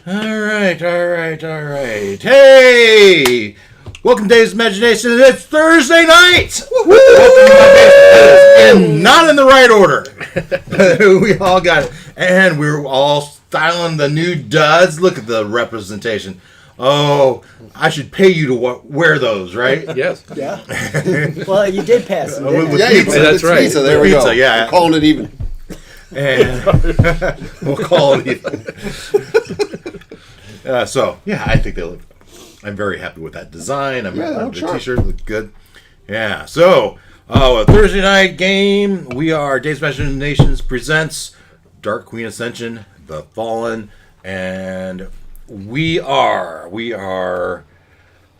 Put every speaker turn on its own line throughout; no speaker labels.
All right. Hey! Welcome to Dave's Imagination. It's Thursday night! Welcome to my basement. And not in the right order. We all got it. And we're all styling the new duds. Look at the representation. Oh, I should pay you to wear those, right?
Yes.
Yeah. Well, you did pass them, didn't you?
With pizza.
That's right.
Pizza, there we go.
Yeah.
We're calling it even.
And we'll call it even. I think they look. I'm very happy with that design. The t-shirt looked good. Yeah. So, a Thursday night game. We are Dave's Imaginations presents Dark Queen Ascension, The Fallen, and we are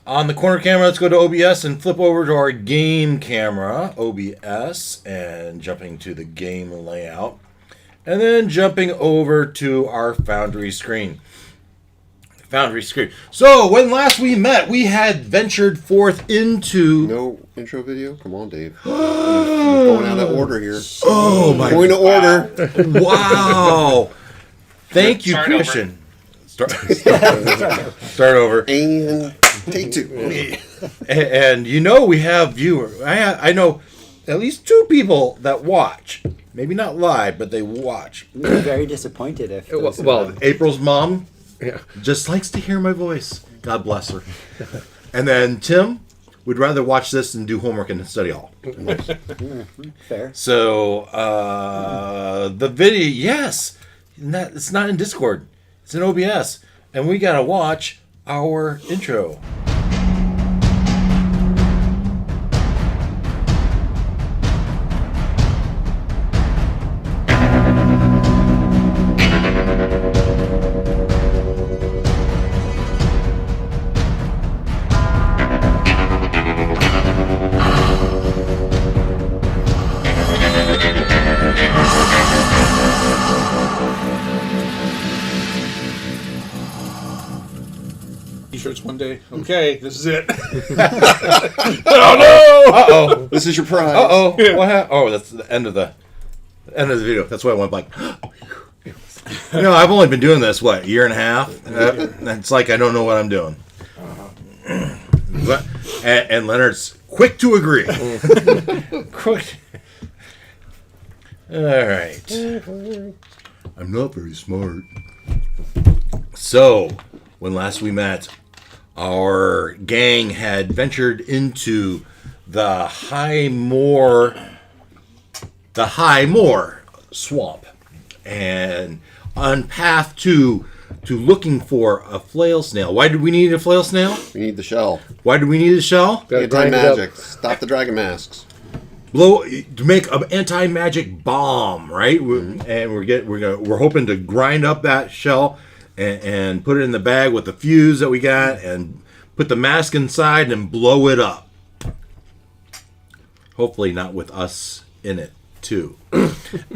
on the corner camera. Let's go to OBS and flip over to our game camera, OBS, and jumping to the game layout, and then jumping over to our Foundry screen. So, when last we met, we had ventured forth into...
No intro video? Come on, Dave. Going out of order here.
Oh, my...
Going to order.
Wow. Thank you, Christian. Start over.
And take two.
And we have viewers. I know at least two people that watch. Maybe not live, but they watch.
We'd be very disappointed if...
April's mom...
Yeah.
Just likes to hear my voice. God bless her. And then Tim would rather watch this than do homework in the study hall.
Fair.
So, the video, yes. It's not in Discord. It's in OBS. And we got to watch our intro.
T-shirts one day. Okay, this is it.
Oh no! Uh-oh.
This is your prize.
Uh-oh. What happened? Oh, that's the end of the video. That's why I went like... I've only been doing this, a year and a half? It's like I don't know what I'm doing. And Leonard's quick to agree. Quick. All right. I'm not very smart. So, when last we met, our gang had ventured into the High Moor swamp, and on path to looking for a flail snail. Why did we need a flail snail?
We need the shell.
Why did we need a shell?
Anti-magic. Stop the dragon masks.
To make an anti-magic bomb, right? And we're hoping to grind up that shell and put it in the bag with the fuse that we got, and put the mask inside and blow it up. Hopefully not with us in it too.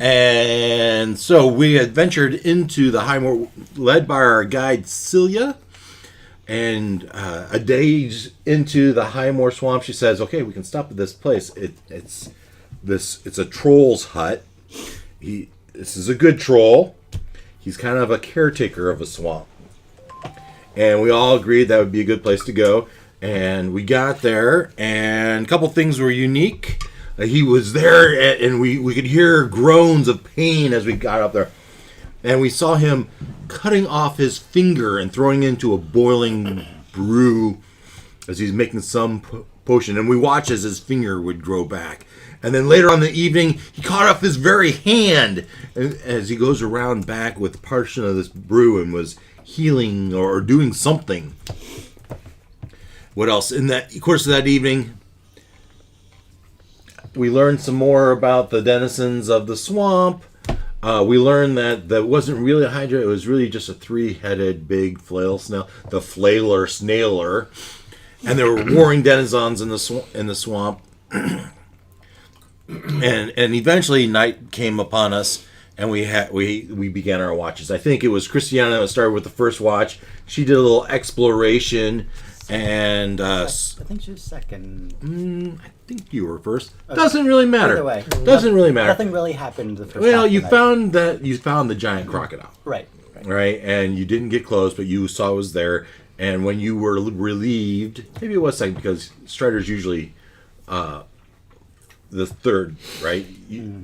And so we had ventured into the High Moor, led by our guide Celia. And a day into the High Moor swamp, she says, "Okay, we can stop at this place. It's a troll's hut. This is a good troll. He's kind of a caretaker of a swamp." And we all agreed that would be a good place to go. And we got there, and a couple things were unique. He was there, and we could hear groans of pain as we got up there. And we saw him cutting off his finger and throwing it into a boiling brew as he's making some potion. And we watched as his finger would grow back. And then later on in the evening, he cut off his very hand as he goes around back with a portion of this brew and was healing or doing something. What else? In the course of that evening, we learned some more about the denizens of the swamp. We learned that wasn't really a hydra. It was really just a three-headed big flail snail, the flailer snailer. And there were warring denizens in the swamp. And eventually night came upon us, and we began our watches. I think it was Christiana that started with the first watch. She did a little exploration, and
I think she was second.
I think you were first. Okay. Doesn't really matter.
Either way,
doesn't really matter.
Nothing really happened the first.
Well, you found the giant crocodile.
Right.
right? And you didn't get close, but you saw it was there. And when you were relieved, maybe it was second because Strider's usually the third, right?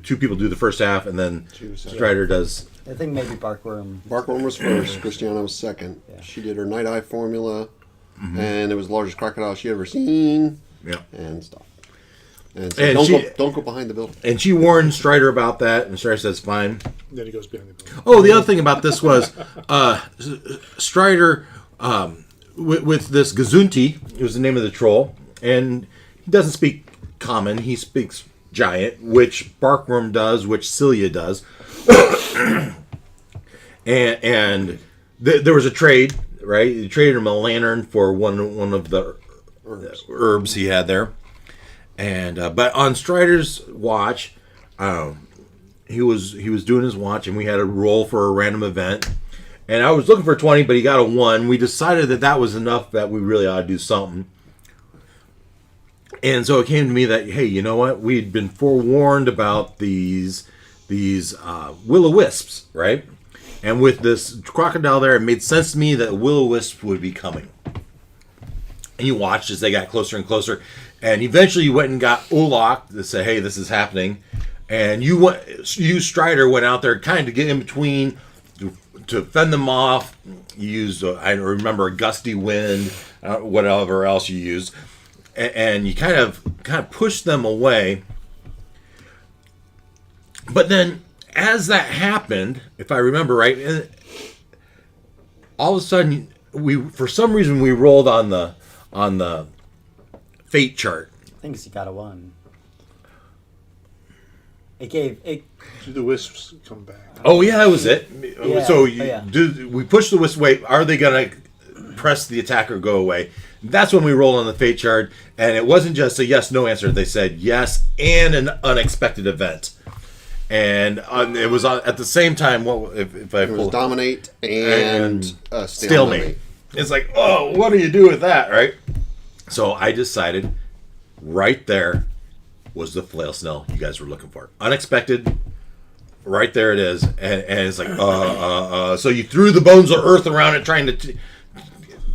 Two people do the first half, and then Strider does.
I think maybe Barkworm.
Barkworm was first. Christiana was second.
Yeah.
She did her Night Eye formula, and it was the largest crocodile she ever seen.
Yeah.
And stuff. And so
And
don't go behind the building.
And she warned Strider about that, and Strider says, fine.
Then he goes behind the building.
Oh, the other thing about this was Strider, with this Gesundti, it was the name of the troll, and he doesn't speak common, he speaks giant, which Barkworm does, which Celia does. and there was a trade, right? He traded him a lantern for one of the herbs he had there. And but on Strider's watch, he was doing his watch, and we had a roll for a random event. And I was looking for 20, but he got a 1. We decided that was enough, that we really ought to do something. And so it came to me that, hey, you know what? We'd been forewarned about these will-o-wisps, right? And with this crocodile there, it made sense to me that will-o-wisp would be coming. And you watched as they got closer and closer. And eventually you went and got Olak to say, hey, this is happening. And you, Strider, went out there kind of to get in between to fend them off. You used, I remember, a gusty wind, whatever else you used. And you kind of pushed them away. But then, as that happened, if I remember right, all of a sudden, for some reason we rolled on the fate chart.
I think he got a 1. It gave it.
Do the wisps come back?
Oh yeah, that was it.
Yeah.
So
Yeah.
we push the wisp away. Are they gonna press the attacker go away? That's when we rolled on the fate chart, and it wasn't just a yes/no answer. They said yes and an unexpected event, and it was at the same time. What if I
It was dominate and
stalemate?
stalemate.
It's like, oh, what do you do with that, right? So I decided, right there was the flail snail you guys were looking for. Unexpected. Right there it is, and it's like, So you threw the bones of earth around it, trying to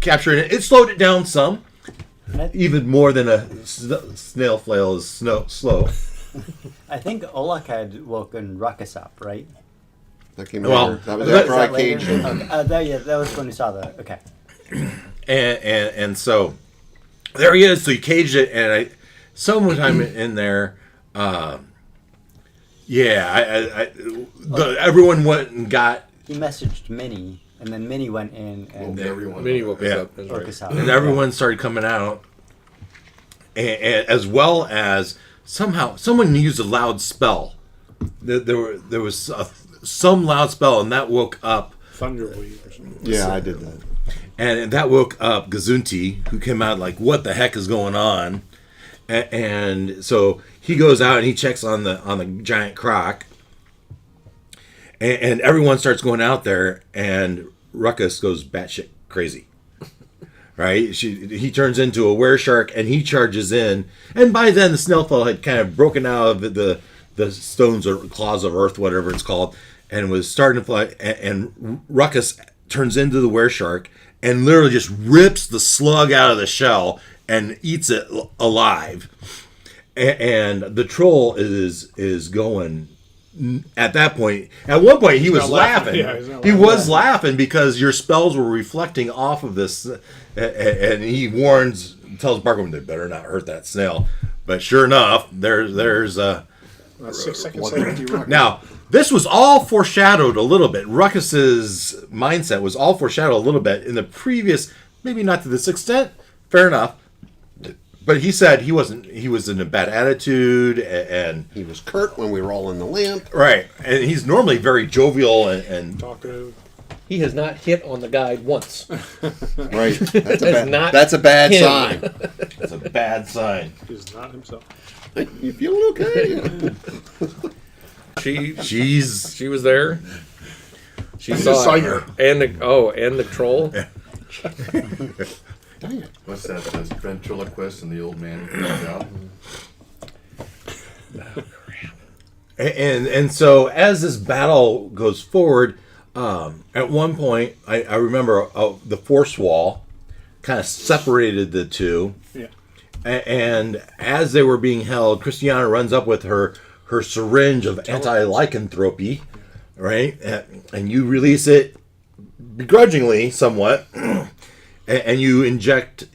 capture it. It slowed it down some, even more than a snail flail is slow.
I think Olak had woken Ruckus up, right?
That came
Well,
later. That was
Was
after I
that later?
caged him.
Okay. That was when we saw the. Okay.
And so there he is. So you caged it, and sometime in there, everyone went and got.
He messaged Minnie, and then Minnie went in and
Minnie woke us up. That's
woke
right.
us up.
And everyone started coming out, and as well as somehow someone used a loud spell. There was some loud spell, and that woke up.
Thunderwave or something.
Yeah, I did that.
And that woke up Gesundti, who came out like, "What the heck is going on?" And so he goes out and he checks on the giant croc, and everyone starts going out there, and Ruckus goes batshit crazy. Right? He turns into a were-shark, and he charges in. And by then, the snailfell had kind of broken out of the stones or claws of earth, whatever it's called, and was starting to fly. And Ruckus turns into the were-shark and literally just rips the slug out of the shell and eats it alive. And the troll is going. At that point, at one point, he was laughing.
Yeah, he's not
he
laughing.
was laughing because your spells were reflecting off of this, and he tells Barkworm they better not hurt that snail. But sure enough, there's
6 seconds later.
now. This was all foreshadowed a little bit. Ruckus's mindset was all foreshadowed a little bit in the previous, maybe not to this extent. Fair enough. But he said he was in a bad attitude, and
He was curt when we were all in the lamp.
right. And he's normally very jovial and
Talkative.
He has not hit on the guide once.
Right. That's
not
that's a bad
him.
sign.
that's a bad sign.
He's not himself.
You feeling okay?
She was there. She
He's
saw
a singer.
it. And the troll.
Dang it.
What's that? That's ventriloquist and the old man who comes out.
And so as this battle goes forward, At one point, I remember the force wall kind of separated the two.
Yeah.
And as they were being held, Christiana runs up with her syringe of anti-lycanthropy, right? And you release it begrudgingly, somewhat, and you inject.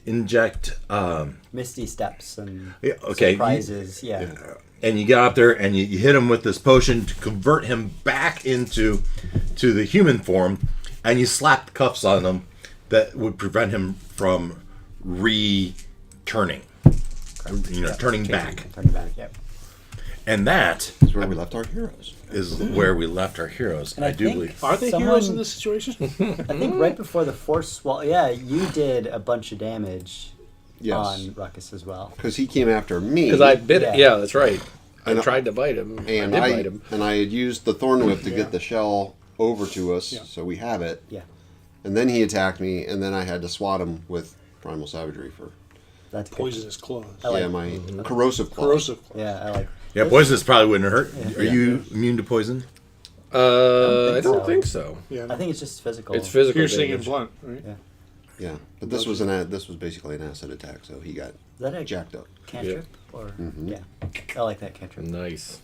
Misty steps and
Okay.
surprises. Yeah.
And you get up there and you hit him with this potion to convert him back into the human form, and you slap the cuffs on him that would prevent him from turning back.
Turning back. Yep.
And that
That's where we left our heroes.
is where we left our heroes.
And
I do believe.
Are they
Someone-
heroes in this situation?
I think right before the force wall, you did a bunch of damage
Yes.
on Ruckus as well.
Because he came after me.
Because I bit it.
Yeah.
Yeah, that's right. I
And I-
tried to bite him.
and
I did bite him.
I had used the thorn whip to
Yeah.
get the shell over to us,
Yeah.
so we have it.
Yeah.
And then he attacked me, and then I had to swat him with primal savagery for
That's good.
Poisonous claws.
I like-
my corrosive claw.
Corrosive claws.
Yeah, I like.
Yeah, poisonous probably wouldn't hurt. Are
Yeah.
you immune to poison?
I don't
so.
think so.
Yeah.
I think it's just physical.
It's physical
Piercing and
damage.
blunt, right?
Yeah.
Yeah, but this was basically an acid attack, so he got
Is that a
jacked up.
cantrip? Or yeah, I like that cantrip.
Nice.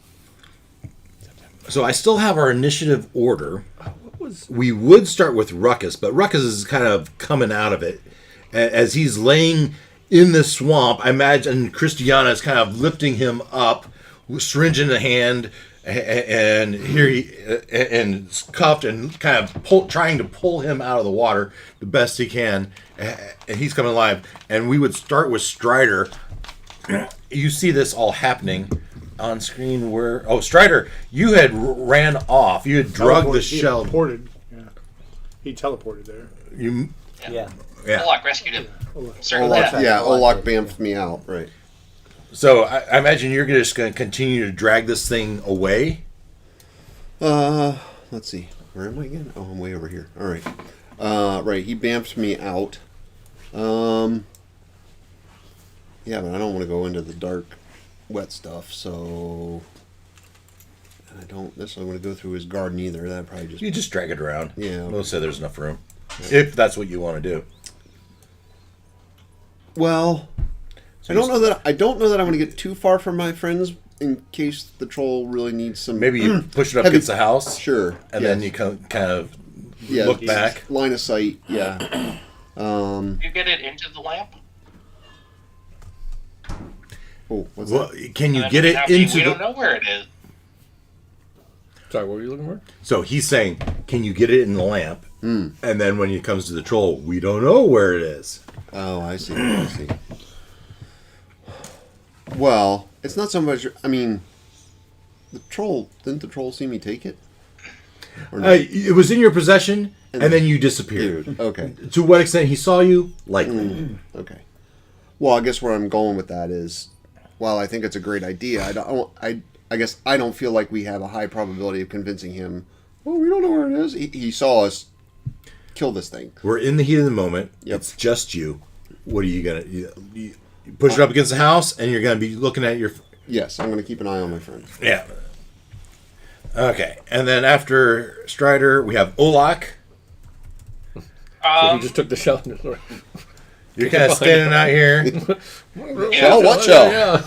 So I still have our initiative order.
What was?
We would start with Ruckus, but Ruckus is kind of coming out of it. As he's laying in the swamp, I imagine Christiana is kind of lifting him up, syringe in the hand, and here he and cuffed and kind of trying to pull him out of the water the best he can, and he's coming alive. And we would start with Strider. You see this all happening on screen. Strider, you had ran off. You had drugged the
He
shell.
Teleported. Yeah. He teleported there.
You,
Yeah.
yeah.
Olak rescued him. Circle
Olak,
that.
yeah,
Olak
Olak
did,
bamfed me out, right.
So I imagine you're just going to continue to drag this thing away.
Let's see. Where am I again? Oh, I'm way over here. All right. Right, he bamfed me out. Yeah, but I don't want to go into the dark, wet stuff, so... And I don't necessarily want to go through his garden either. That'd probably just...
You just drag it around.
Yeah.
We'll say there's enough room, if that's what you want to do.
Well, I don't know that I want to get too far from my friends in case the troll really needs some...
Maybe you push it up
Heavy-
against the house,
Sure.
and
yes.
then you kind of
Yeah,
look back.
Line of sight, yeah.
You get it into the lamp?
Oh, what's
Well,
that?
can you
I
get
mean,
it
I mean,
into
we
the?
don't know where it is.
Sorry, what were you looking for?
So he's saying, can you get it in the lamp?
Hmm.
And then when it comes to the troll, we don't know where it is.
Oh, I see. I see. Well, it's not so much. I mean, didn't the troll see me take it? Or no?
It was in your possession, and then you disappeared.
Dude, okay.
To what extent he saw you? Likely.
Okay. Well, I guess where I'm going with that is, while I think it's a great idea, I guess I don't feel like we have a high probability of convincing him. Oh, we don't know where it is. He saw us kill this thing.
We're in the heat of the moment.
Yep.
It's just you. What are you gonna? You push it up against the house, and you're gonna be looking at your.
Yes, I'm going to keep an eye on my friend.
Yeah. Okay, and then after Strider, we have Olak.
So he just took the shell.
You're kind of standing out here.
Shell? What shell?
Yeah.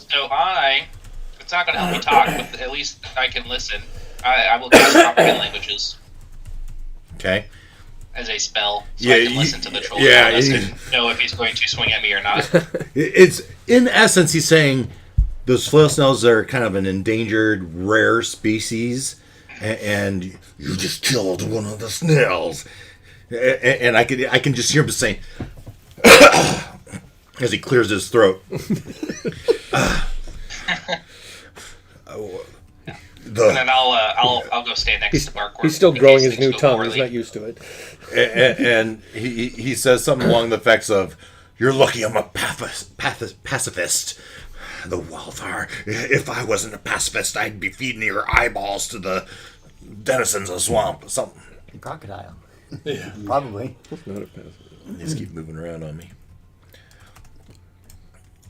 So it's not going to help me talk, but at least I can listen. I will cast comprehend languages
Okay.
as a spell, so
Yeah,
I can
you-
listen to the troll
yeah,
and
you-
know if he's going to swing at me or not.
It's in essence, he's saying those flail snails are kind of an endangered, rare species, and you just killed one of the snails. And I can just hear him saying, as he clears his throat.
And then I'll go stand next to Mark.
He's still
in
growing
case
his new
things go
tongue. He's
poorly.
not used to it.
And he says something along the effects of, "You're lucky I'm a pacifist. The wildfire. If I wasn't a pacifist, I'd be feeding your eyeballs to the denizens of the swamp." Something.
Crocodile.
Yeah.
Probably.
Not a pass.
They just keep moving around on me.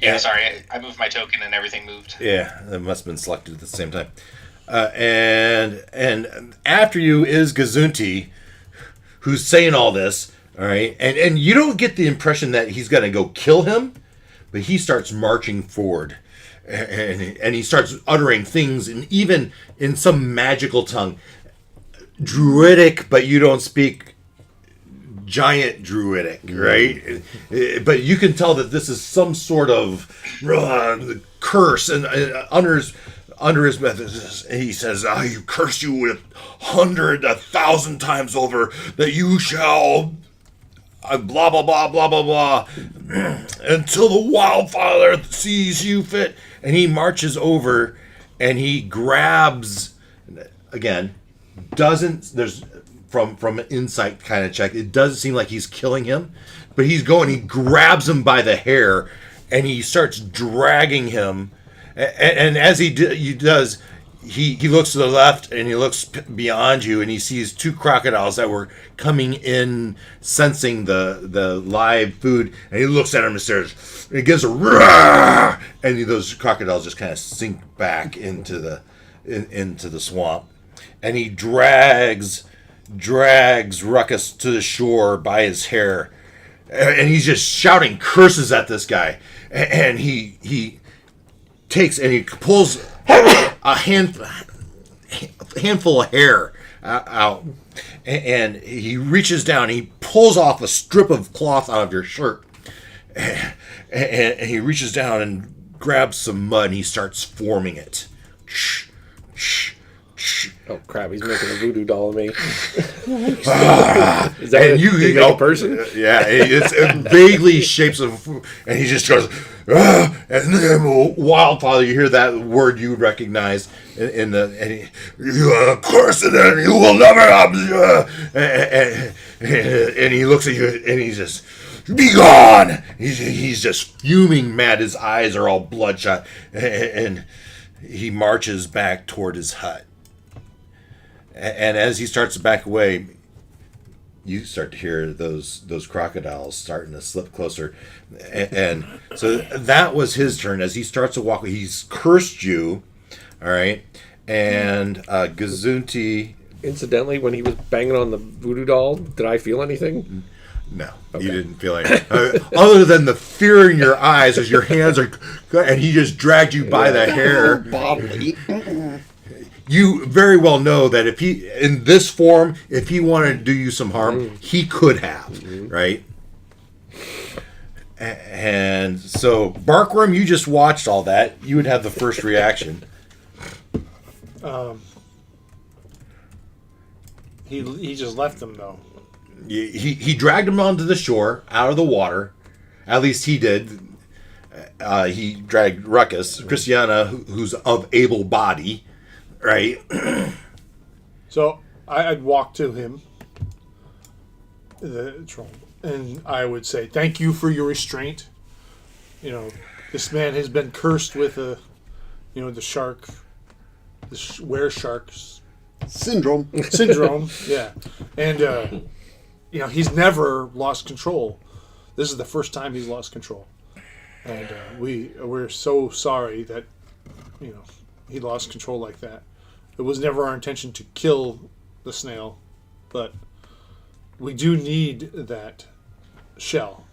Yeah, sorry, I moved my token and everything moved.
Yeah, that must have been selected at the same time. And after you is Gesundti, who's saying all this. All right, and you don't get the impression that he's going to go kill him, but he starts marching forward, and he starts uttering things, and even in some magical tongue, druidic, but you don't speak giant druidic, right? But you can tell that this is some sort of curse, and under his methods, he says, "I curse you with 100,000 times over that you shall." Blah blah blah blah blah blah until the wildfire sees you fit, and he marches over and he grabs again. There's from an insight kind of check, it doesn't seem like he's killing him, but he grabs him by the hair and he starts dragging him, and as he does. He looks to the left and he looks beyond you and he sees two crocodiles that were coming in, sensing the live food, and he looks at him and says, and he gives a roar, and those crocodiles just kind of sink back into the swamp, and he drags Ruckus to the shore by his hair, and he's just shouting curses at this guy, and he takes and he pulls a handful of hair out, and he reaches down and he pulls off a strip of cloth out of your shirt, and he reaches down and grabs some mud and he starts forming it.
Oh crap! He's making a voodoo doll of me. Is that
And
a person?
Yeah, it's vaguely shapes of, and he just goes, and then wildfire. You hear that word you would recognize and you are cursed and you will never have. And he looks at you and he's just, be gone. He's just fuming mad. His eyes are all bloodshot, and he marches back toward his hut. And as he starts to back away, you start to hear those crocodiles starting to slip closer. And so that was his turn. As he starts to walk, he's cursed you, all right? And Gesundti...
Incidentally, when he was banging on the voodoo doll, did I feel anything?
No, okay. You didn't feel anything. Other than the fear in your eyes as your hands are... And he just dragged you by the hair.
Bodily.
You very well know that if he, in this form, if he wanted to do you some harm, he could have, right? And so, Barkworm, you just watched all that. You would have the first reaction.
He just left them though.
He dragged him onto the shore, out of the water. At least he did. He dragged Ruckus, Christiana, who's of able body. Right.
So I'd walk to him, the troll, and I would say, "Thank you for your restraint. You know, this man has been cursed with the shark, were-sharks
Syndrome.
Yeah, and he's never lost control. This is the first time he's lost control, and we're so sorry that he lost control like that. It was never our intention to kill the snail, but we do need that shell.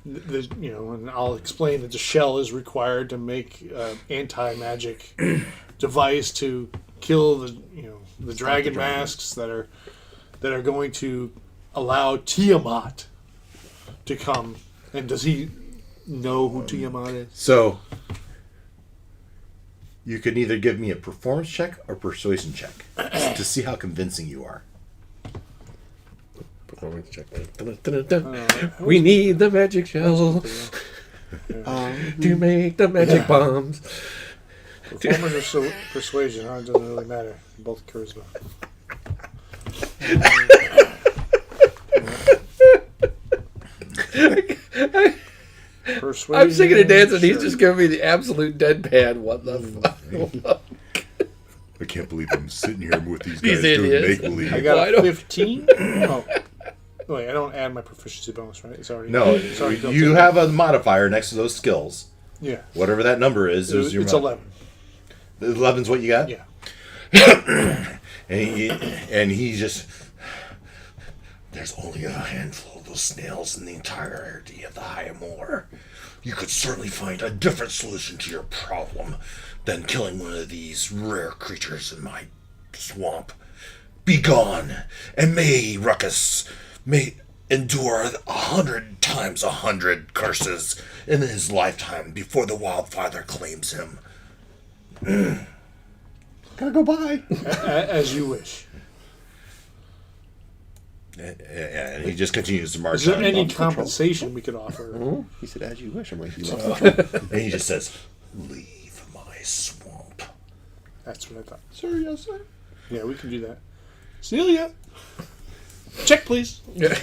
And I'll explain that the shell is required to make anti-magic device to kill the dragon masks that are going to allow Tiamat to come. And does he know who Tiamat is?
So you can either give me a performance check or persuasion check to see how convincing you are.
Performance check. We need the magic shell to make the magic bombs.
Performance or persuasion, it doesn't really matter. Both charisma. Persuasion.
I'm singing and dancing. He's just giving me the absolute deadpan. What the fuck?
I can't believe I'm sitting here with these
These
guys doing
idiots.
make-believe.
I got a 15. Oh. Wait, I don't add my proficiency bonus, right? It's already built
you
in.
have a modifier next to those skills.
Yeah.
Whatever that number is your
It's 11.
11's what you got?
Yeah.
and he just... There's only a handful of those snails in the entirety of the High Moor. You could certainly find a different solution to your problem than killing one of these rare creatures in my swamp. Be gone, and may Ruckus endure 100 times 100 curses in his lifetime before the Wildfather claims him.
Gotta go by.
As you wish.
And he just continues to march
Is there
on.
any compensation we could offer?
He said, "As you wish." I'm like, "You
And he just says, leave my swamp.
That's what I thought.
sir, yes, sir."
Yeah, we can do that. Celia, check please.
Exactly.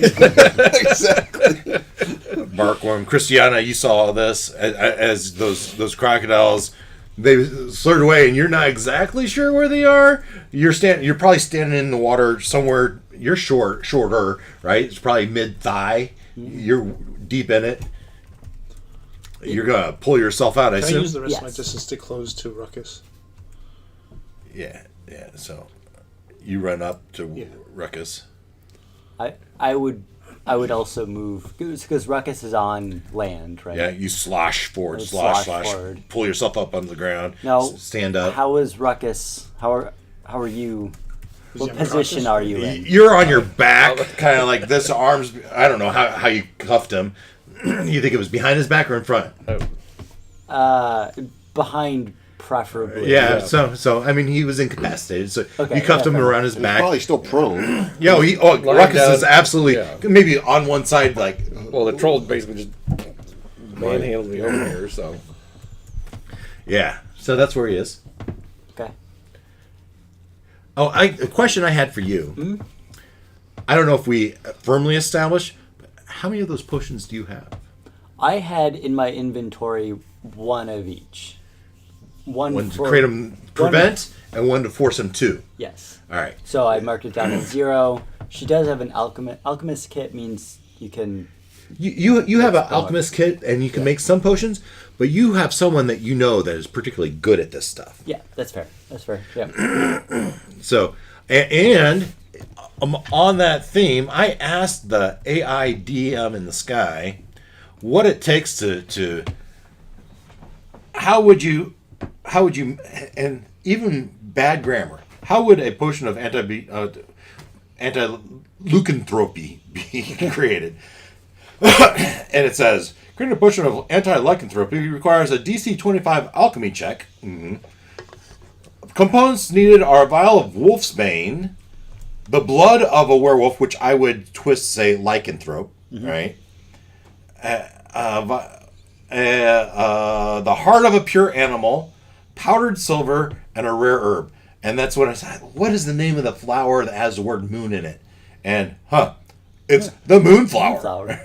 Markworm, Christiana, you saw this as those crocodiles. They slurred away, and you're not exactly sure where they are. You're probably standing in the water somewhere. You're shorter, right? It's probably mid-thigh. You're deep in it. You're gonna pull yourself out, I
Can I
assume.
use the rest of my
Yes.
distance to close to Ruckus?
Yeah. So you run up to
Yeah.
Ruckus.
I would also move because Ruckus is on land, right?
Yeah, you slosh forward,
I would
slosh,
slosh forward.
pull yourself up on the ground.
Now,
Stand up.
How is Ruckus? How are you?
Is
What
he on
position
Ruckus?
are you in?
You're on your back, kind of like this. Arms. I don't know how you cuffed him. You think it was behind his back or in front?
Behind, preferably.
Yeah. So I mean, he was incapacitated. So
Okay,
you cuffed
yeah,
him
fine.
around his
He's
back.
probably still prone.
Ruckus
down.
is absolutely
Yeah.
maybe on one side, like
Well, the troll basically just manhandles me over here, so.
yeah. So that's where he is.
Okay.
Oh, a question I had for you. I don't know if we firmly established, but how many of those potions do you have?
I had in my inventory one of each.
One to create him prevent, and one to force him to.
Yes.
All right.
So I marked it down as 0. She does have an alchemist kit. Means you can.
You have an alchemist kit, and you can make some potions, but you have someone that you know that is particularly good at this stuff.
Yeah, that's fair. That's fair. Yeah.
So, and on that theme, I asked the AI DM in the sky what it takes to how would you, and even bad grammar, how would a potion of anti-lycanthropy be created? And it says, creating a potion of anti-lycanthropy requires a DC 25 alchemy check. Components needed are a vial of wolf's bane, the blood of a werewolf, which I would twist say lycanthrope, right? The heart of a pure animal, powdered silver, and a rare herb. And that's what I said. What is the name of the flower that has the word moon in it? And it's the moonflower.
Flower.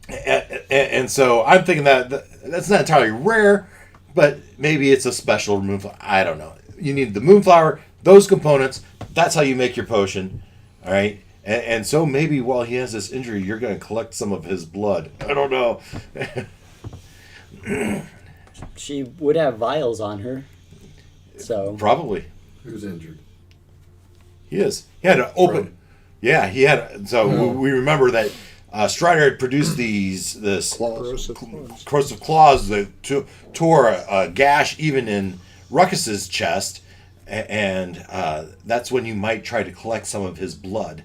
And so I'm thinking that's not entirely rare, but maybe it's a special moonflower. I don't know. You need the moonflower, those components. That's how you make your potion. All right. And so maybe while he has this injury, you're going to collect some of his blood. I don't know.
She would have vials on her. So
Probably.
Who's injured?
He is. He had to open. Yeah, he had. So we remember that Strider had produced this corrosive claws that tore a gash even in Ruckus's chest, and that's when you might try to collect some of his blood.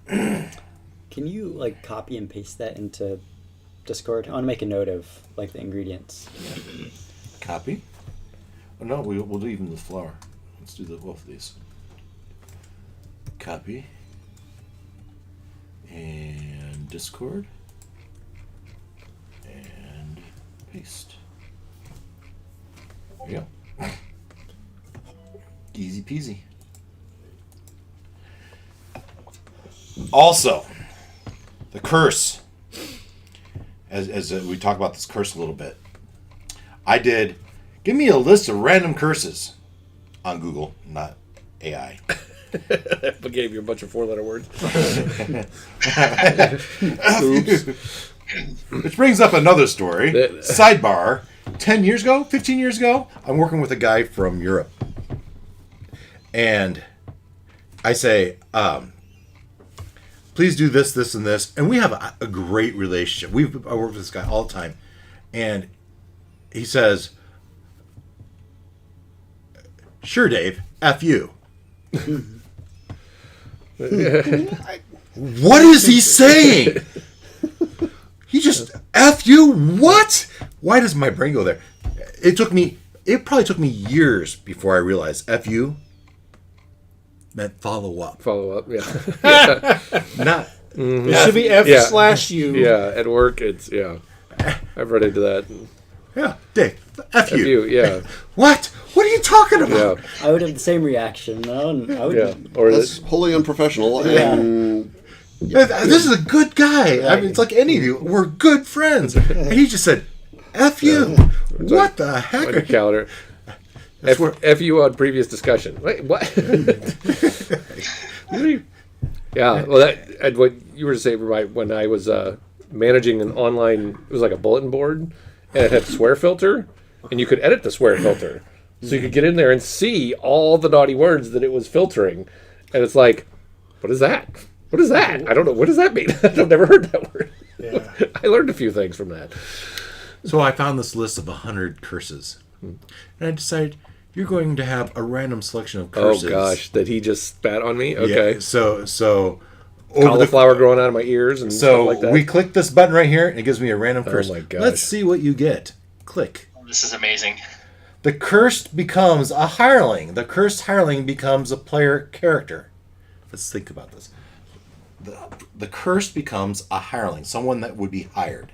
can you copy and paste that into Discord? I want to make a note of the ingredients.
Copy. Oh, no, we'll do even the flour. Let's do both of these. Copy. And Discord. And paste. There you go. Easy peasy. Also, the curse. As we talk about this curse a little bit. I did. Give me a list of random curses on Google, not AI.
I gave you a bunch of 4-letter words.
Which brings up another story. Sidebar. 10 years ago, 15 years ago, I'm working with a guy from Europe. And I say, please do this, this, and this. And we have a great relationship. I work with this guy all the time. And he says, sure, Dave, F you. What is he saying? He just F you? What? Why does my brain go there? It probably took me years before I realized F you meant follow up.
Follow up, yeah.
Not
It should be F slash U.
Yeah, at work, it's, I've run into that.
Yeah, Dave, F you.
F you, yeah.
What? What are you talking about?
Yeah,
I would have the same reaction. No, I would.
yeah. Or
That's wholly unprofessional. And
This is a good guy. I mean, it's like any of you. We're good friends. And he just said, F you. What the heck?
on your calendar. F you on previous discussion. Wait, what? Yeah, well, what you were saying, when I was managing an online, it was like a bulletin board, and it had a swear filter, and you could edit the swear filter. So you could get in there and see all the naughty words that it was filtering. And it's like, what is that? What is that? I don't know. What does that mean? I've never heard that word.
Yeah.
I learned a few things from that.
So I found this list of 100 curses. And I decided you're going to have a random selection of curses.
Oh, gosh. That he just spat on me? Okay.
Yeah, so over
Cauliflower growing out of my ears and
So
stuff like that.
we click this button right here, and it gives me a random curse.
my gosh.
Let's see what you get. Click.
This is amazing.
The cursed becomes a hireling. The cursed hireling becomes a player character. Let's think about this. The cursed becomes a hireling, someone that would be hired,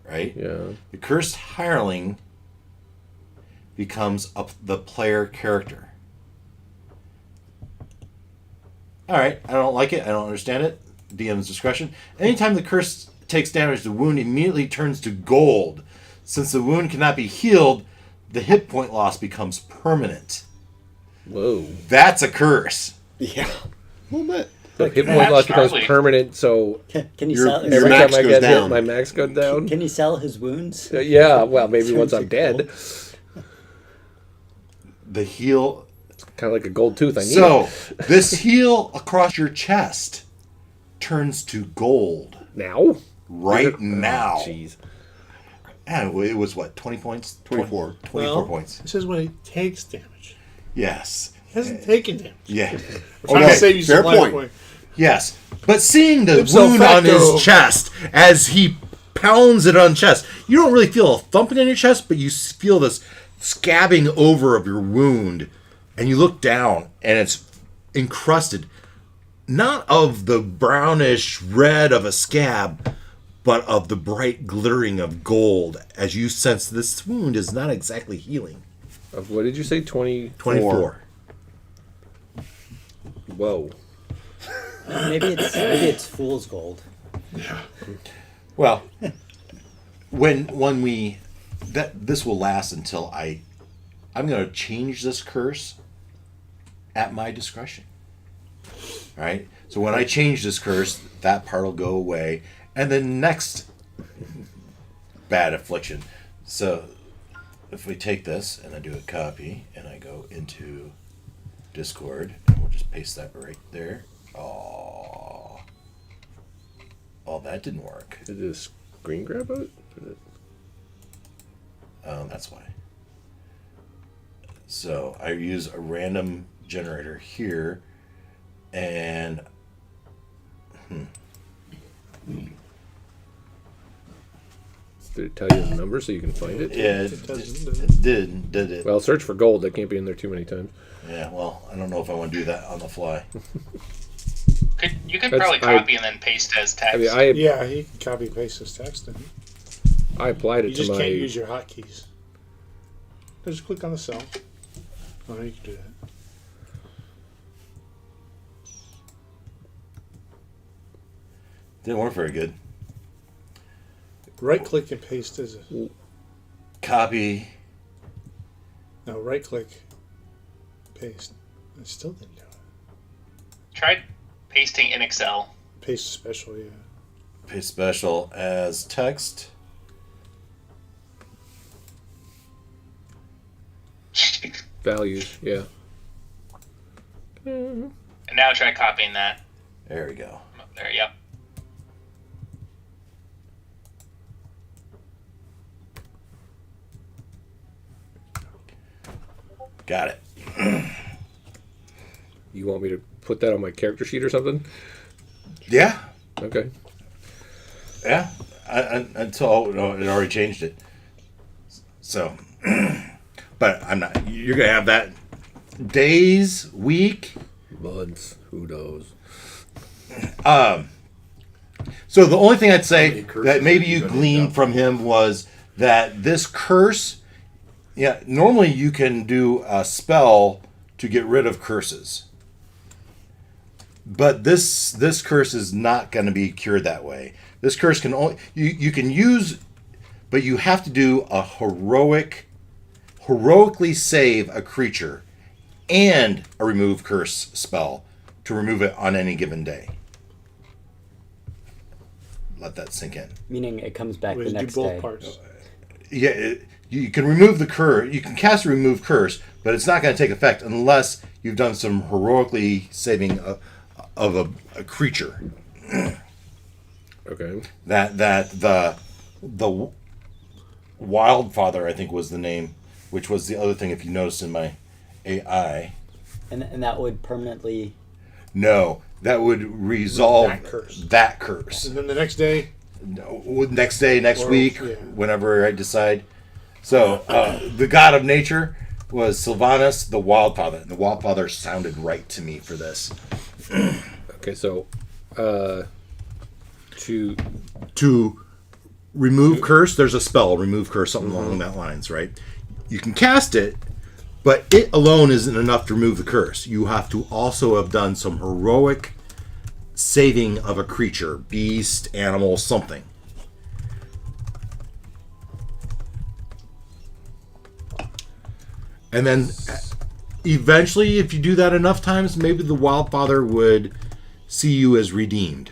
right?
Yeah.
The cursed hireling becomes the player character. All right, I don't like it. I don't understand it. DM's discretion. Anytime the curse takes damage, the wound immediately turns to gold. Since the wound cannot be healed, the hit point loss becomes permanent.
Whoa.
That's a curse.
yeah, a little bit.
So hit point loss becomes
Charlie.
permanent, so
Can you
Your-
sell?
your
every
max
time I
goes
get hit,
down.
my max goes down?
Can you sell his wounds?
Yeah, well, maybe once I'm dead.
The heal.
Kind of like a gold tooth. I need
So,
it.
this heal across your chest turns to gold
Now?
right now.
Jeez.
And it was what, 20 points?
24.
24
Well,
points.
This is when he takes damage.
Yes.
He hasn't taken damage.
Yeah.
Trying to save you
fair
some life
point.
point.
Yes. But seeing the
Ipso
wound on
facto.
his chest as he pounds it on chest, you don't really feel a thumping in your chest, but you feel this scabbing over of your wound. And you look down, and it's encrusted, not of the brownish red of a scab, but of the bright glittering of gold, as you sense this wound is not exactly healing.
What did you say? 20?
24.
Whoa.
Maybe it's fool's gold.
Well, when we this will last until I'm going to change this curse at my discretion. All right. So when I change this curse, that part will go away, and the next bad affliction. So if we take this and I do a copy and I go into Discord, and we'll just paste that right there. Oh, that didn't work.
Did it screen grab it?
That's why. So I use a random generator here, and
Did it tell you the number so you can find it?
it did it.
Well, search for gold. That can't be in there too many times.
Yeah, well, I don't know if I want to do that on the fly.
You could
That's-
probably copy and then paste as text.
I mean,
Yeah, he can copy and paste his text in.
I applied
You
it to
just
my.
can't use your hotkeys. Just click on the cell. Oh, you can do that.
Didn't work very good.
Right click and paste as a.
Copy.
No, right click, paste. I still didn't do it.
Try pasting in Excel.
Paste special, yeah.
Paste special as text.
values. Yeah.
And now try copying that.
There we go.
There, yep.
Got it.
You want me to put that on my character sheet or something?
Yeah.
Okay.
Yeah. Until it already changed it. So, but I'm not. You're gonna have that days, week,
Months. Who knows?
So the only thing I'd say
many curses
that maybe
are you
you
gonna
gleaned
adopt?
from him was that this curse, yeah, normally you can do a spell to get rid of curses. But this curse is not going to be cured that way. This curse can only you can use, but you have to do a heroically save a creature and a remove curse spell to remove it on any given day. Let that sink in.
Meaning it comes back
We
the
do
next
both
day.
parts.
Yeah, you can remove the curse. You can cast a remove curse, but it's not going to take effect unless you've done some heroically saving of a creature.
Okay.
That the Wildfather, I think, was the name, which was the other thing. If you noticed in my AI,
And that would permanently...
no, that would resolve
That curse.
that curse.
And then the next day,
Next day, next
Or-
week,
yeah.
whenever I decide. So the god of nature was Sylvanus, the Wildfather. And the Wildfather sounded right to me for this.
Okay. So, to
To remove curse, there's a spell, remove curse, something along that lines, right? You can cast it, but it alone isn't enough to remove the curse. You have to also have done some heroic saving of a creature, beast, animal, something. And then eventually, if you do that enough times, maybe the Wildfather would see you as redeemed.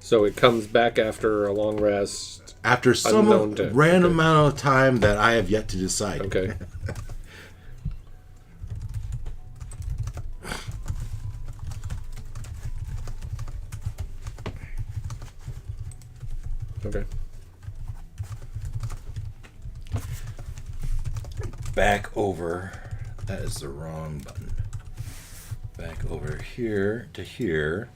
so it comes back after a long rest.
After some
Unknown to-
random
okay.
amount of time that I have yet to decide.
Okay. Okay.
Back over. That is the wrong button. Back over here to here.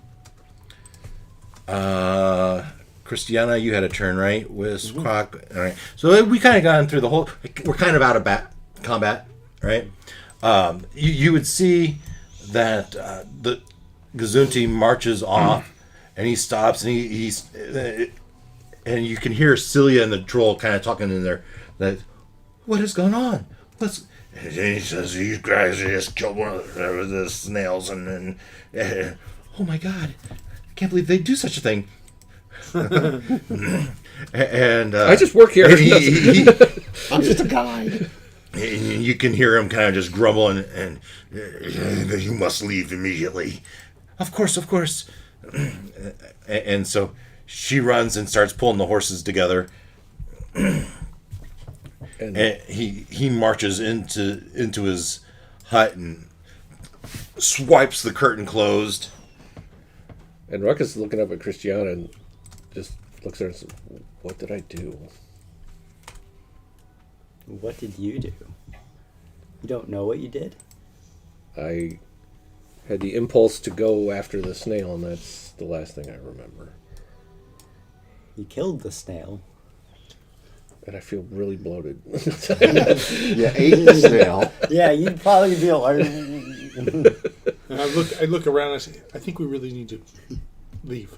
Christiana, you had a turn, right? With Quack. All right. So we kind of gone through the whole. We're kind of out of combat, right? You would see that the Gesundti marches off, and he stops, and he's and you can hear Celia and the troll kind of talking in there. That what is going on? And he says these guys just killed one of the snails, and oh my god, I can't believe they do such a thing. And
I just work here.
and he,
I'm just a guide.
and you can hear him kind of just grumbling, and you must leave immediately. Of course. And so she runs and starts pulling the horses together.
And
And he marches into his hut and swipes the curtain closed.
And Ruckus is looking up at Christiana and just looks at her and says, "What did I do?"
What did you do? You don't know what you did?
I had the impulse to go after the snail, and that's the last thing I remember.
You killed the snail.
And I feel really bloated.
You ate the snail.
Yeah, you'd probably be alert.
and I look around and I say, I think we really need to leave.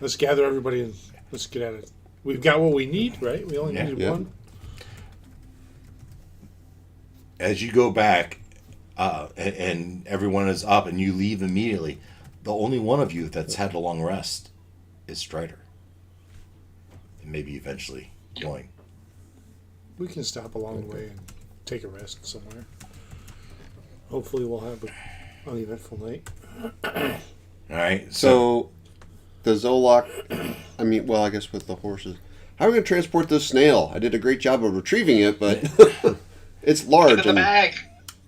Let's gather everybody and let's get at it. We've got what we need, right? We only needed
Yeah.
one.
As you go back, and everyone is up, and you leave immediately, the only one of you that's had a long rest is Strider. And maybe eventually going.
We can stop along the way and take a rest somewhere. Hopefully we'll have an uneventful night.
All right.
So, the Zolok, I guess with the horses. How are we going to transport this snail? I did a great job of retrieving it, but It's
Get
large.
in the
And
bag.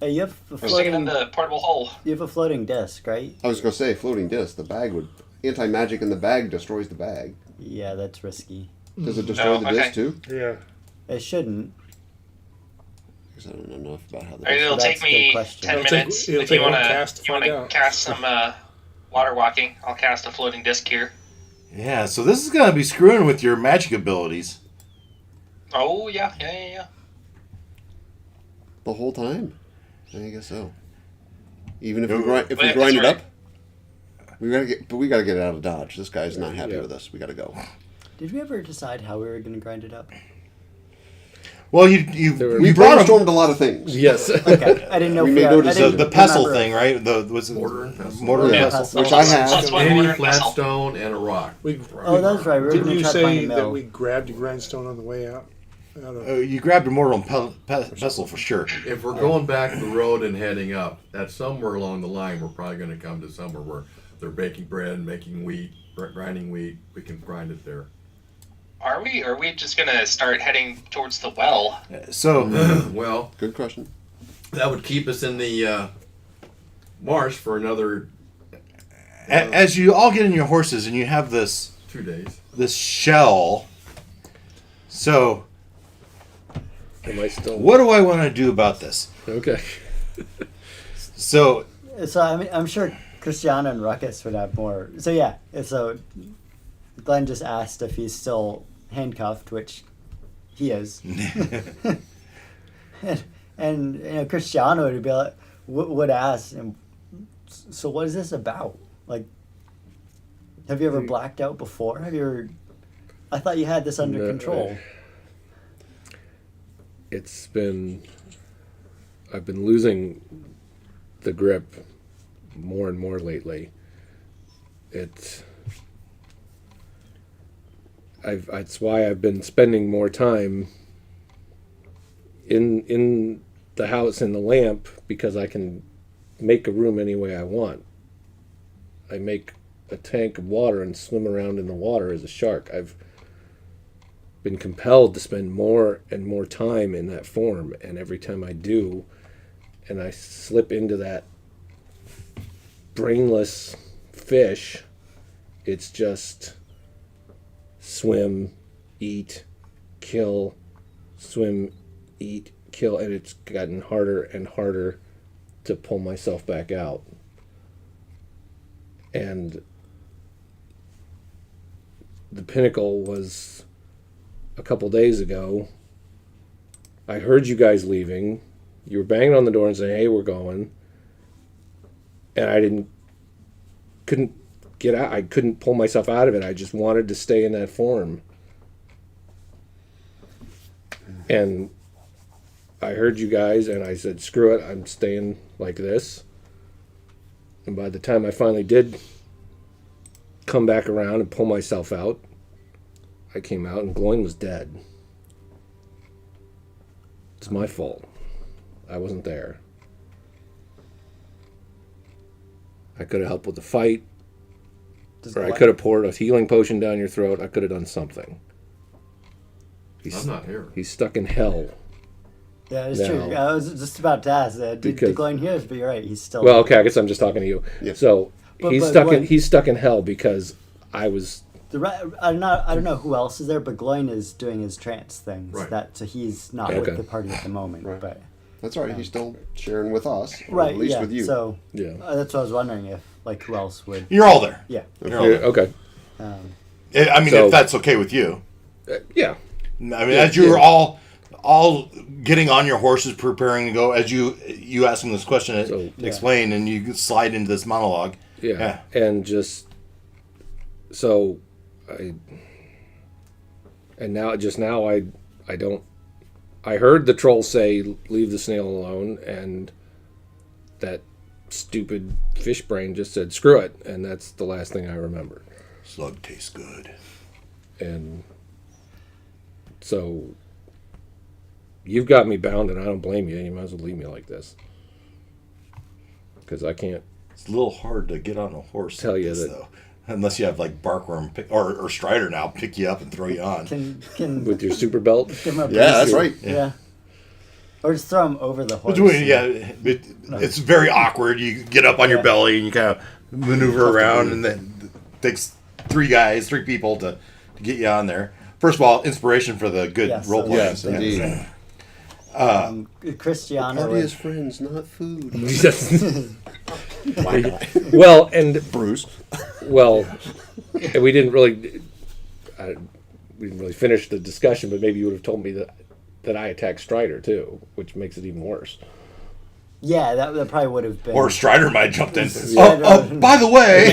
Hey, you have a
Stick it in
floating.
the portable hole.
You have a floating disc, right?
I was going to say, floating disc. The bag would anti-magic in the bag destroys the bag.
Yeah, that's risky.
Does it destroy
Oh,
the
okay.
disc too?
Yeah.
It shouldn't.
Because I don't know enough about how the
Alright, it'll
That's
take
a
me
good question.
10
It'll take-
minutes.
it'll
If
take
you
one
want
cast to
to
find out.
cast some water walking, I'll cast a floating disc here.
Yeah, so this is going to be screwing with your magic abilities.
Oh, yeah.
the whole time. I guess so. Even if
No.
we grind, if we
Well,
grind it
that's
up, we gotta get it out of Dodge. This guy's not happy
Yeah.
with us. We gotta go.
Did we ever decide how we were going to grind it up?
Well,
were-
We
you brought him
brainstormed a lot of things.
Yes.
Okay, I didn't know.
We
if
made
I
no
didn't
decision.
the pestle
remember.
thing, right? Was it
Mortar and pestle.
Mortar and
Yeah.
pestle.
Which I have.
That's one
Any
mortar and
flat
pestle.
stone and a rock.
Oh, that's right. We were
Didn't
going to
you
try to find
say
a
that
mill.
we grabbed a grindstone on the way out?
You grabbed a mortar and pestle for sure.
If we're going back the road and heading up, that's somewhere along the line. We're probably going to come to somewhere where they're baking bread, making wheat, grinding wheat. We can grind it there.
Are we? Or are we just going to start heading towards the well?
So,
Well,
Good question.
that would keep us in the marsh for another
as you all get in your horses and you have this
2 days.
shell, so
Am I still?
what do I want to do about this?
Okay.
So,
So I mean, I'm sure Cristiano and Ruckus would have more. So yeah, so Glenn just asked if he's still handcuffed, which he is, and you know Cristiano would be like, would ask him. So what is this about? Like, have you ever blacked out before? Have you ever? I thought you had this under
No.
control.
It's been. I've been losing the grip more and more lately. That's why I've been spending more time in the house in the lamp, because I can make a room any way I want. I make a tank of water and swim around in the water as a shark. I've been compelled to spend more and more time in that form, and every time I do, and I slip into that brainless fish, it's just swim, eat, kill, swim, eat, kill, and it's gotten harder and harder to pull myself back out. And the pinnacle was a couple days ago. I heard you guys leaving. You were banging on the door and saying, "Hey, we're going." And I couldn't get out. I couldn't pull myself out of it. I just wanted to stay in that form. And I heard you guys, and I said, "Screw it, I'm staying like this." And by the time I finally did come back around and pull myself out, I came out and Gloin was dead. It's my fault. I wasn't there. I could have helped with the fight,
Does
or I
Glenn-
could have poured a healing potion down your throat. I could have done something.
I'm not here.
He's stuck in hell.
Yeah, it's
No.
true. I was just about to ask that. Did
Because-
Glenn hear us? But you're right. He's still.
Well, okay, I guess I'm just talking to you.
Yeah.
So
But
he's stuck
what-
in he's stuck in hell because I was.
I don't know who else is there, but Gloin is doing his trance things.
Right.
So he's not
Okay.
with the party at the moment.
Right.
But
That's all right. He's still sharing with us, or
right,
at least
yeah.
with you.
So
Yeah.
that's what I was wondering if who else would.
you're all there.
Yeah.
You're all there.
Okay.
I mean,
So-
if that's okay with you.
Yeah.
I mean, as you were all getting on your horses, preparing to go, as you asked him this question,
So-
explain, and you slide into this monologue.
Yeah. And just so now I don't. I heard the troll say, "Leave the snail alone," and that stupid fish brain just said, "Screw it," and that's the last thing I remember.
Slug tastes good.
And so you've got me bound, and I don't blame you. You might as well leave me like this, because I can't.
It's a little hard to get on a horse.
Tell
like
you
this,
that-
though, unless you have like Barkworm or Strider now pick you up and throw you on.
Can
With your super belt.
give him a
Yeah, that's
boost?
right.
Yeah. Or just throw him over the horse.
It's very awkward. You get up on your belly and you kind of maneuver around, and then it takes three people to get you on there. First of all, inspiration for the good role play.
Yes, indeed.
Cristiano.
Party is friends, not food.
Well, and
Bruce.
well, and we didn't really finish the discussion, but maybe you would have told me that I attacked Strider too, which makes it even worse.
Yeah, that probably would have been.
Or Strider might have jumped in.
Strider-
By the way,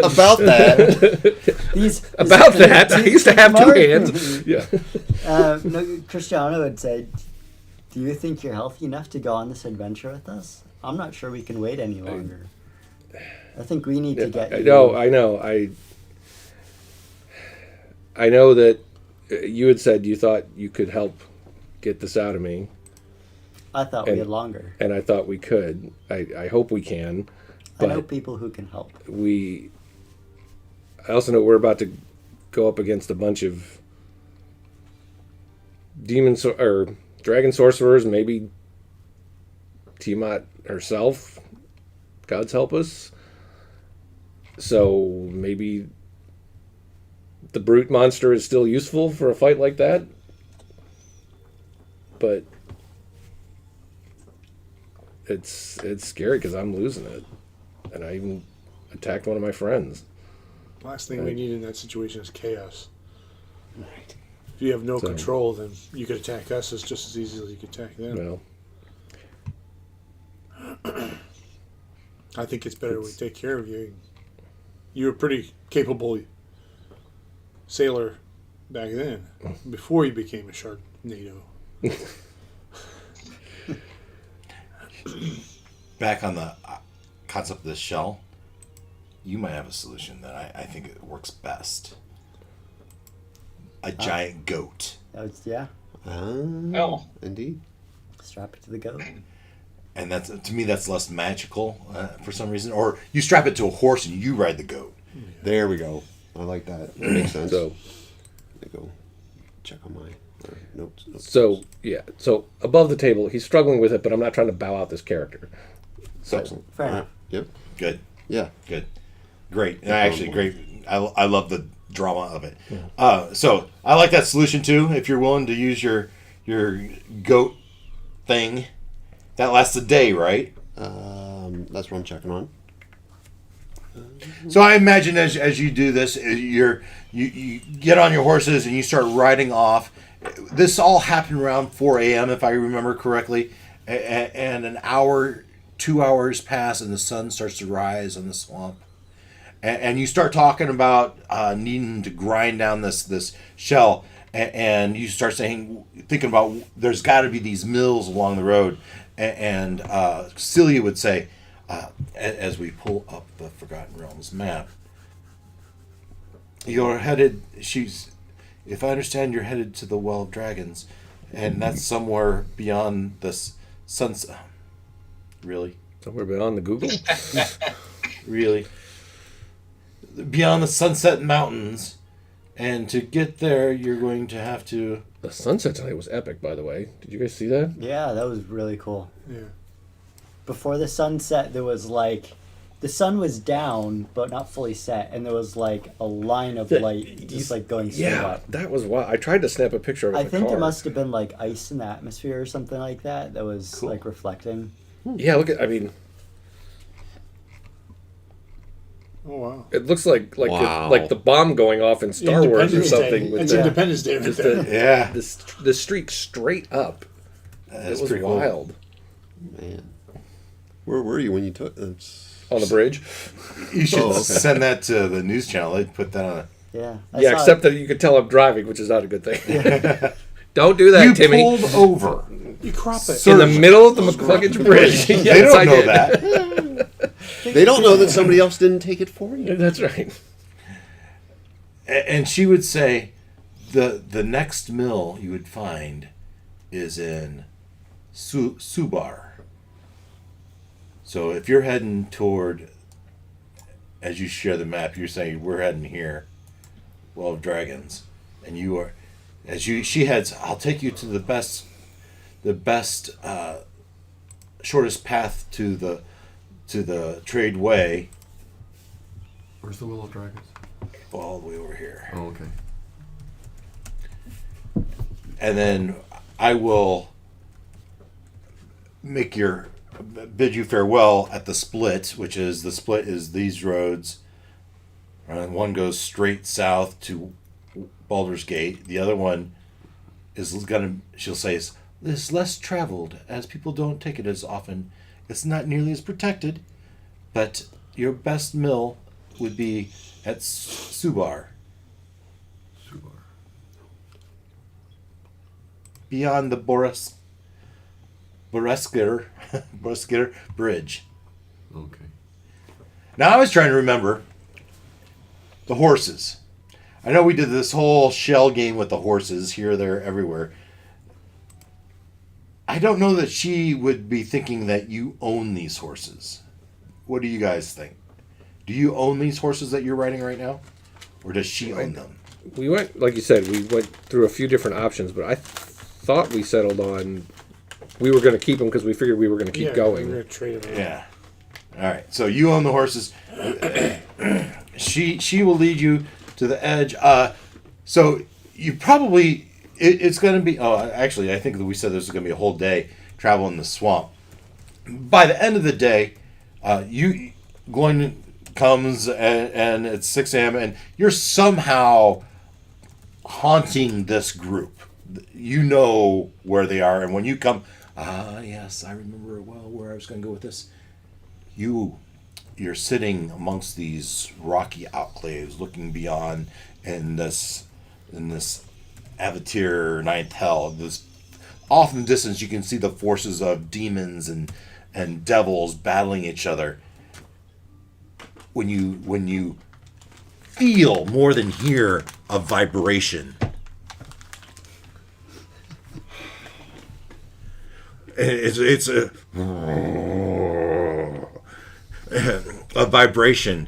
About that.
About that, I used to have two hands. Yeah.
No, Cristiano would say, "Do you think you're healthy enough to go on this adventure with us? I'm not sure we can wait any longer. I think we need to get you."
I know. I know that you had said you thought you could help get this out of me.
I thought we had longer.
And I thought we could. I hope we can.
I know
But
people who can help.
I also know we're about to go up against a bunch of or dragon sorcerers, maybe Tiamat herself. Gods help us. So maybe the brute monster is still useful for a fight like that. But it's scary because I'm losing it. And I even attacked one of my friends.
Last thing we need in that situation is chaos. Right. If you have no control, then you could attack us as just as easily as you could attack them.
Well,
I think it's better we take care of you. You were a pretty capable sailor back then, before you became a Sharknado.
back on the concept of the shell, you might have a solution that I think it works best. A giant goat.
Yeah.
Oh.
Indeed.
Strap it to the goat.
And that's, to me, that's less magical for some reason. Or you strap it to a horse and you ride the goat.
There we go. I like that. That makes sense.
so
Let me go check on my notes.
So above the table, he's struggling with it, but I'm not trying to bow out this character. So
Excellent.
Fair enough.
Yep.
Good.
Yeah.
Good. Great. Actually, great. I love the drama of it. So I like that solution too. If you're willing to use your goat thing, that lasts a day, right?
That's what I'm checking on.
So I imagine as you do this, you get on your horses and you start riding off. This all happened around 4 a.m. if I remember correctly, and an hour, 2 hours pass, and the sun starts to rise on the swamp. And you start talking about needing to grind down this shell, and you start thinking about there's got to be these mills along the road, and Celia would say, as we pull up the Forgotten Realms map, you're headed. If I understand, you're headed to the Well of Dragons, and that's somewhere beyond the sunset. Really?
somewhere beyond the Google.
Really? Beyond the Sunset Mountains. And to get there, you're going to have to...
The sunset tonight was epic, by the way. Did you guys see that?
Yeah, that was really cool.
Yeah.
Before the sunset, there was like... The sun was down, but not fully set, and there was like a line of light just like going straight up.
That was wild. I tried to snap a picture of it.
I
in the
think
car.
there must have been like ice in the atmosphere or something like that that was
Cool.
like reflecting.
Yeah, look at. I mean,
Oh wow.
it looks like
Wow.
like the bomb going off in Star Wars or
Independence
something.
Day.
With
It's
the,
Independence Day right
just
there.
the,
Yeah.
the streak straight up.
That's
It was
pretty cool.
wild.
Man, where were you when you took?
On the bridge.
You should
Oh, okay.
send that to the news channel. They'd put that on.
Yeah.
Yeah, except that you could tell I'm driving, which is not a good thing. Don't do that,
You
Timmy.
pulled over.
You crop it.
In the middle of the McCluggage Bridge. Yes,
They don't
I
know
did.
that.
They don't know that somebody else didn't take it for you.
That's right.
And she would say, the next mill you would find is in Subar. So if you're heading toward, as you share the map, you're saying we're heading here, Well of Dragons, and you are, she heads, I'll take you to the best best shortest path to the trade way.
Where's the Willow Dragons?
All the way over here.
Oh, okay.
And then I will bid you farewell at the split, which is these roads. And one goes straight south to Baldur's Gate. The other one she'll say is less traveled, as people don't take it as often. It's not nearly as protected, but your best mill would be at Subar. Beyond the Boreskir Bridge.
Okay.
Now I was trying to remember the horses. I know we did this whole shell game with the horses here, there, everywhere. I don't know that she would be thinking that you own these horses. What do you guys think? Do you own these horses that you're riding right now? Or does she own them?
We went, like you said, we went through a few different options, but I thought we settled on we were going to keep them because we figured we were going to keep going.
We're going to trade them.
Yeah. All right. So you own the horses. She will lead you to the edge. So you probably it's going to be. Oh, actually, I think that we said there's going to be a whole day travel in the swamp. By the end of the day, Gloin comes and it's 6 a.m. and you're somehow haunting this group. You know where they are, and when you come, yes, I remember well where I was going to go with this. You're sitting amongst these rocky outclaves, looking beyond in this Avatir Ninth Hell. This off in the distance, you can see the forces of demons and devils battling each other. When you feel more than hear a vibration. It's a vibration,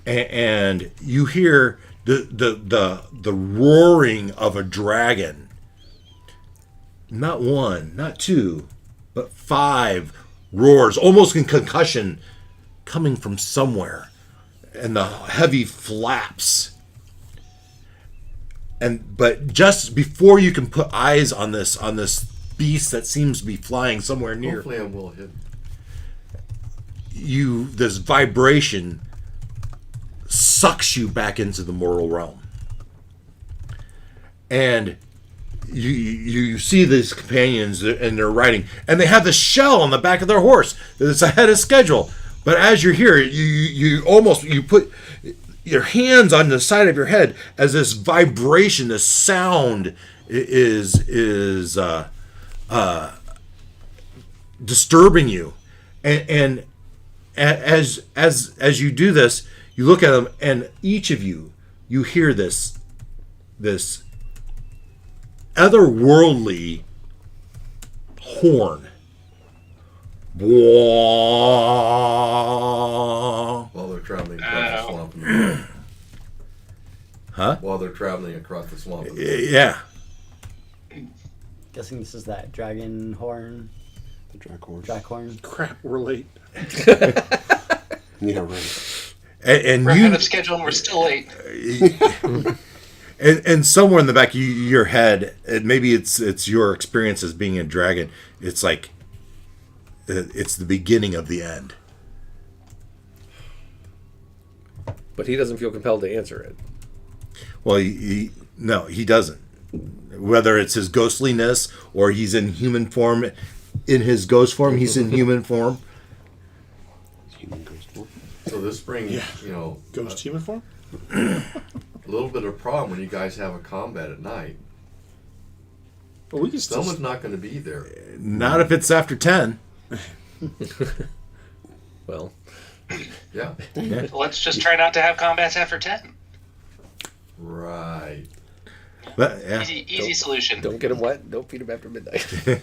and you hear the roaring of a dragon. Not one, not two, but 5 roars, almost in concussion, coming from somewhere, and the heavy flaps. But just before you can put eyes on this beast that seems to be flying somewhere near.
Hopefully I'm well hidden.
This vibration sucks you back into the mortal realm. And you see these companions and they're riding, and they have the shell on the back of their horse. It's ahead of schedule. But as you're here, you put your hands on the side of your head as this vibration, this sound is disturbing you, and as you do this, you look at them, and each of you hear this otherworldly horn.
While they're traveling across the swamp.
Huh?
While they're traveling across the swamp.
Yeah.
Guessing this is that dragon horn.
The Drac
horn.
Crap, we're late.
Yeah, right.
And
We're ahead of schedule and we're still late.
and somewhere in the back of your head, maybe it's your experience as being a dragon. It's like it's the beginning of the end.
But he doesn't feel compelled to answer it.
Well, no, he doesn't. Whether it's his ghostliness or he's in human form, in his ghost form, he's in human form.
Human ghost form.
So this brings,
Ghost human form?
a little bit of a problem when you guys have a combat at night.
Well, we can still.
Someone's not going to be there.
Not if it's after 10.
Well,
Yeah.
Let's just try not to have combats after 10.
Right.
But, yeah.
Easy solution.
don't get him wet. Don't feed him after midnight.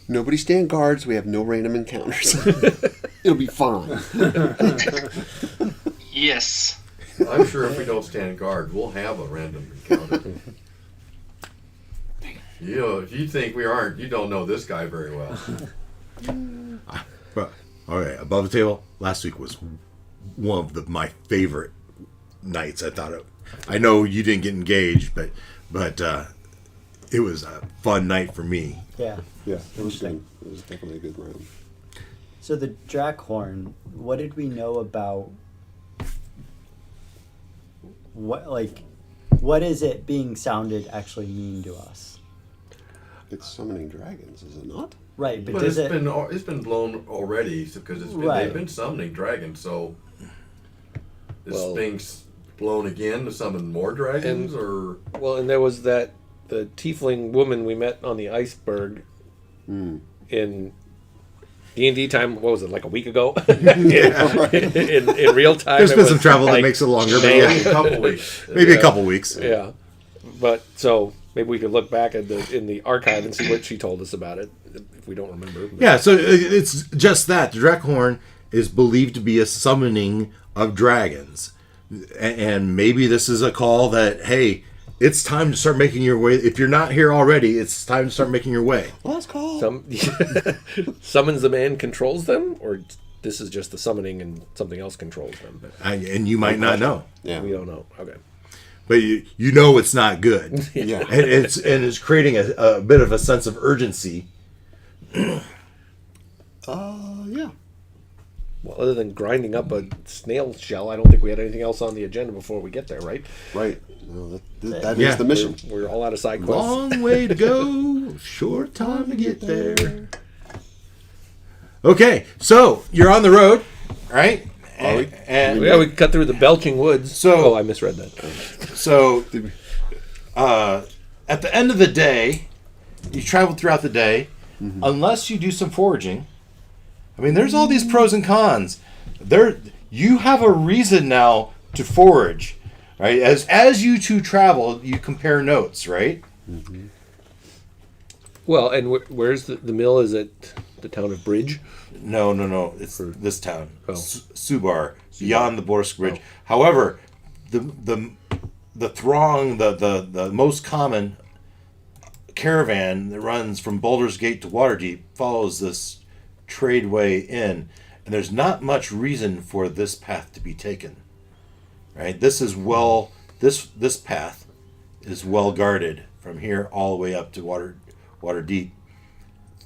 Nobody stand guards. We have no random encounters. It'll be fine.
Yes.
I'm sure if we don't stand guard, we'll have a random encounter. You know, if you think we aren't, you don't know this guy very well.
But, all right, above the table. Last week was one of my favorite nights. I know you didn't get engaged, but it was a fun night for me.
Yeah.
Yeah, it was good. It was definitely a good round.
So the Drackhorn, what did we know about what is it being sounded actually mean to us?
It's summoning dragons, is it not?
Right, but
But
does it?
it's been blown already because
Right.
they've been summoning dragons. So is
Well-
Sphinx blown again to summon more dragons,
And-
or
Well, and there was the tiefling woman we met on the iceberg in D&D time. What was it, like a week ago? in real time.
There's
it
been some
was
travel that
like
makes it longer, but
May.
a couple weeks?
maybe
Yeah.
a couple weeks.
Yeah, but so maybe we could look back at in the archive and see what she told us about it if we don't remember. But-
Yeah, so it's just that. The Drackhorn is believed to be a summoning of dragons. And maybe this is a call that, hey, it's time to start making your way. If you're not here already, it's time to start making your way.
Last call.
Summons them and controls them, or this is just the summoning and something else controls them.
And you might not know.
Yeah.
We don't know. Okay.
But you know it's not good.
Yeah.
And it's creating a bit of a sense of urgency.
Yeah.
Well, other than grinding up a snail shell, I don't think we had anything else on the agenda before we get there, right?
Right. No, that
Yeah.
is the mission.
We're all out of side quests.
Long way to go, short time to get there. Okay, so you're on the road, right? And
Yeah, we cut through the belching woods.
So-
I misread that.
so at the end of the day, you travel throughout the day, unless you do some foraging. I mean, there's all these pros and cons. You have a reason now to forage, right? As you two travel, you compare notes, right?
Well, and where's the mill? Is it the town of Bridge?
No. It's this town,
Oh.
Subar, beyond the Borsk Bridge. However, the throng, the most common caravan that runs from Boulder's Gate to Waterdeep follows this tradeway in, and there's not much reason for this path to be taken. Right? This path is well guarded from here all the way up to Waterdeep.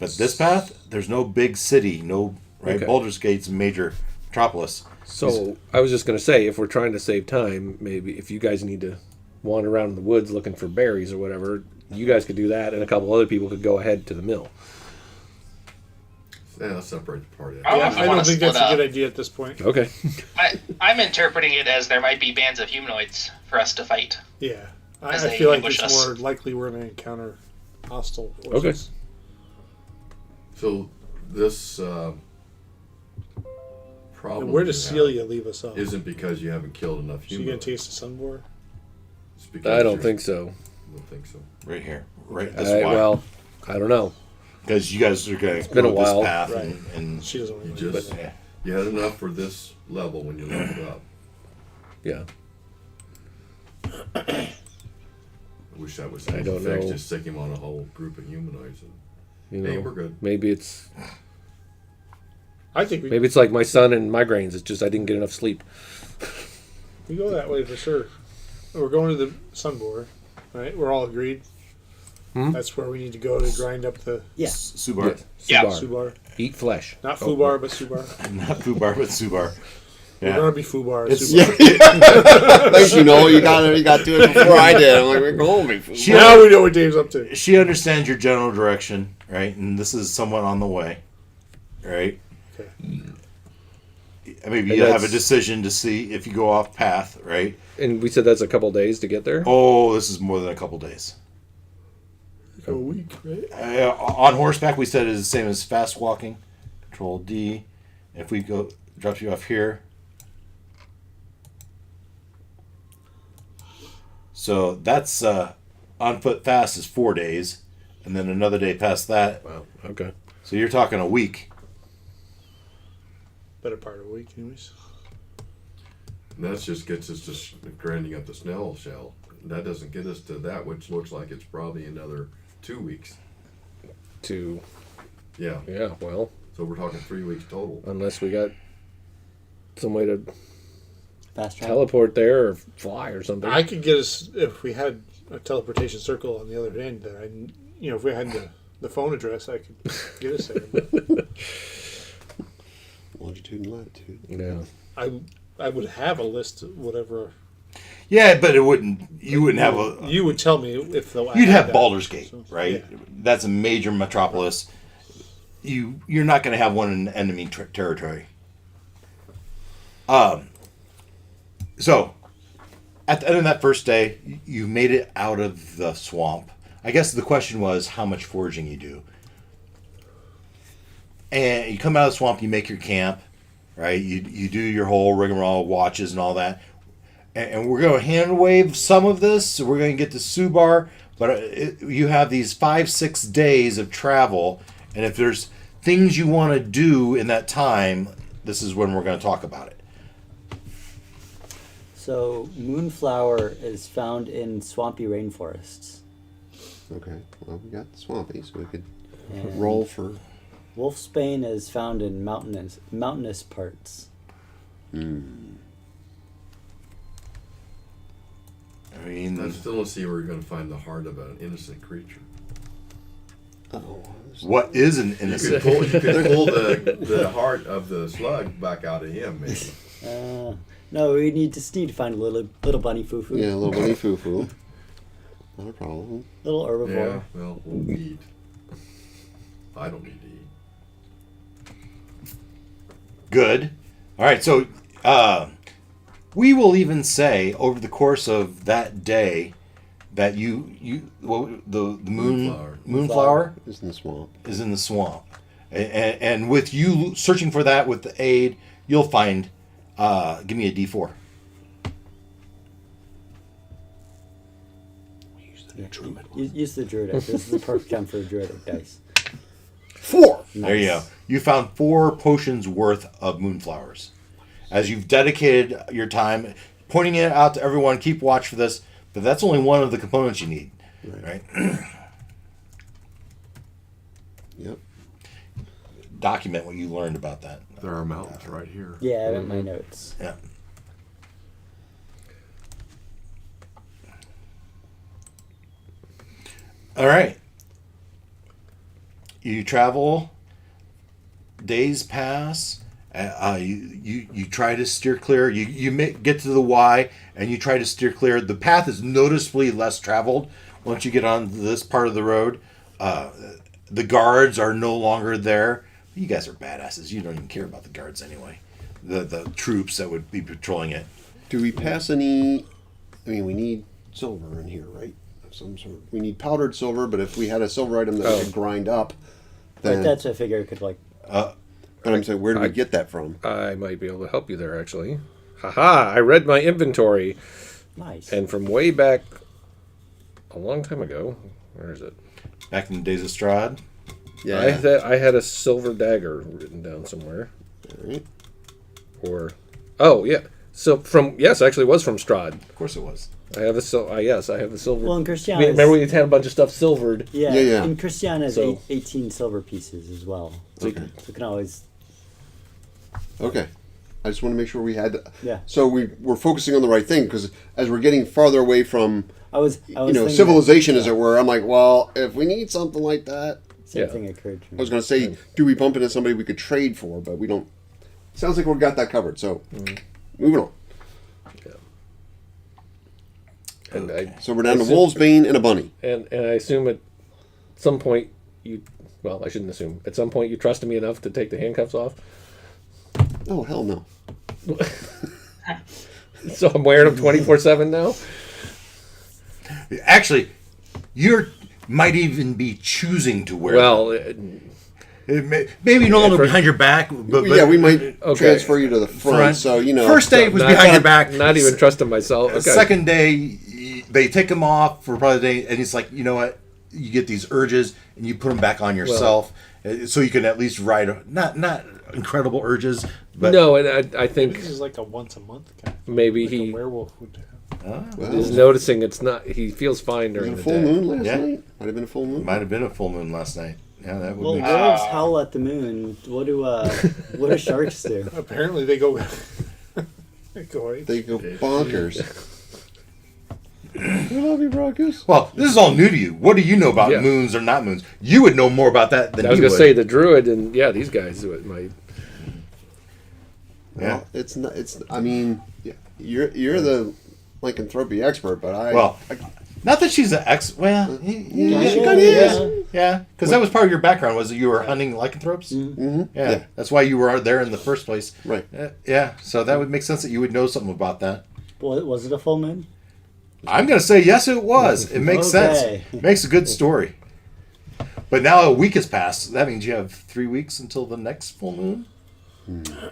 But this path, there's no big city, right?
Okay.
Boulder's Gate's a major metropolis.
So I was just going to say, if we're trying to save time, maybe if you guys need to wander around in the woods looking for berries or whatever, you guys could do that, and a couple other people could go ahead to the mill.
Yeah, separate the party.
I don't know
Yeah,
if we
I
want
don't
to
think
split
that's a
up.
good idea at this point.
Okay.
I'm interpreting it as there might be bands of humanoids for us to fight.
Yeah. I
As they
feel like
ambush
it's
us.
more likely we're going to encounter hostile forces.
So this problem.
And where does
you have
Celia leave us off?
Isn't because you haven't killed enough
Is she
humans.
going to taste the sunboar?
It's because
I don't
you're-
think so.
I don't think so.
Right here. Right this way.
Well, I don't know.
Because you guys are going to
been a
go this
while.
path
Right.
and
She doesn't want
You
to
just
yeah.
you had enough for this level when you leveled up.
Yeah.
I wish that was
I don't
fixed.
know.
Just stick him on a whole group of humanoids, and
You know,
hey, we're good.
maybe it's
I think
maybe it's like my son and migraines. It's just I didn't get enough sleep.
we go that way for sure. We're going to the sunboar, right? We're all agreed. That's where we need to go to grind up the
Yeah.
Subar.
Yeah.
Subar.
Subar.
Eat flesh.
Not Fubar, but Subar.
Not Fubar, but Subar.
We're
Yeah.
going to be Fubar.
It's-
Subar.
At least you know you got to do it before I did. I'm like, we're going to be.
Now we know what Dave's up to.
She understands your general direction, right? And this is somewhat on the way, right?
Okay.
Maybe
And
you have a
that's-
decision to see if you go off path, right?
And we said that's a couple days to get there.
Oh, this is more than a couple days.
A week, right?
On horseback, we said it is the same as fast walking. Control D. If we go, drops you off here. So that's on foot fast is 4 days, and then another day past that.
Wow. Okay.
So you're talking a week.
Better part of a week, anyways.
And that just gets us to grinding up the snail shell. That doesn't get us to that, which looks like it's probably another 2 weeks.
To
Yeah.
well,
So we're talking 3 weeks total.
unless we got some way to
Fast travel.
teleport there or fly or something.
I could get us if we had a teleportation circle on the other end. That if we had the phone address, I could get us there. But
Longitude and latitude.
Yeah.
I would have a list of whatever.
Yeah, but you wouldn't have a.
You would tell me if though I
You'd
had
have
that.
Baldur's Gate,
So,
right?
yeah.
That's a major metropolis. You're not going to have one in enemy territory. So, at the end of that first day, you made it out of the swamp. I guess the question was how much foraging you do. And you come out of the swamp, you make your camp, right? You do your whole rigmarole, watches and all that. And we're going to hand wave some of this. So we're going to get to Subar. But you have these 5-6 days of travel. And if there's things you want to do in that time, this is when we're going to talk about it.
So, moonflower is found in swampy rainforests.
Okay. Well, we got swampy, so we could
And
roll for.
wolfsbane is found in mountainous parts.
I mean,
I still don't see where you're going to find the heart of an innocent creature.
Oh.
what is an
You
innocent?
could pull the heart of the slug back out of him, maybe.
No, we just need to find a little bunny foo-foo.
Yeah, a little bunny foo-foo. Not a problem.
Little herbivore.
Yeah, well, we'll eat. I don't need to eat.
Good. All right, so we will even say over the course of that day that the moonflower
It's in the swamp.
is in the swamp, and with you searching for that with the aid, you'll find. Give me a D4.
Use the druidic. This is the perfect time for a druidic dice.
4. There you go.
Nice.
You found 4 potions worth of moonflowers. As you've dedicated your time pointing it out to everyone, keep watch for this, but that's only one of the components you need. Right?
Yep.
Document what you learned about that.
There are mountains right here.
Yeah, I have my notes.
Yeah. All right. You travel. Days pass. You try to steer clear. Get to the Y, and you try to steer clear. The path is noticeably less traveled once you get on this part of the road. The guards are no longer there. You guys are badasses. You don't even care about the guards anyway. The troops that would be patrolling it.
Do we pass any? I mean, we need silver in here, right? Of some sort. We need powdered silver, but if we had a silver item that we could grind up, then.
But that's a figure I could like.
But I'm saying, where do we get that from?
I might be able to help you there, actually. Haha, I read my inventory.
Nice.
And from way back a long time ago, where is it?
Back in the days of Strahd.
Yeah.
I had a silver dagger written down somewhere.
Right.
Or, oh, yeah. So actually it was from Strahd.
Of course it was.
I have I have the silver.
Well, in Christiana,
Remember we had a bunch of stuff silvered.
yeah,
Yeah.
in Christiana, is
So-
18 silver pieces as well. So
Okay.
you can always.
Okay. I just want to make sure we had.
Yeah.
So we're focusing on the right thing, because as we're getting farther away from,
I was thinking
civilization, as it were, I'm like, well, if we need something like that,
Same
Yeah.
thing occurred to me.
I was going to say, do we bump into somebody we could trade for? But we don't. Sounds like we've got that covered. So, moving on.
And
So we're down to Wolfsbane and a bunny.
and I assume at some point I shouldn't assume. At some point you trusted me enough to take the handcuffs off.
Oh, hell no.
So I'm wearing them 24/7 now.
Actually, you might even be choosing to wear
Well,
them. Maybe no longer behind your back, but
Yeah, we might
Okay.
transfer you to the front. So,
First day was
not-
behind your back.
not even trusting myself. Okay.
Second day, they take them off for probably the day, and it's like, you know what? You get these urges, and you put them back on yourself, so you can at least ride. Not incredible urges, but
No, and I think
This is like a once a month kind of
maybe
like a
he
werewolf would have.
Well,
He's noticing it's not. He feels fine
was it
during
a
the
full
day.
moon last
Yeah.
night? Might have been a full moon.
Might have been a full moon last night. Yeah, that would
Well,
make
wolves howl at the moon. What do sharks do?
Apparently they go. They go.
They go bonkers. I love you, Brockus.
Well, this is all new to you. What do you know about
Yeah.
moons or not moons? You would know more about that than
I was
he
gonna
would.
say the druid and these guys might.
Yeah.
Well, it's not. It's. I mean, you're the lycanthropy expert, but
Well, not that she's an ex. Well, yeah, she
Yeah,
kind of
yeah.
is. Yeah, because that was part of your background. Was that you were hunting lycanthropes?
Mm-hmm.
Yeah, that's why you were there in the first place.
Right.
Yeah, so that would make sense that you would know something about that.
Well, was it a full moon?
I'm going to say yes, it was. It makes sense.
Okay.
It makes a good story. But now a week has passed. That means you have 3 weeks until the next full moon.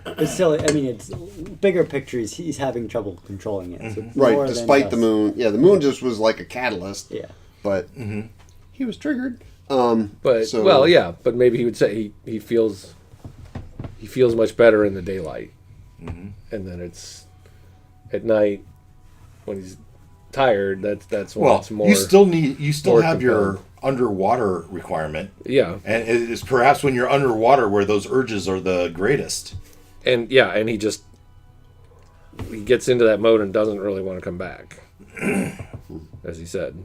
But still, I mean, it's bigger picture. He's having trouble controlling it. So
Right.
more than
Despite the
just-
moon, the moon just was like a catalyst.
Yeah.
But he was triggered.
But
So-
but maybe he would say he feels much better in the daylight, and then it's at night when he's tired. That's when
Well,
it's more.
you still
more
have your
compelled.
underwater requirement.
Yeah,
And it is perhaps when you're underwater where those urges are the greatest.
and he he gets into that mode and doesn't really want to come back, as he said.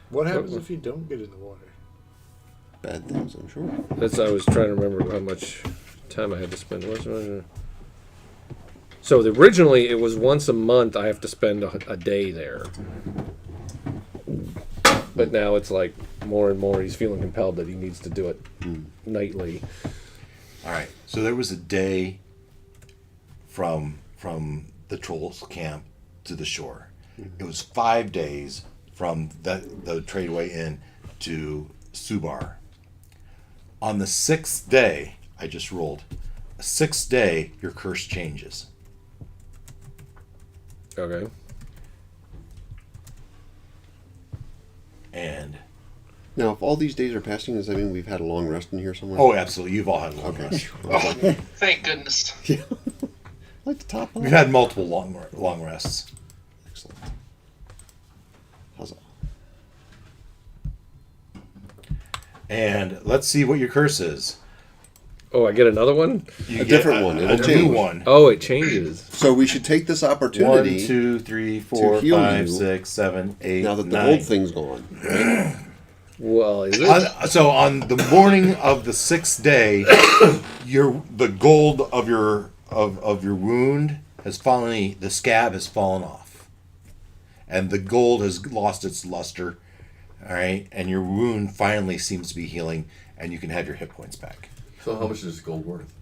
What happens if you don't get in the water?
Bad things, I'm sure.
That's I was trying to remember how much time I had to spend. So originally it was once a month I have to spend a day there, but now it's like more and more he's feeling compelled that he needs to do it nightly.
All right. So there was a day from the trolls camp to the shore. It was 5 days from the tradeway inn to Subar. On the 6th day, I just rolled. 6th day, your curse changes.
Okay.
And
Now, if all these days are passing, does that mean we've had a long rest in here somewhere?
oh, absolutely, you've all had long rests.
Thank goodness.
Like the top
We've had multiple long rests.
Excellent. How's that?
And let's see what your curse is.
Oh, I get another one?
You
A
get
different one.
A
It'll
new
change.
one.
Oh, it changes.
So we should take this
1,
opportunity
2, 3, 4,
heal
5,
you
6, 7, 8,
now that the
9.
gold thing's gone. Right?
Well, is it?
So on the morning of the 6th day, the gold of your wound has finally, the scab has fallen off, and the gold has lost its luster. All right, and your wound finally seems to be healing, and you can have your hit points back.
So how much is gold worth?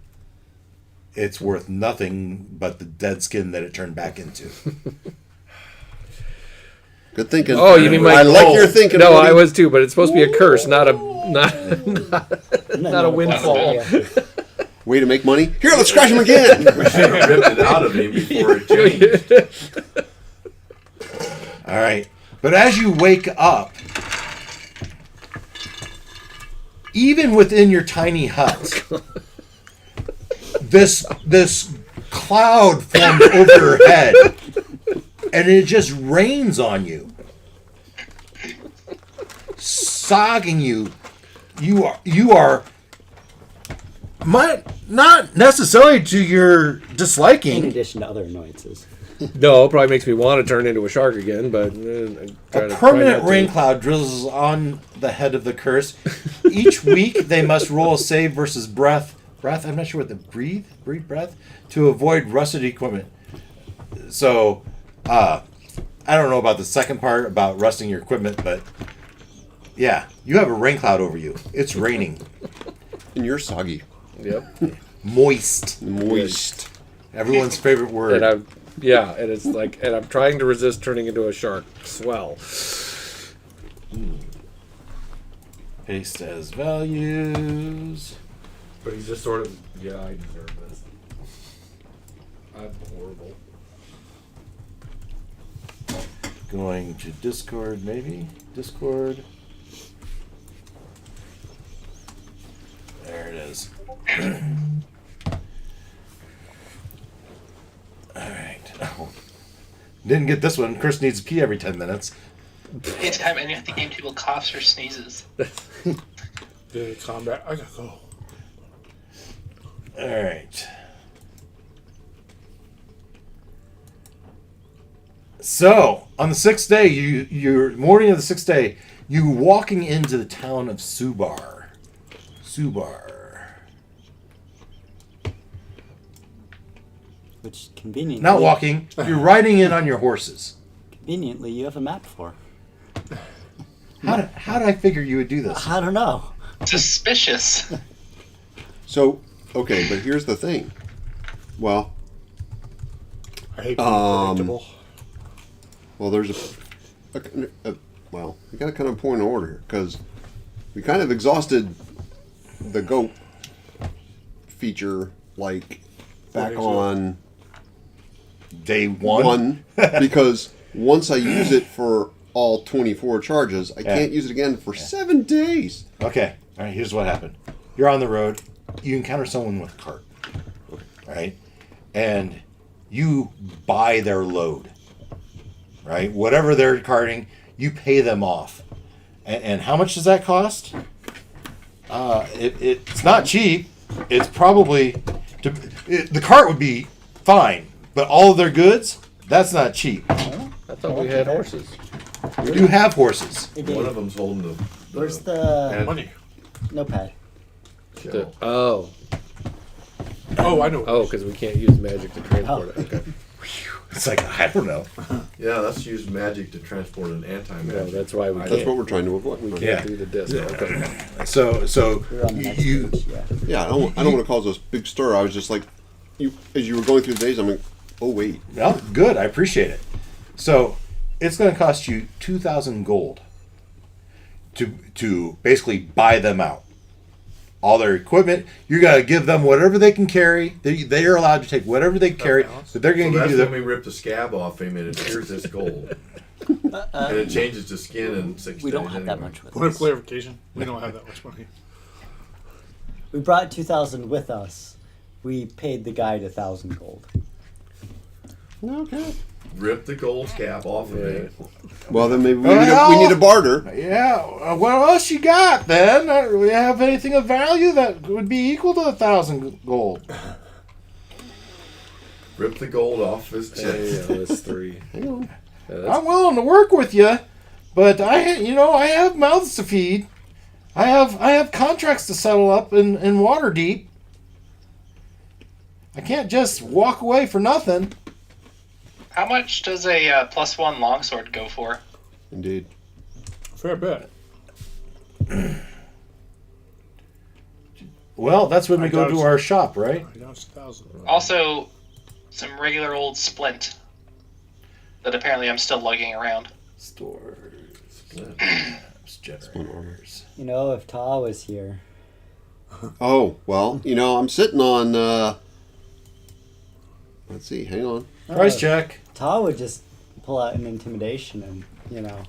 It's worth nothing but the dead skin that it turned back into.
Good thinking.
Oh, you mean my?
I like your thinking.
No,
buddy.
I was too, but it's supposed to be a curse, not a windfall.
Yeah.
Way to make money. Here, let's scratch him again.
We should have ripped it out of him before it changed.
All right, but as you wake up, even within your tiny hut, this cloud formed over your head, and it just rains on you, sogging you. You are not necessarily to your
In
disliking.
addition to other annoyances.
No, it probably makes me want to turn into a shark again, but
A permanent rain cloud drizzles on the head of the curse. Each week, they must roll a save versus breath. I'm not sure what the breathe breath to avoid rusted equipment. So, I don't know about the second part about rusting your equipment, but yeah, you have a rain cloud over you. It's raining,
And you're soggy.
Yep.
moist.
Moist.
Everyone's favorite word.
And it's like, and I'm trying to resist turning into a shark. Swell.
Paste as values.
But he's just sort of, I deserve this. I'm horrible.
Going to Discord, maybe? Discord. There it is. Alright. Didn't get this one. Chris needs to pee every 10 minutes.
Anytime any of the game people coughs or sneezes.
The combat. I gotta go.
All right. So, on the 6th day, you're morning of the 6th day, you walking into the town of Subar.
Which conveniently,
Not walking, you're riding in on your horses.
Conveniently, you have a map for.
How did I figure you would do this?
I don't know.
Suspicious.
So, okay, but here's the thing. Well,
I hate being predictable.
well, there's well, we got to kind of point in order here because we kind of exhausted the goat feature like back on
Day one?
because once I use it for all 24 charges, I can't use it again for 7 days.
Okay, all right, here's what happened. You're on the road, you encounter someone with a cart, right? And you buy their load, right? Whatever they're carting, you pay them off. And how much does that cost? It's not cheap. It's probably... the cart would be fine, but all of their goods, that's not cheap.
I thought we had horses.
You have horses.
Hey,
One
Dave,
of them's holding the
where's the
Money.
notepad?
shell.
Oh,
I know.
because we can't use magic to transport it. Okay.
It's like, I don't know.
Yeah, let's use magic to transport an anti-magic.
No, that's why we
That's
can't.
what we're trying to avoid.
Can't
Yeah.
do the disc. Okay.
So
We're on the next
you...
page. Yeah.
Yeah, I don't want to cause a big stir. I was just like, as you were going through the days, I'm like, oh wait.
Well, good. I appreciate it. So, it's going to cost you 2,000 gold to basically buy them out. All their equipment, you got to give them whatever they can carry. They are allowed to take whatever they can carry, but they're going
So
to give
that's
you
when
the...
we rip the scab off him and it appears as gold. And it changes to skin in 6 days.
We don't have that
anyway.
much with
Point of
us.
clarification. We don't have that much money.
We brought 2,000 with us. We paid the guide 1,000 gold.
Okay.
Rip the gold scab off of it.
Well, then maybe we
Well-
need a barter.
Yeah, what else you got then? Do we have anything of value that would be equal to 1,000 gold?
Rip the gold off his chest.
Yeah, that's 3.
Hang on.
Yeah, that's,
I'm willing to work with you, but I have mouths to feed. I have contracts to settle up in Waterdeep. I can't just walk away for nothing.
How much does a +1 longsword go for?
Indeed.
Fair bet.
Well, that's when we
I
go
doubt
to
it's-
our shop, right?
I know it's 1,000.
Also, some regular old splint that apparently I'm still lugging around.
Stores, generators.
You know, if Ta was here,
Oh, well, I'm sitting on, let's see, hang on.
Price check.
Ta would just pull out an intimidation and,
I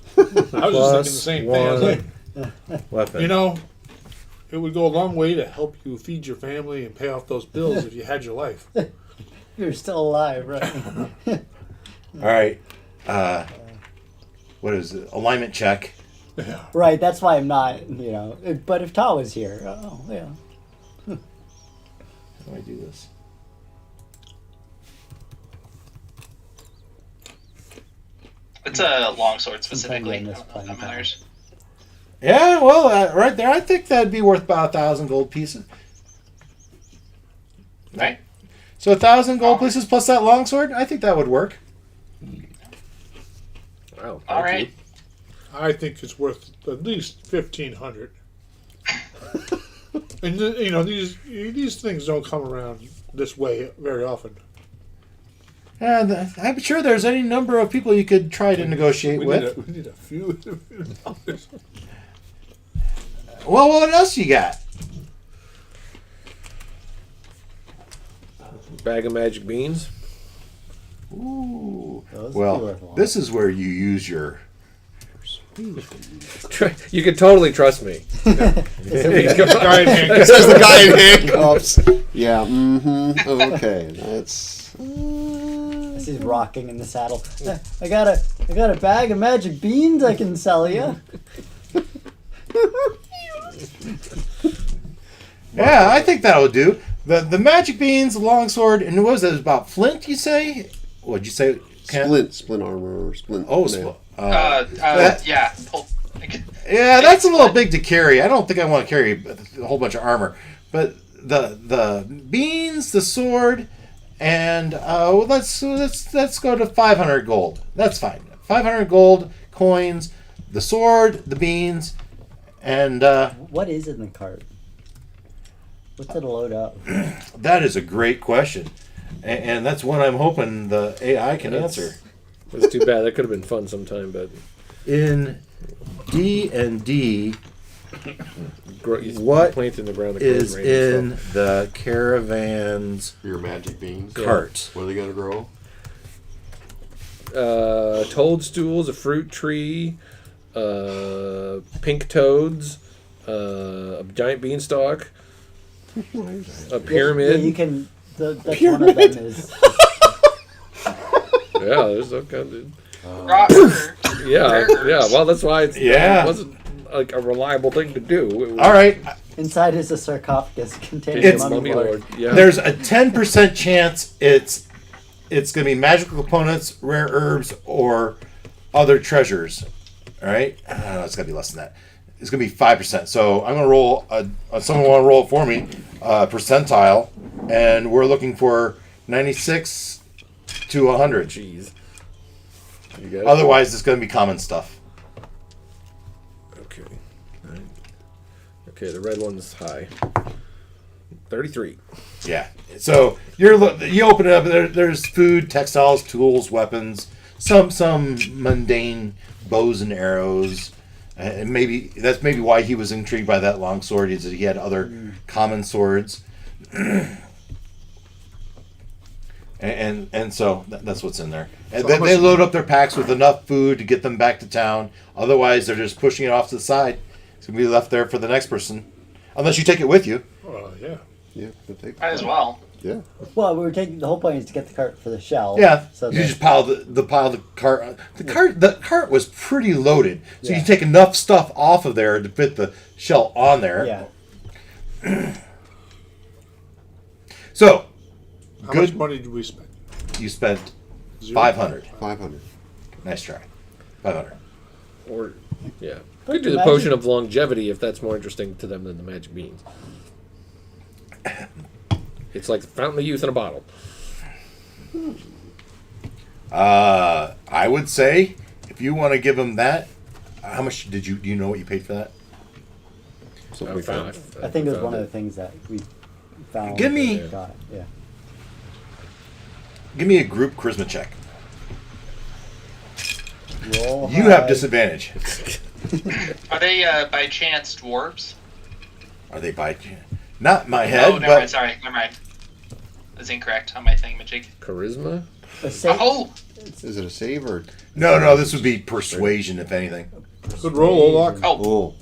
was just thinking the same thing. I was like,
Weapon.
it would go a long way to help you feed your family and pay off those bills if you had your life.
you're still alive, right?
All right. What is it? Alignment check.
Yeah.
Right, that's why I'm not, but if Ta was here, oh, yeah.
How do I do this?
It's a longsword specifically. I
Sometimes I
don't know if that
miss playing
matters.
Yeah, well, right there, I think that'd be worth about 1,000 gold pieces.
Right?
So 1,000 gold pieces plus that longsword, I think that would work.
wow.
All right.
I think it's worth at least 1,500. And these things don't come around this way very often.
And I'm sure there's any number of people you could try to negotiate
We
with.
need a few.
Well, what else you got?
Bag of magic beans.
Ooh.
Those would be worth a
Well,
lot.
this is where you use your...
You can totally trust me.
Guy in handcuffs.
Says the guy in handcuffs. Yeah, okay. That's...
He's rocking in the saddle. I got a bag of magic beans I can sell you.
Yeah, I think that'll do. The magic beans, the longsword, and what was it? It was about flint, you say? What'd you say? Ken?
Splint armor, or splint.
Oh,
mail.
Yeah.
yeah, that's a little big to carry. I don't think I want to carry a whole bunch of armor. But the beans, the sword, and let's go to 500 gold. That's fine. 500 gold coins, the sword, the beans, and
What is in the cart? What's it load up?
that is a great question, and that's one I'm hoping the AI can answer.
It's too bad. That could have been fun sometime, but
In D&D,
you
What
plant in the ground that
is
grows rain and
in the caravan's
Your magic beans.
cart?
What are they gonna grow?
stuff. Toadstools, a fruit tree, pink toads, a giant beanstalk, a pyramid.
Yeah, you can. That's one of them is.
Yeah, there's all kinds of.
Rocker.
Yeah. Well, that's why it wasn't like a reliable thing to do. It was,
All right,
Inside is a sarcophagus containing
It's
a mummy lord.
Yeah.
there's a 10% chance it's going to be magical components, rare herbs, or other treasures. All right, it's got to be less than that. It's going to be 5%. So I'm going to roll. Someone want to roll it for me? Percentile, and we're looking for 96 to 100.
Jeez. You got it?
Otherwise, it's going to be common stuff.
Okay. All right. Okay, the red one's high. 33.
Yeah. So you open it up. There's food, textiles, tools, weapons, some mundane bows and arrows, and maybe that's why he was intrigued by that long sword. Is that he had other common swords, and so that's what's in there. And
So
then
how
they
much-
load up their packs with enough food to get them back to town. Otherwise, they're just pushing it off to the side. It's gonna be left there for the next person, unless you take it with you.
Yeah.
Yeah, but they,
Might as well.
yeah.
Well, we were taking the whole point is to get the cart for the shell.
Yeah,
So
you
that-
just pile the cart. The cart was pretty loaded, so
Yeah.
you take enough stuff off of there to fit the shell on there.
Yeah.
So
How
Good.
much money did we spend?
you spent
0?
500.
500.
Nice try. 500.
Or, yeah.
But
Could do the
imagine-
potion of longevity if that's more interesting to them than the magic beans. It's like the fountain of youth in a bottle.
I would say if you want to give them that, how much do you know what you paid for that?
Something like that.
I think it was one of the things that we found.
Give me-
and got. Yeah.
Give me a group charisma check.
Roll
You
high.
have disadvantage.
Are they by chance dwarves?
Are they by? Not my head,
Oh, never mind.
but
Sorry, never mind. That's incorrect on my thingamajig.
Charisma?
A save-
Oh,
Is it a save or?
no. This would be persuasion, if anything.
Good roll, Olak.
oh.
Oh.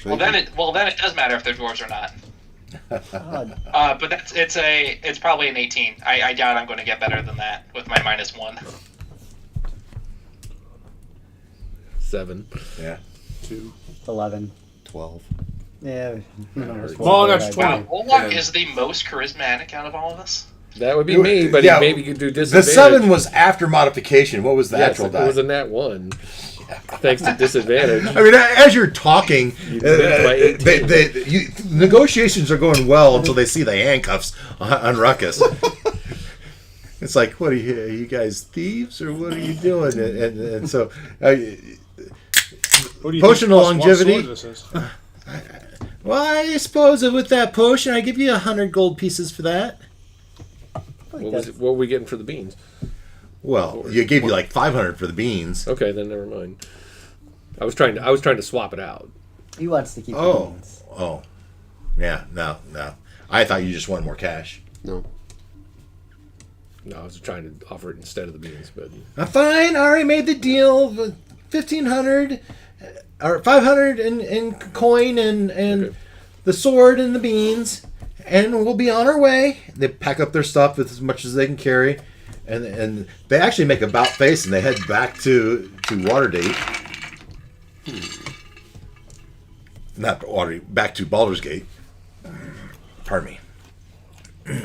Well, then it does matter if they're dwarves or not.
God.
But it's probably an 18. I doubt I'm going to get better than that with my -1.
7.
Yeah.
2.
11.
12.
Yeah.
Well, that's 20.
Olak is the most charismatic out of all of us.
That would be me, but
Yeah,
maybe you could do
The
disadvantage.
7 was after modification. What was the
yes,
actual
it
die?
was a nat 1. Thanks to disadvantage.
I mean, as you're talking,
You missed my 18.
negotiations are going well until they see the handcuffs on Ruckus. It's like, what are you guys thieves or what are you doing? And so,
What do you
Potion
think
of
plus one
longevity?
sword this is?
well, I suppose that with that potion, I give you 100 gold pieces for that.
What were we getting for the beans?
Well, you gave you like 500 for the beans.
Okay, then never mind. I was trying to swap it out.
He wants to keep the
Oh,
beans.
yeah, no. I thought you just wanted more cash.
No.
No, I was trying to offer it instead of the beans, but
Fine, I already made the deal. 1,500 or 500 in coin and
Okay.
the sword and the beans, and we'll be on our way. They pack up their stuff with as much as they can carry, and they actually make about face and they head back to Watergate. Not Watergate, back to Baldur's Gate. Pardon me.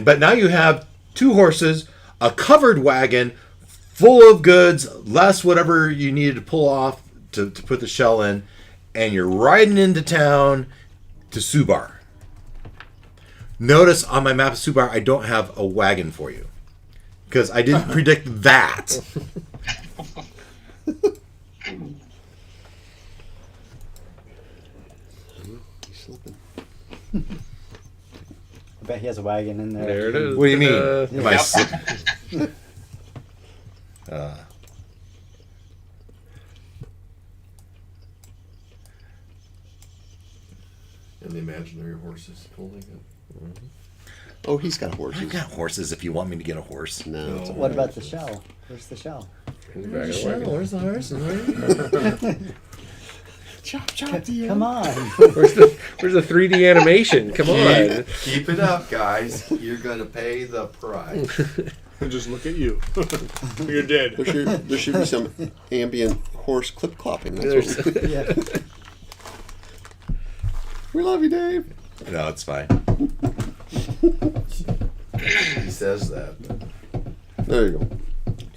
But now you have 2 horses, a covered wagon full of goods, less whatever you needed to pull off to put the shell in, and you're riding into town to Subar. Notice on my map of Subar, I don't have a wagon for you. Because I didn't predict that.
He's slipping.
I bet he has a wagon in there.
There it is.
What do you mean? Am I
And the imaginary horses holding it.
Oh, he's got
I've
horses.
got horses if you want me to get a horse.
No, it's all
What
right.
about the shell? Where's the shell?
Back of the wagon.
Where's the horse?
Chop, chop, dear.
Come on.
Where's the 3D animation? Come on.
Keep it up, guys. You're gonna pay the price.
And just look at you. You're dead.
There should be some ambient horse clip clopping. That's what we,
Yeah.
we love you, Dave.
No, it's fine.
He says that.
There you go.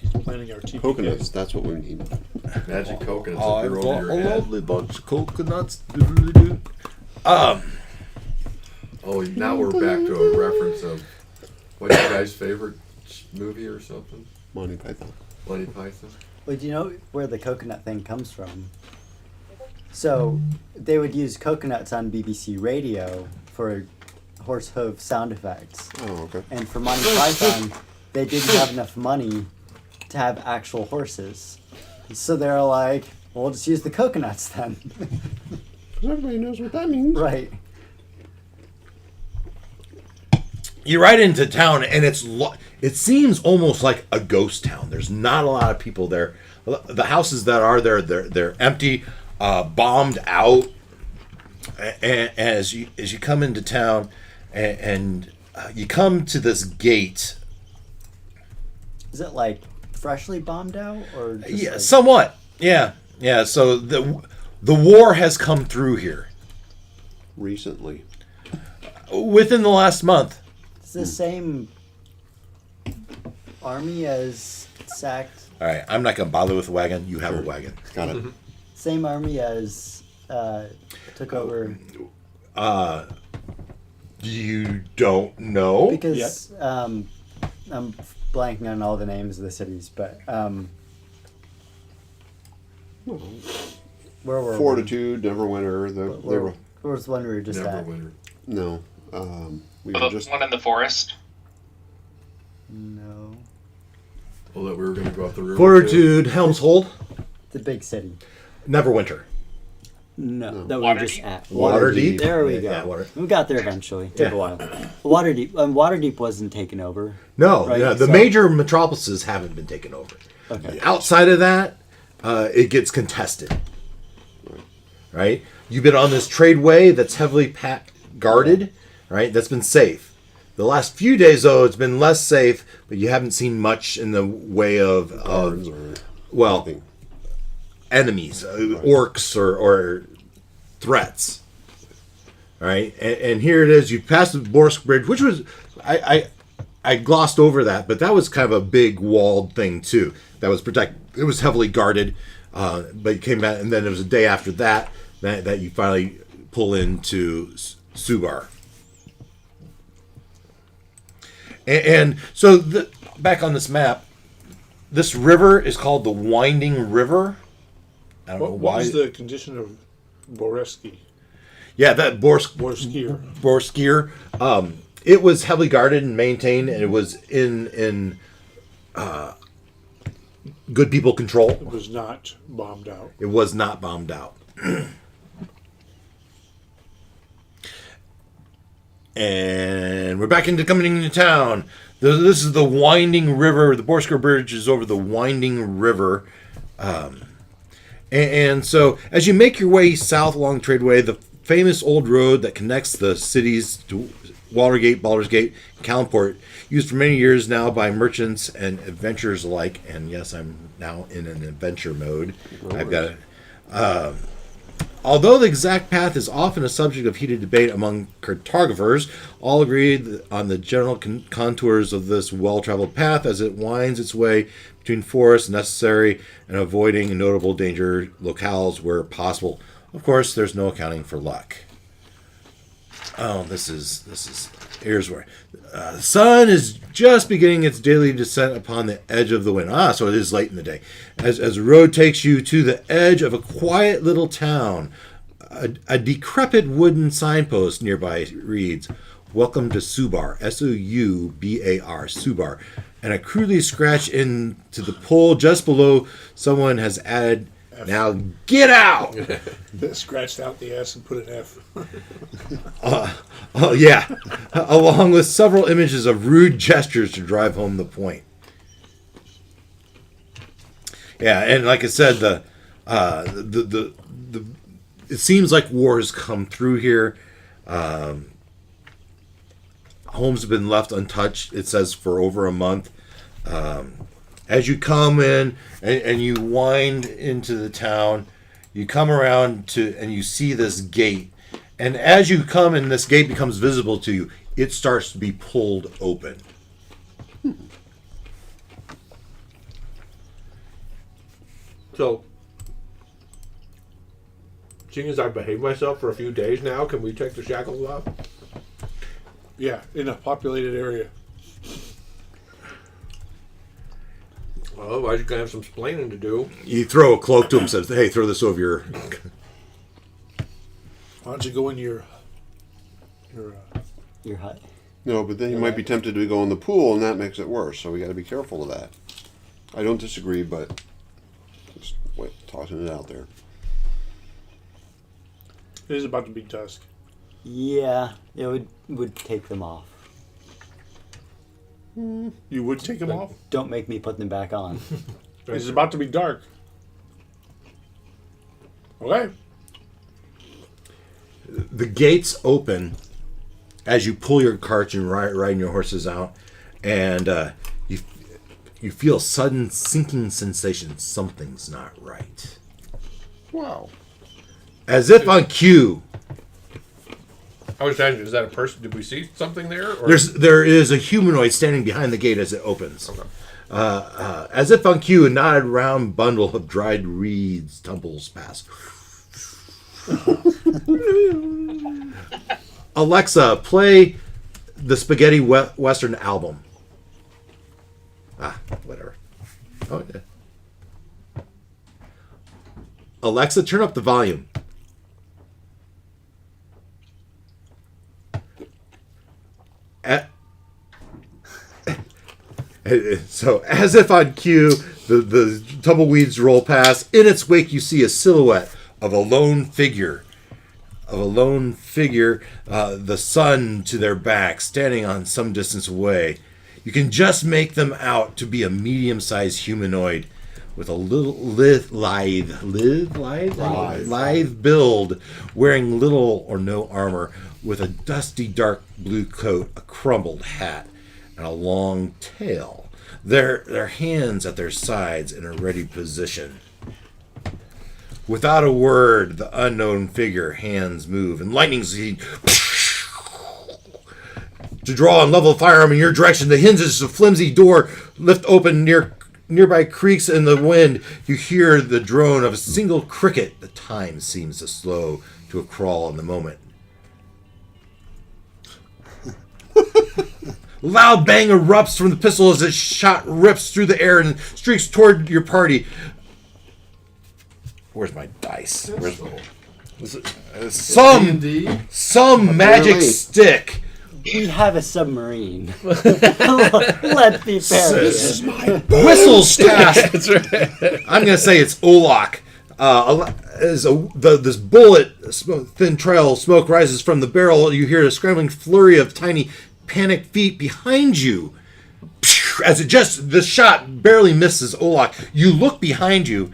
He's planning our TPK.
Coconuts. That's what we need.
Magic coconuts that grow over your head.
bunch of coconuts.
Oh, now we're back to a reference of what's your guys' favorite movie or something?
Monty Python.
Monty Python.
Well, do you know where the coconut thing comes from? So they would use coconuts on BBC Radio for horse hoof sound effects.
Oh, okay.
And for Monty Python, they didn't have enough money to have actual horses. So they're like, well, we'll just use the coconuts then.
Because everybody knows what that means.
Right.
You ride into town, and it seems almost like a ghost town. There's not a lot of people there. The houses that are there, they're empty, bombed out. And as you come into town, and you come to this gate.
Is it like freshly bombed out, or just
Yeah,
like,
somewhat. Yeah. So the war has come through here
Recently.
within the last month.
it's the same army as sacked?
All right, I'm not gonna bother with the wagon. You have a wagon.
Got it.
Same army as took over
You don't know?
because I'm blanking on all the names of the cities, but where were
Fortitude, Neverwinter.
we? Where was the one we were just at?
Neverwinter.
No. We were
The
just.
one in the forest.
No,
Well, that we were gonna go up the river.
Fortitude, Helm's Hold,
the big city.
Neverwinter.
No, that we were just
Waterdeep.
at.
Waterdeep.
There we go.
Yeah, Water.
We got there eventually. Took
Yeah.
a while. Waterdeep wasn't taken over.
No,
Right,
yeah, the
so-
major metropolises haven't been taken over.
Okay.
Outside of that, it gets contested. Right? You've been on this tradeway that's heavily guarded, right? That's been safe. The last few days, though, it's been less safe, but you haven't seen much in the way of
Guards or
well,
nothing.
enemies, orcs or threats. All right, and here it is. You passed the Borsk Bridge, which was I glossed over that, but that was kind of a big walled thing too. That was It was heavily guarded, but you came back, and then it was a day after that you finally pull into Subar. And so back on this map, this river is called the Winding River. I don't know
What
why.
was the condition of Boreski?
Yeah, that
Borskier.
Borskier. It was heavily guarded and maintained, and it was in good people control.
It was not bombed out.
It was not bombed out. And we're back into coming into town. This is the Winding River. The Borsker Bridge is over the Winding River. And so, as you make your way south along Tradeway, the famous old road that connects the cities Watergate, Baldur's Gate, Calmport, used for many years now by merchants and adventurers alike. And yes, I'm now in an adventure mode. I've got it. Although the exact path is often a subject of heated debate among cartographers, all agree on the general contours of this well-traveled path as it winds its way between forests necessary and avoiding notable danger locales where possible. Of course, there's no accounting for luck. Oh, here's where the sun is just beginning its daily descent upon the edge of the wind. So it is late in the day. As the road takes you to the edge of a quiet little town, a decrepit wooden signpost nearby reads, "Welcome to Subar," Soubar, Subar, and a crudely scratched into the pole just below, someone has added, "Now get out!"
Scratched out the S and put an F.
Yeah, along with several images of rude gestures to drive home the point. Yeah, and like I said, it seems like war has come through here. Homes have been left untouched, it says, for over a month. As you come in and you wind into the town, you come around and you see this gate. And as you come and this gate becomes visible to you, it starts to be pulled open.
So, seeing as I've behaved myself for a few days now, can we take the shackles off?
Yeah, in a populated area.
Well, otherwise you're going to have some splaining to do.
You throw a cloak to him and says, "Hey, throw this over your..."
Why don't you go in your
hut.
No, but then you might be tempted to go in the pool, and that makes it worse. So we got to be careful of that. I don't disagree, but just tossing it out there.
It is about to be dusk.
Yeah, it would take them off.
You would take them off?
Don't make me put them back on.
It's about to be dark. Okay.
The gates open as you pull your carts and riding your horses out, and you feel a sudden sinking sensation. Something's not right.
Wow.
As if on cue.
I was asking, is that a person? Did we see something there? Or?
There is a humanoid standing behind the gate as it opens.
Okay.
As if on cue, a knotted round bundle of dried reeds tumbles past. Alexa, play the Spaghetti Western album. Whatever. Oh, yeah. Alexa, turn up the volume. So, as if on cue, the tumbleweeds roll past. In its wake, you see a silhouette of a lone figure. The sun to their back, standing on some distance away. You can just make them out to be a medium-sized humanoid with a little lithe build, wearing little or no armor, with a dusty dark blue coat, a crumpled hat, and a long tail. Their hands at their sides in a ready position. Without a word, the unknown figure hands move, and lightning speed to draw and level firearm in your direction. The hinges of a flimsy door lift open nearby creaks in the wind. You hear the drone of a single cricket. The time seems to slow to a crawl in the moment. Loud bang erupts from the pistol as its shot rips through the air and streaks toward your party. Where's my dice? Some magic stick.
We have a submarine. Let's be fair.
This is my whistle's task.
That's right.
I'm gonna say it's Olak. This bullet, thin trail of smoke rises from the barrel. You hear a scrambling flurry of tiny, panicked feet behind you. As the shot barely misses Olak. You look behind you,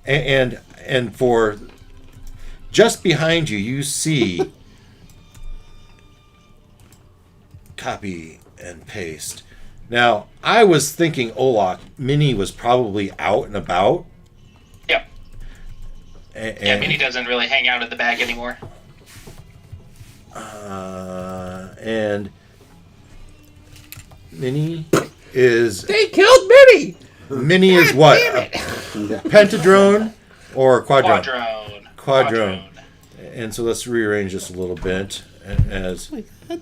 and for just behind you, you see copy and paste. Now, I was thinking Olak, Minnie was probably out and about.
Yep.
And,
Yeah, Minnie doesn't really hang out at the bag anymore.
And Minnie is...
They killed Minnie!
Minnie is what? A pentadrone or quadrone? Quadrone. And so let's rearrange this a little bit as...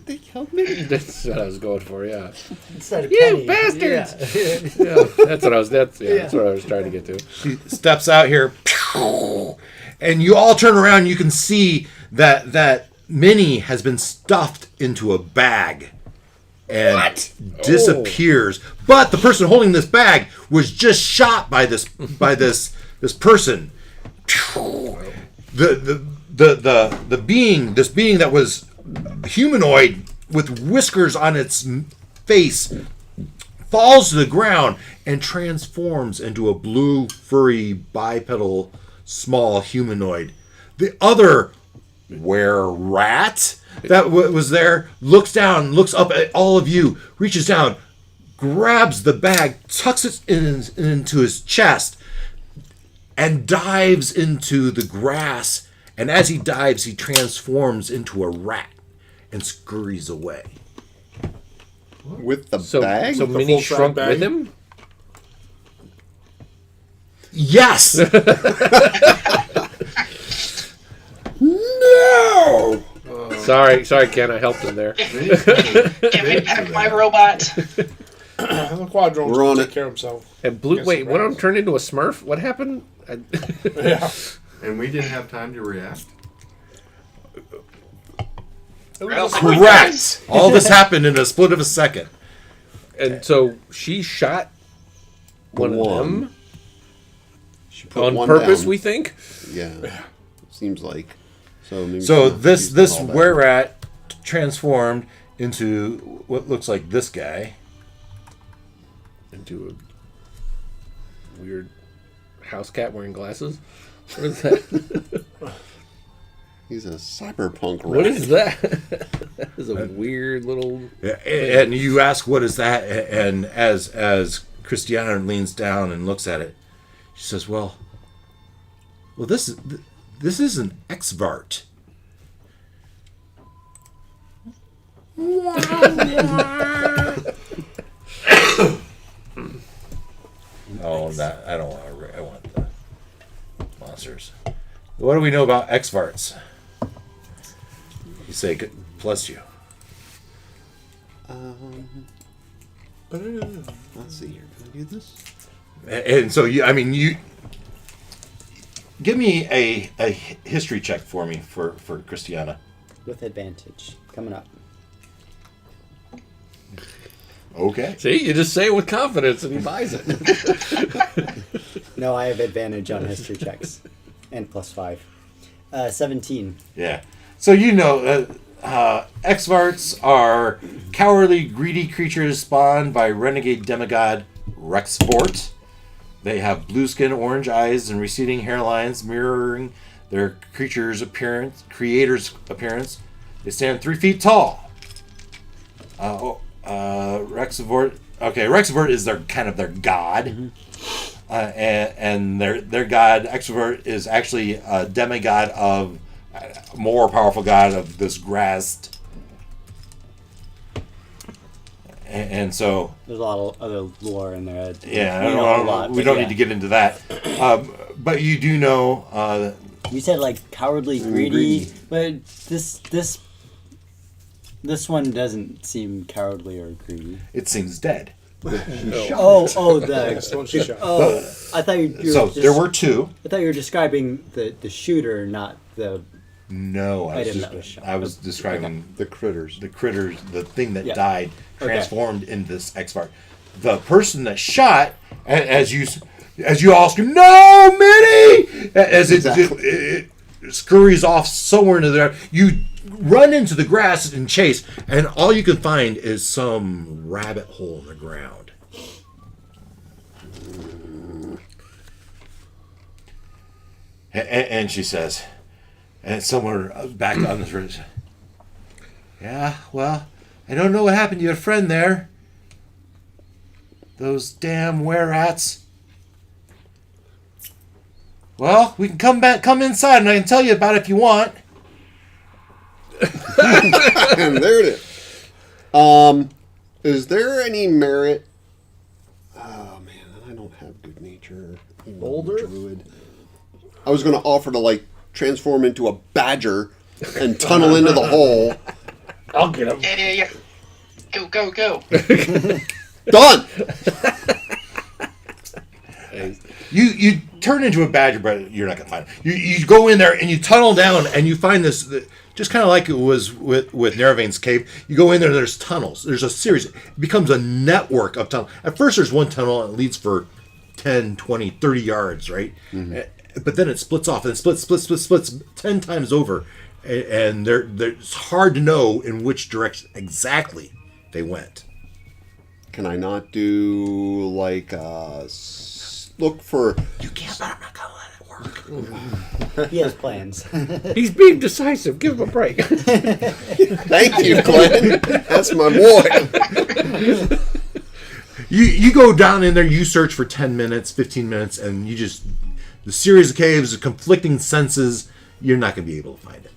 They killed Minnie. That's what I was going for, yeah.
Instead of
You
Penny.
bastards! Yeah, that's what I was trying to get to.
She steps out here, and you all turn around and you can see that Minnie has been stuffed into a bag and disappears. But the person holding this bag was just shot by this person. The being that was humanoid with whiskers on its face falls to the ground and transforms into a blue furry bipedal small humanoid. The other were-rat that was there looks down, looks up at all of you, reaches down, grabs the bag, tucks it into his chest, and dives into the grass. And as he dives, he transforms into a rat and scurries away.
With the
So
bag?
So
The
Minnie
full-size
shrunk
bag?
with him?
Yes! No!
Sorry, Ken, I helped him there.
Give me back my robot.
The Quadrone's
We're on
take
it.
care of himself.
And Blue,
Yes,
wait,
it
one of
was.
them turned into a Smurf? What happened?
Yeah.
And we didn't have time to react.
Well,
Correct! All this happened in a split of a second.
And so she shot one of
One.
them
She put
on
one
purpose,
down.
we think?
Yeah. Seems like. So, maybe
So
she
this
used all that.
were-rat transformed into what looks like this guy.
Into a weird house cat wearing glasses? What is that?
He's a cyberpunk rat.
What is that? That is a weird little...
And you ask, what is that? And as Christiana leans down and looks at it, she says, well, this is an Xvart. Oh, that I don't want to. I want the monsters. What do we know about Xvarts? You say, plus you.
Let's see here. Can I do this?
And so you give me a history check for me for Christiana.
With advantage. Coming up.
Okay.
See, you just say it with confidence and he buys it.
No, I have advantage on history checks. And +5. 17.
Yeah. So Xvarts are cowardly, greedy creatures spawned by renegade demigod Rexvort. They have blue skin, orange eyes, and receding hairlines mirroring their creature's creator's appearance. They stand 3 feet tall. Rexvort. Okay, Rexvort is their god.
Mm-hmm.
And their god Xvort is actually a demigod of a more powerful god of this Grast. And so
There's a lot of other lore in there.
yeah, we don't need to get into that. But you do know
You said like cowardly, greedy, but this one doesn't seem cowardly or greedy.
it seems dead.
Oh,
That's the one she shot.
I thought you were
So
just,
there were two.
I thought you were describing the shooter, not the.
No,
Item that was shot.
I was describing
The critters.
the critters, the thing that
Yeah.
died,
Okay.
transformed into this Xvart. The person that shot, as you all scream, "No, Minnie!" As it scurries off somewhere into there, you run into the grass and chase, and all you can find is some rabbit hole in the ground. And she says, and somewhere back on this ridge, yeah, well, I don't know what happened to your friend there. Those damn were-rats. Well, we can come inside and I can tell you about it if you want.
And there it is there any merit? Oh man, I don't have good nature.
Boulder?
Druid. I was going to offer to like transform into a badger and tunnel into the hole.
I'll get him.
Yeah. Go.
Done.
You turn into a badger, but you're not gonna find it. You go in there and you tunnel down and you find this, just kind of like it was with Nervain's cave. You go in there and there's tunnels. There's a series. It becomes a network of tunnels. At first there's one tunnel and it leads for 10, 20, 30 yards, right? Mm-hmm. But then it splits off and it splits 10 times over. And it's hard to know in which direction exactly they went.
Can I not do like look for?
You can't, but I'm not gonna let it work.
He has plans.
He's being decisive. Give him a break.
Thank you, Glenn. That's my boy.
You go down in there, you search for 10 minutes, 15 minutes, and you just, the series of caves, the conflicting senses, you're not going to be able to find it.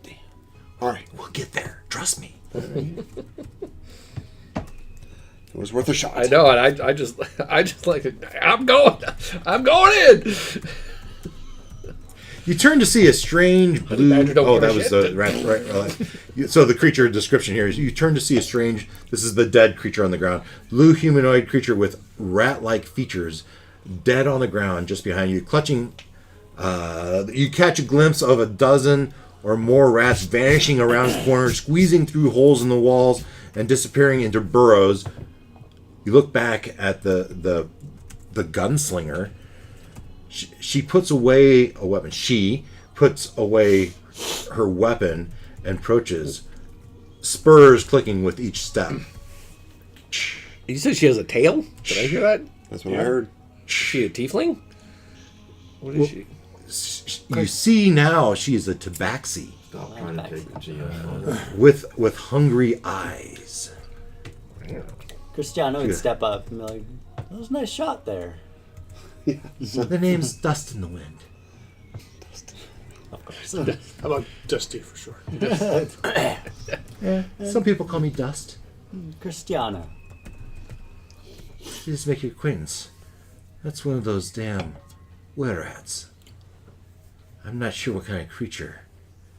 Damn. All right.
We'll get there. Trust me.
It was worth a shot.
I know, and I just like it. I'm going in.
You turn to see a strange blue. Oh, that was the right. So the creature description here is: you turn to see a strange. This is the dead creature on the ground. Blue humanoid creature with rat-like features, dead on the ground just behind you, clutching. You catch a glimpse of a dozen or more rats vanishing around corners, squeezing through holes in the walls, and disappearing into burrows. You look back at the gunslinger. She puts away a weapon. She puts away her weapon and approaches, spurs clicking with each step.
You said she has a tail? Did I hear that?
That's what I heard.
Is she a tiefling? What is she?
You see now she is a tabaxi
Stop trying to take the GM.
with hungry eyes.
Cristiano would step up and be like, "That was a nice shot there."
The name's Dust in the Wind.
Of course.
How about Dusty for sure?
Yeah, some people call me Dust.
Cristiano.
You just make your acquaintance. That's one of those damn were-rats. I'm not sure what kind of creature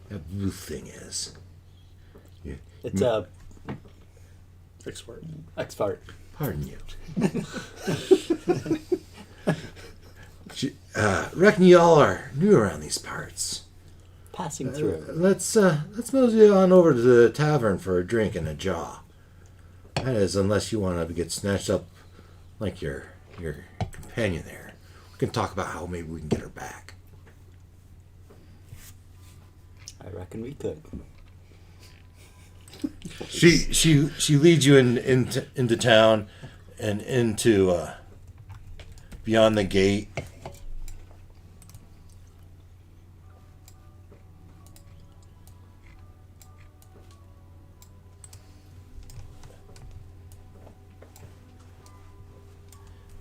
that blue thing is.
It's a
Expert.
expert.
Pardon you. Reckon y'all are new around these parts.
Passing through.
Let's mosey on over to the tavern for a drink and a jaw. That is, unless you want to get snatched up like your companion there. We can talk about how maybe we can get her back.
I reckon we could.
She leads you into town and into beyond the gate.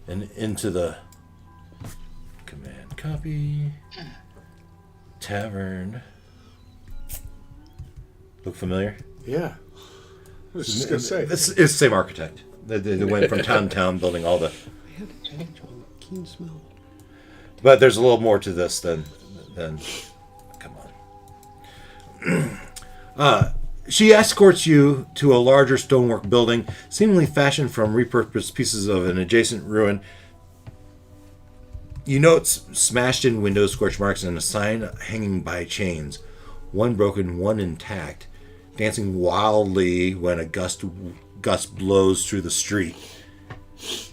And into the command copy tavern. Look familiar?
Yeah. I was just gonna say.
It's the same architect. They went from town to town building all the.
Keen smell.
But there's a little more to this than come on. She escorts you to a larger stonework building, seemingly fashioned from repurposed pieces of an adjacent ruin. You note smashed in windows, scorch marks, and a sign hanging by chains. One broken, one intact, dancing wildly when a gust blows through the street.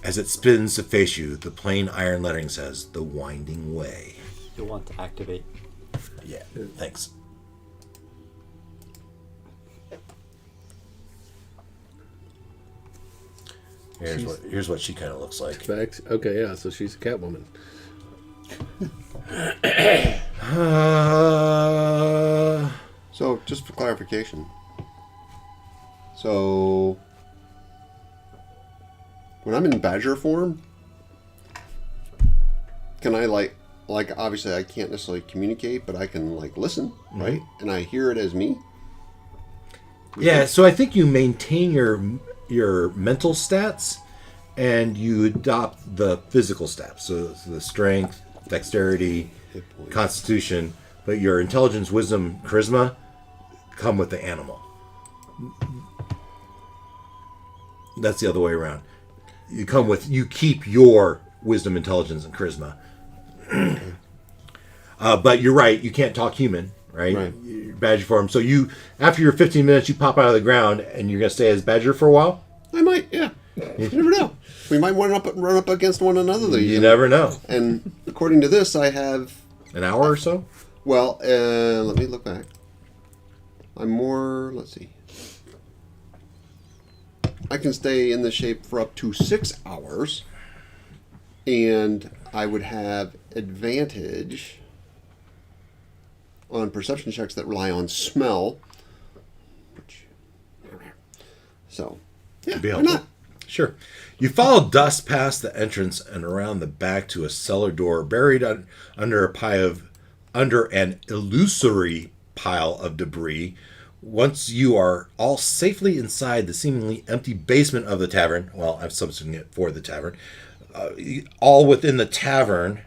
As it spins to face you, the plain iron lettering says, "The Winding Way."
You'll want to activate.
Yeah, thanks. Here's what she kind of looks like.
Facts. Okay, yeah, so she's a Catwoman.
So, just for clarification. So, when I'm in badger form, can I like obviously I can't necessarily communicate, but I can like listen, right? And I hear it as me.
Yeah, so I think you maintain your mental stats and you adopt the physical stats. So the strength, dexterity, constitution, but your intelligence, wisdom, charisma come with the animal. That's the other way around. You keep your wisdom, intelligence, and charisma. But you're right, you can't talk human, right? You're badger form. So after your 15 minutes, you pop out of the ground and you're going to stay as badger for a while?
I might, yeah. You never know. We might run up against one another.
You never know.
And according to this, I have...
An hour or so?
Well, let me look back. I'm more... Let's see. I can stay in the shape for up to 6 hours. And I would have advantage on perception checks that rely on smell. So, yeah,
Be
why
helpful.
not?
Sure. You follow dust past the entrance and around the back to a cellar door buried under an illusory pile of debris. Once you are all safely inside the seemingly empty basement of the tavern, well, I'm substituting it for the tavern, all within the tavern,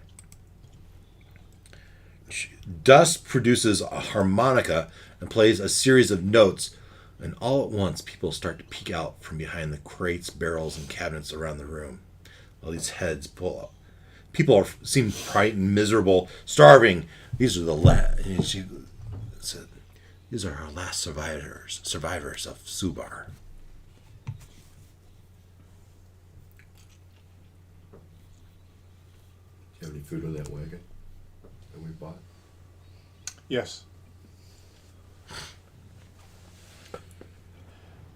dust produces a harmonica and plays a series of notes, and all at once people start to peek out from behind the crates, barrels, and cabinets around the room. All these heads pull up. People seem frightened, miserable, starving. These are she said, these are our last survivors of Subar.
Do you have any food in that wagon that we bought?
Yes.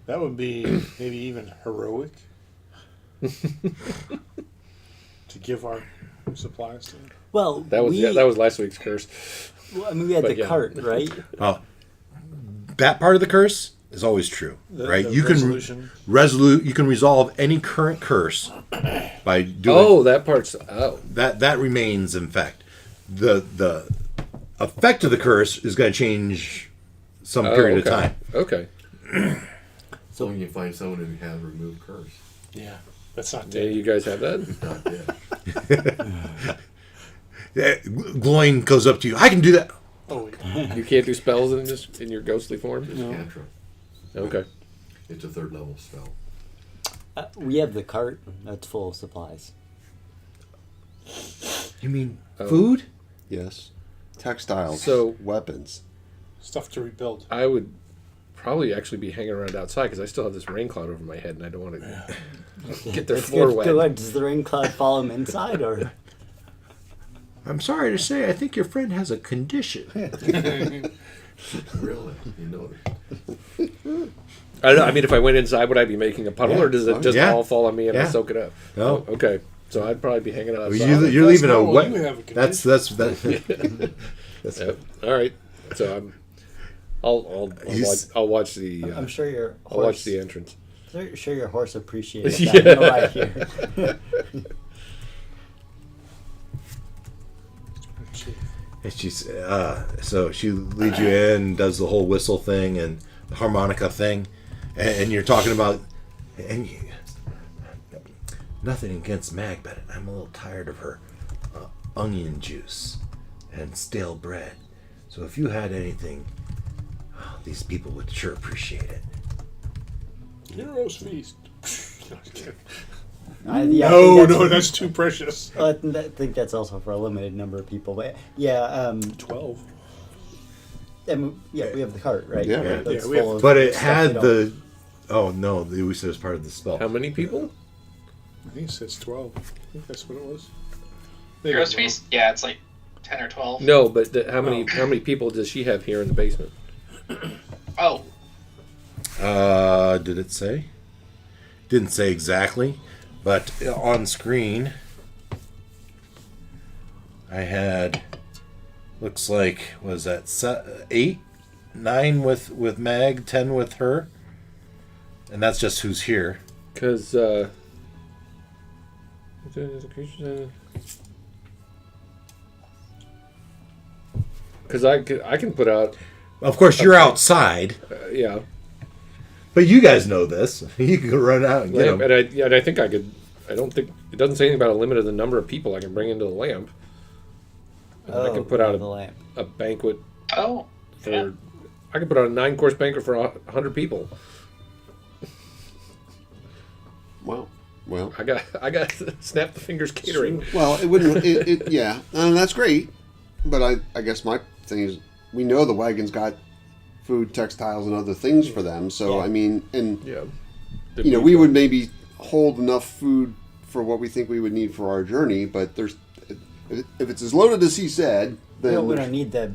That would be maybe even heroic to give our supplies to them.
Well,
That was last week's curse.
well, I mean, we had
But
the
yeah.
cart, right?
Oh, that part of the curse is always true, right?
The
You
resolution.
you can resolve any current curse by doing
Oh, that part's
that remains in fact. The effect of the curse is going to change some period of time.
Okay.
As long as you find someone who has removed curse.
Yeah, that's not
Yeah,
dead.
you guys have that?
Not dead.
Gloin goes up to you. I can do that.
Oh, yeah.
You can't do spells in your ghostly form?
It's a cantrip.
Okay.
It's a 3rd level spell.
We have the cart that's full of supplies.
You mean food?
Yes. Textiles.
So-
weapons.
Stuff to rebuild.
I would probably actually be hanging around outside because I still have this rain cloud over my head and I don't want to get their
That's
floor
good.
wet.
Go ahead. Does the rain cloud follow him inside, or
I'm sorry to say, I think your friend has a condition.
Really? You know it.
I don't know. I mean, if I went inside, would I be making a puddle or does it just
Yeah.
all fall on me and I
Yeah.
soak it up?
No.
Oh, okay. So I'd probably be hanging out outside.
You're leaving a
not what
wet.
you have a
That's that.
Yep. All right. So I'll watch the.
I'm sure your
I'll watch
horse.
the entrance.
Sure, your horse appreciates
Yeah.
that right here.
And she's so she leads you in, does the whole whistle thing and the harmonica thing, and you're talking about nothing against Mag, but I'm a little tired of her onion juice and stale bread. So if you had anything, these people would sure appreciate it.
Heroes feast. No, I'm kidding.
I
No,
think
that's too precious.
I think that's also for a limited number of people. But yeah,
12.
and yeah, we have the cart, right?
Yeah, right.
That's
Yeah, we have-
full of
But it
stuff
had
they
the. Oh no, we said it was part of the spell.
How many people?
I think it says 12. I think that's what it was.
Heroes Feast? Yeah, it's like 10 or 12.
No, but how many people does she have here in the basement?
Oh,
Did it say? Didn't say exactly, but on screen, I had. Looks like was that 8 9 with Mag, 10 with her, and that's just who's here.
Because I can put out
Of course, you're outside,
yeah.
but you guys know this. You can run out and get
Lamp,
them.
and I think I could. I don't think it doesn't say anything about a limit of the number of people I can bring into the lamp. And I can put out
the lamp.
a banquet
Oh,
for.
yeah.
I can put out a 9-course banquet for 100 people.
Well,
I got snap the fingers catering.
well, it wouldn't. Yeah, and that's great. But I guess my thing is, we know the wagon's got food, textiles, and other things for them. So I mean, and
Yeah.
we would maybe hold enough food for what we think we would need for our journey. But if it's as loaded as he said, then
We don't need the.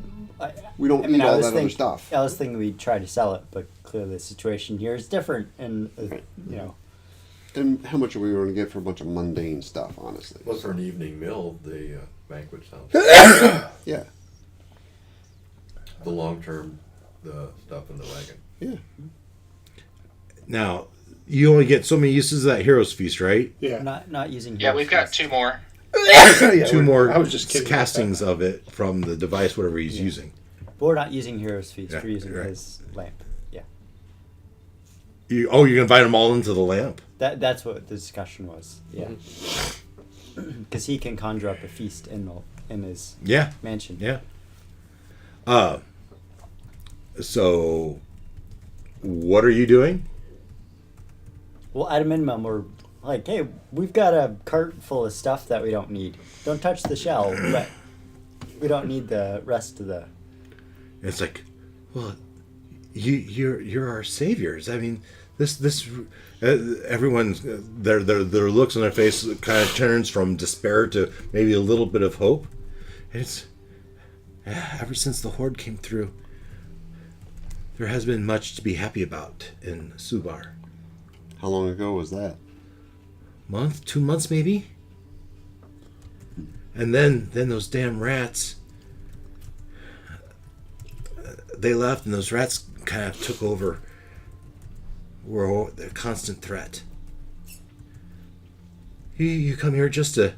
we don't
I mean,
need
I
all
was
that other
think-
stuff.
I was thinking we'd try to sell it, but clearly the situation here is different, and
And how much are we going to get for a bunch of mundane stuff, honestly?
Well, for an evening meal, the banquet sounds.
Yeah,
The long term, the stuff in the wagon.
yeah.
Now, you only get so many uses of that Heroes Feast, right?
Yeah.
not using.
Yeah,
Heroes
we've got
Feast.
2 more.
Two more
I was just kidding about
castings of it from the device, whatever he's using.
But we're not using Heroes Feast.
Yeah,
We're using
right.
his lamp. Yeah,
You're going to invite them all into the lamp?
that's what the discussion was. Yeah,
Mm-hmm.
because he can conjure up a feast in his
Yeah.
mansion.
Yeah. So, what are you doing?
Well, at a minimum, we're like, hey, we've got a cart full of stuff that we don't need. Don't touch the shell, but we don't need the rest of the.
It's like, well, you're our saviors. I mean, this everyone's their looks on their face kind of turns from despair to maybe a little bit of hope. And it's ever since the horde came through, there has been much to be happy about in Subar.
How long ago was that?
Month, 2 months maybe. And then those damn rats. They left, and those rats kind of took over. Were a constant threat. You come here just to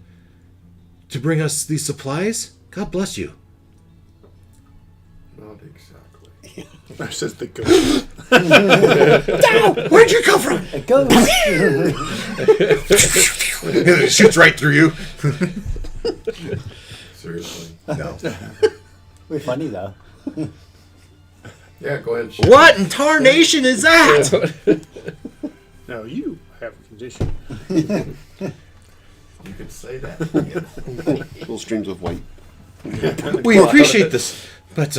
bring us these supplies? God bless you.
Not exactly.
Says the ghost.
Where'd you come from?
A ghost.
It shoots right through you.
Seriously.
No.
We're funny though.
Yeah, go ahead. Shoot.
What in tarnation is that?
No, you have a condition.
You could say that. Again.
Little streams of white.
We appreciate this, but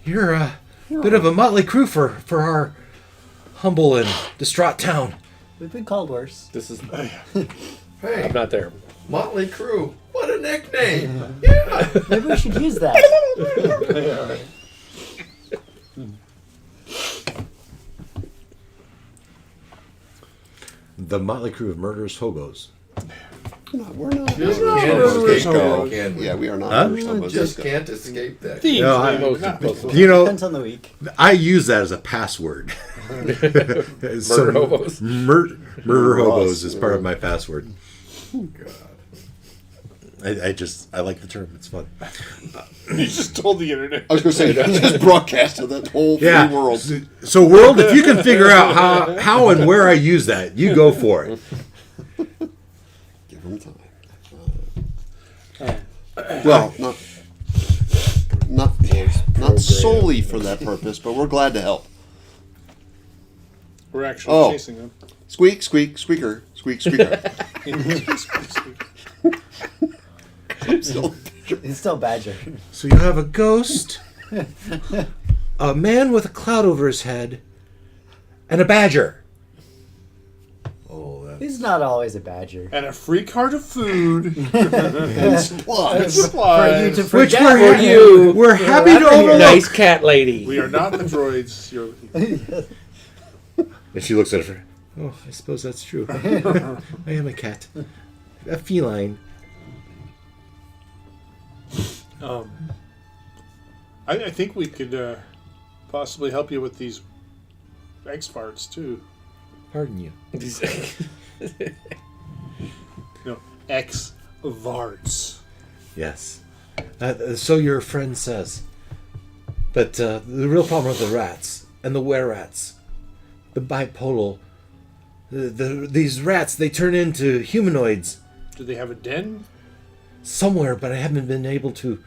you're a bit of a motley crew for our humble and distraught town.
We've been called worse.
This is.
Hey,
I'm not there.
Motley Crew. What a nickname. Yeah.
Maybe we should use that.
The motley crew of murderous hobos.
We're not.
Just
We're
can't
not.
escape
Hobo.
that, can we?
Yeah, we are not.
Huh?
Hobos.
Just can't escape that.
Thieves,
No, I-
maybe, not
You know,
Depends on the week.
I use that as a password. Murder
hobos.
Murder hobos is part of my password.
God.
I like the term. It's fun.
You just told the internet.
I was going to say, just broadcast to that whole free
Yeah.
world.
So, world, if you can figure out how and where I use that, you go for it.
Give them time. Well, not solely for that purpose, but we're glad to help.
We're actually
Oh.
chasing them.
Squeak, squeak, squeaker, squeak, squeaker. Still,
It's still Badger.
So you have a ghost, a man with a cloud over his head, and a badger.
Oh, that's
He's not always a Badger.
And a free cart of food.
Plus,
Supplies.
Which
For you.
we're happy to overlook.
Nice cat lady.
We are not the droids. You're
And she looks at her. Oh, I suppose that's true. I am a cat, a feline.
I think we could possibly help you with these X farts too.
Pardon you.
No, X varts.
Yes. So your friend says. But the real problem are the rats and the were-rats. The bipolar. These rats, they turn into humanoids
Do they have a den?
somewhere, but I haven't been able to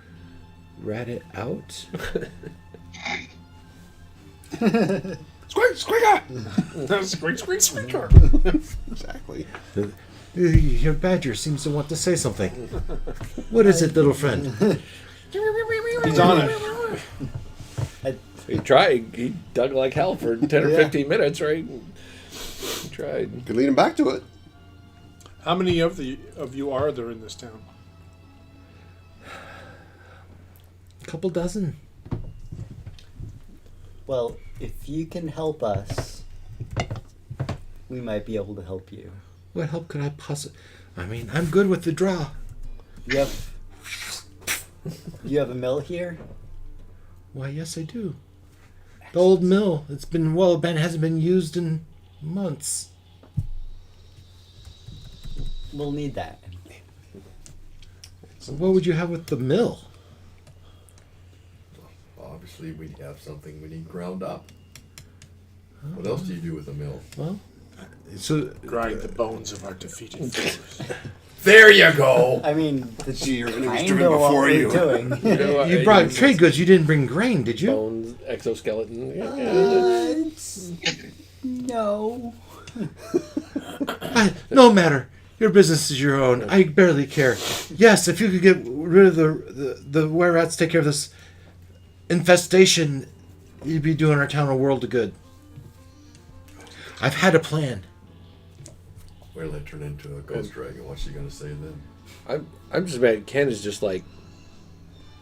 rat it out.
Squeak, squeaker! Squeak, squeak, squeaker!
Exactly.
Your badger seems to want to say something. What is it, little friend?
He's on it.
He tried. He dug like hell for 10 or 15 minutes, right? He tried.
Could lead him back to it.
How many of you are there in this town?
A couple dozen.
Well, if you can help us, we might be able to help you.
What help could I possibly... I mean, I'm good with the draw.
You have a mill here?
Why, yes, I do. The old mill. It's been, hasn't been used in months.
We'll need that.
So what would you have with the mill?
Obviously, we have something we need ground up. What else do you do with a mill?
Well, so...
Grind the bones of our defeated foes.
There you go.
I mean, that's
See your enemies
kind
driven
of what
before
we're
you.
doing.
You brought trade goods. You didn't bring grain, did you?
Bones, exoskeleton. Yeah.
No.
No matter. Your business is your own. I barely care. Yes, if you could get rid of the were-rats, take care of this infestation, you'd be doing our town a world of good. I've had a plan.
Wait till it turn into a ghost dragon. What's she gonna say then?
I'm just mad. Ken is just like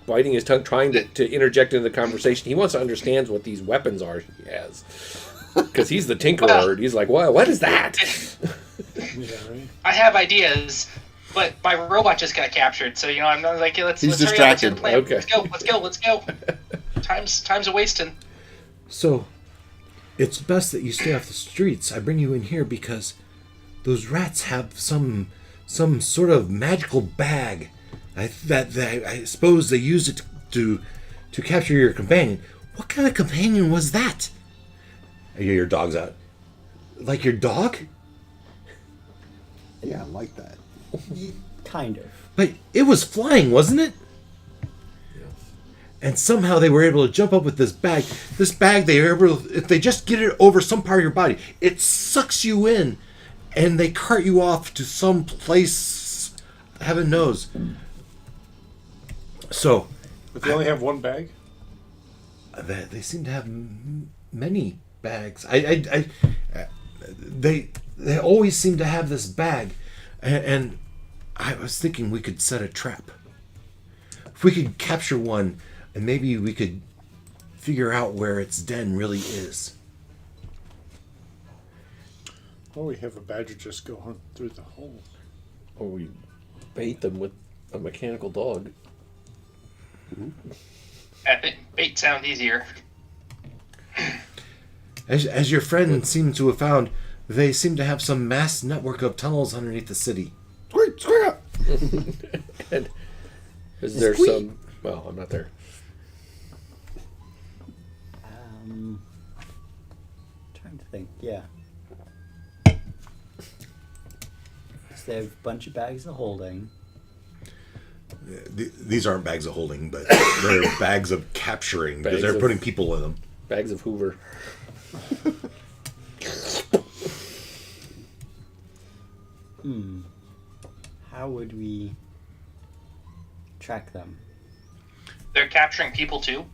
biting his tongue, trying to interject into the conversation. He wants to understand what these weapons are he has. Because he's the tinkerer. And he's like, what is that?
Yeah, right?
I have ideas, but my robot just got captured. So I'm not like, let's
He's
hurry up, let's
distracted.
get the plan.
Okay.
Let's go. Time's a wasting.
So, it's best that you stay off the streets. I bring you in here because those rats have some sort of magical bag that I suppose they used it to capture your companion. What kind of companion was that? Your dog's out. Like your dog?
Yeah, I like that.
Kind of.
But it was flying, wasn't it?
Yes.
And somehow they were able to jump up with this bag. This bag, they were able to, if they just get it over some part of your body, it sucks you in, and they cart you off to some place, heaven knows. So,
But they only have one bag?
they seem to have many bags. They always seem to have this bag, and I was thinking we could set a trap. If we could capture one, and maybe we could figure out where its den really is.
Or we have a badger just go hunt through the hole.
Or we bait them with a mechanical dog.
Bait sound easier.
As your friend seems to have found, they seem to have some mass network of tunnels underneath the city.
Squeak, squeak!
And is there some... Well, I'm not there.
Trying to think. Yeah. So they have a bunch of bags of holding.
These aren't bags of holding, but they're bags of capturing, because they're putting people in them.
Bags of Hoover.
How would we track them?
They're capturing people too.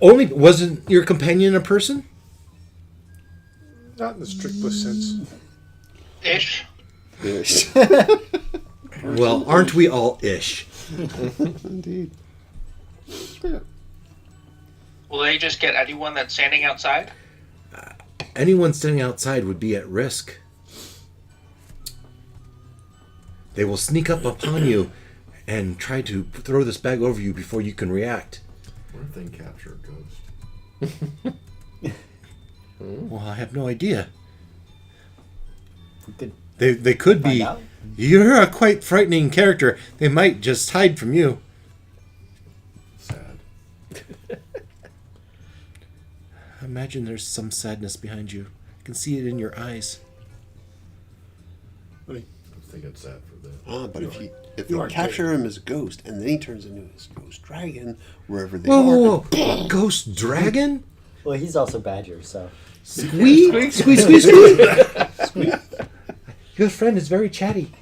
Wasn't your companion a person?
Not in the strictest sense.
Ish.
Well, aren't we all ish?
Indeed. Squeak.
Will they just get anyone that's standing outside?
Anyone standing outside would be at risk. They will sneak up upon you and try to throw this bag over you before you can react.
What if they can capture a ghost?
Well, I have no idea.
We could
They could
find
be.
out.
You're a quite frightening character. They might just hide from you.
Sad.
I imagine there's some sadness behind you. I can see it in your eyes.
I think it's sad for them.
But if
you
they
are
capture him as a ghost and then he turns into his ghost dragon wherever they
Whoa,
are.
whoa, whoa. Ghost dragon?
Well, he's also Badger, so.
Squeak, squeak, squeak, squeak. Your friend is very chatty.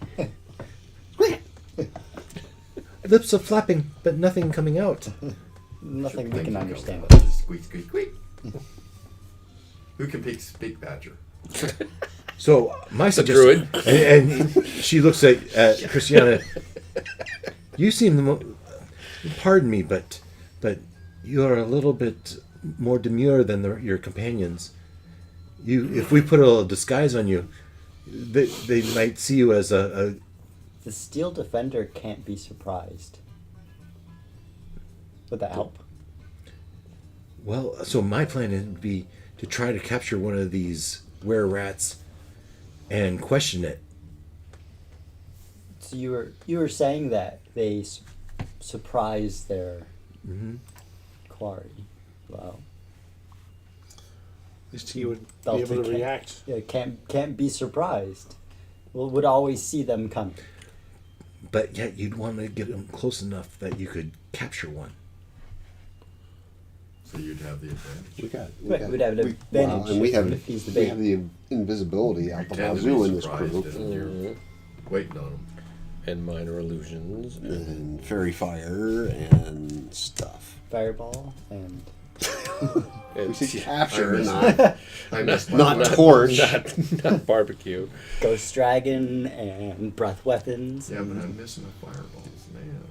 Lips are flapping, but nothing coming out.
Nothing we can understand.
Just squeak, squeak, squeak. Who can speak Badger?
So my
The
suggestion,
druid.
and she looks at Christiana. You seem pardon me, but you're a little bit more demure than your companions. If we put a little disguise on you, they might see you as a
The Steel Defender can't be surprised. Would that help?
well. So my plan would be to try to capture one of these were-rats and question it.
So you were saying that they surprise their quarry. Wow.
At least he would be
Delta
able to
can't-
react.
Yeah, can't be surprised. Would always see them coming.
But yet you'd want to get them close enough that you could capture one.
So you'd have the advantage.
We'd have an advantage
and we have
if he's the
we
bait.
have the invisibility out the
Tend to
wazoo
be
in this
surprised
crew,
and you're waiting on them.
And minor illusions.
and fairy fire and stuff.
Fireball and
We should capture,
I missed
not
I missed my
not
fire.
torch.
Not barbecue.
Ghost Dragon and breath weapons.
Yeah, but I'm missing the fireballs, man.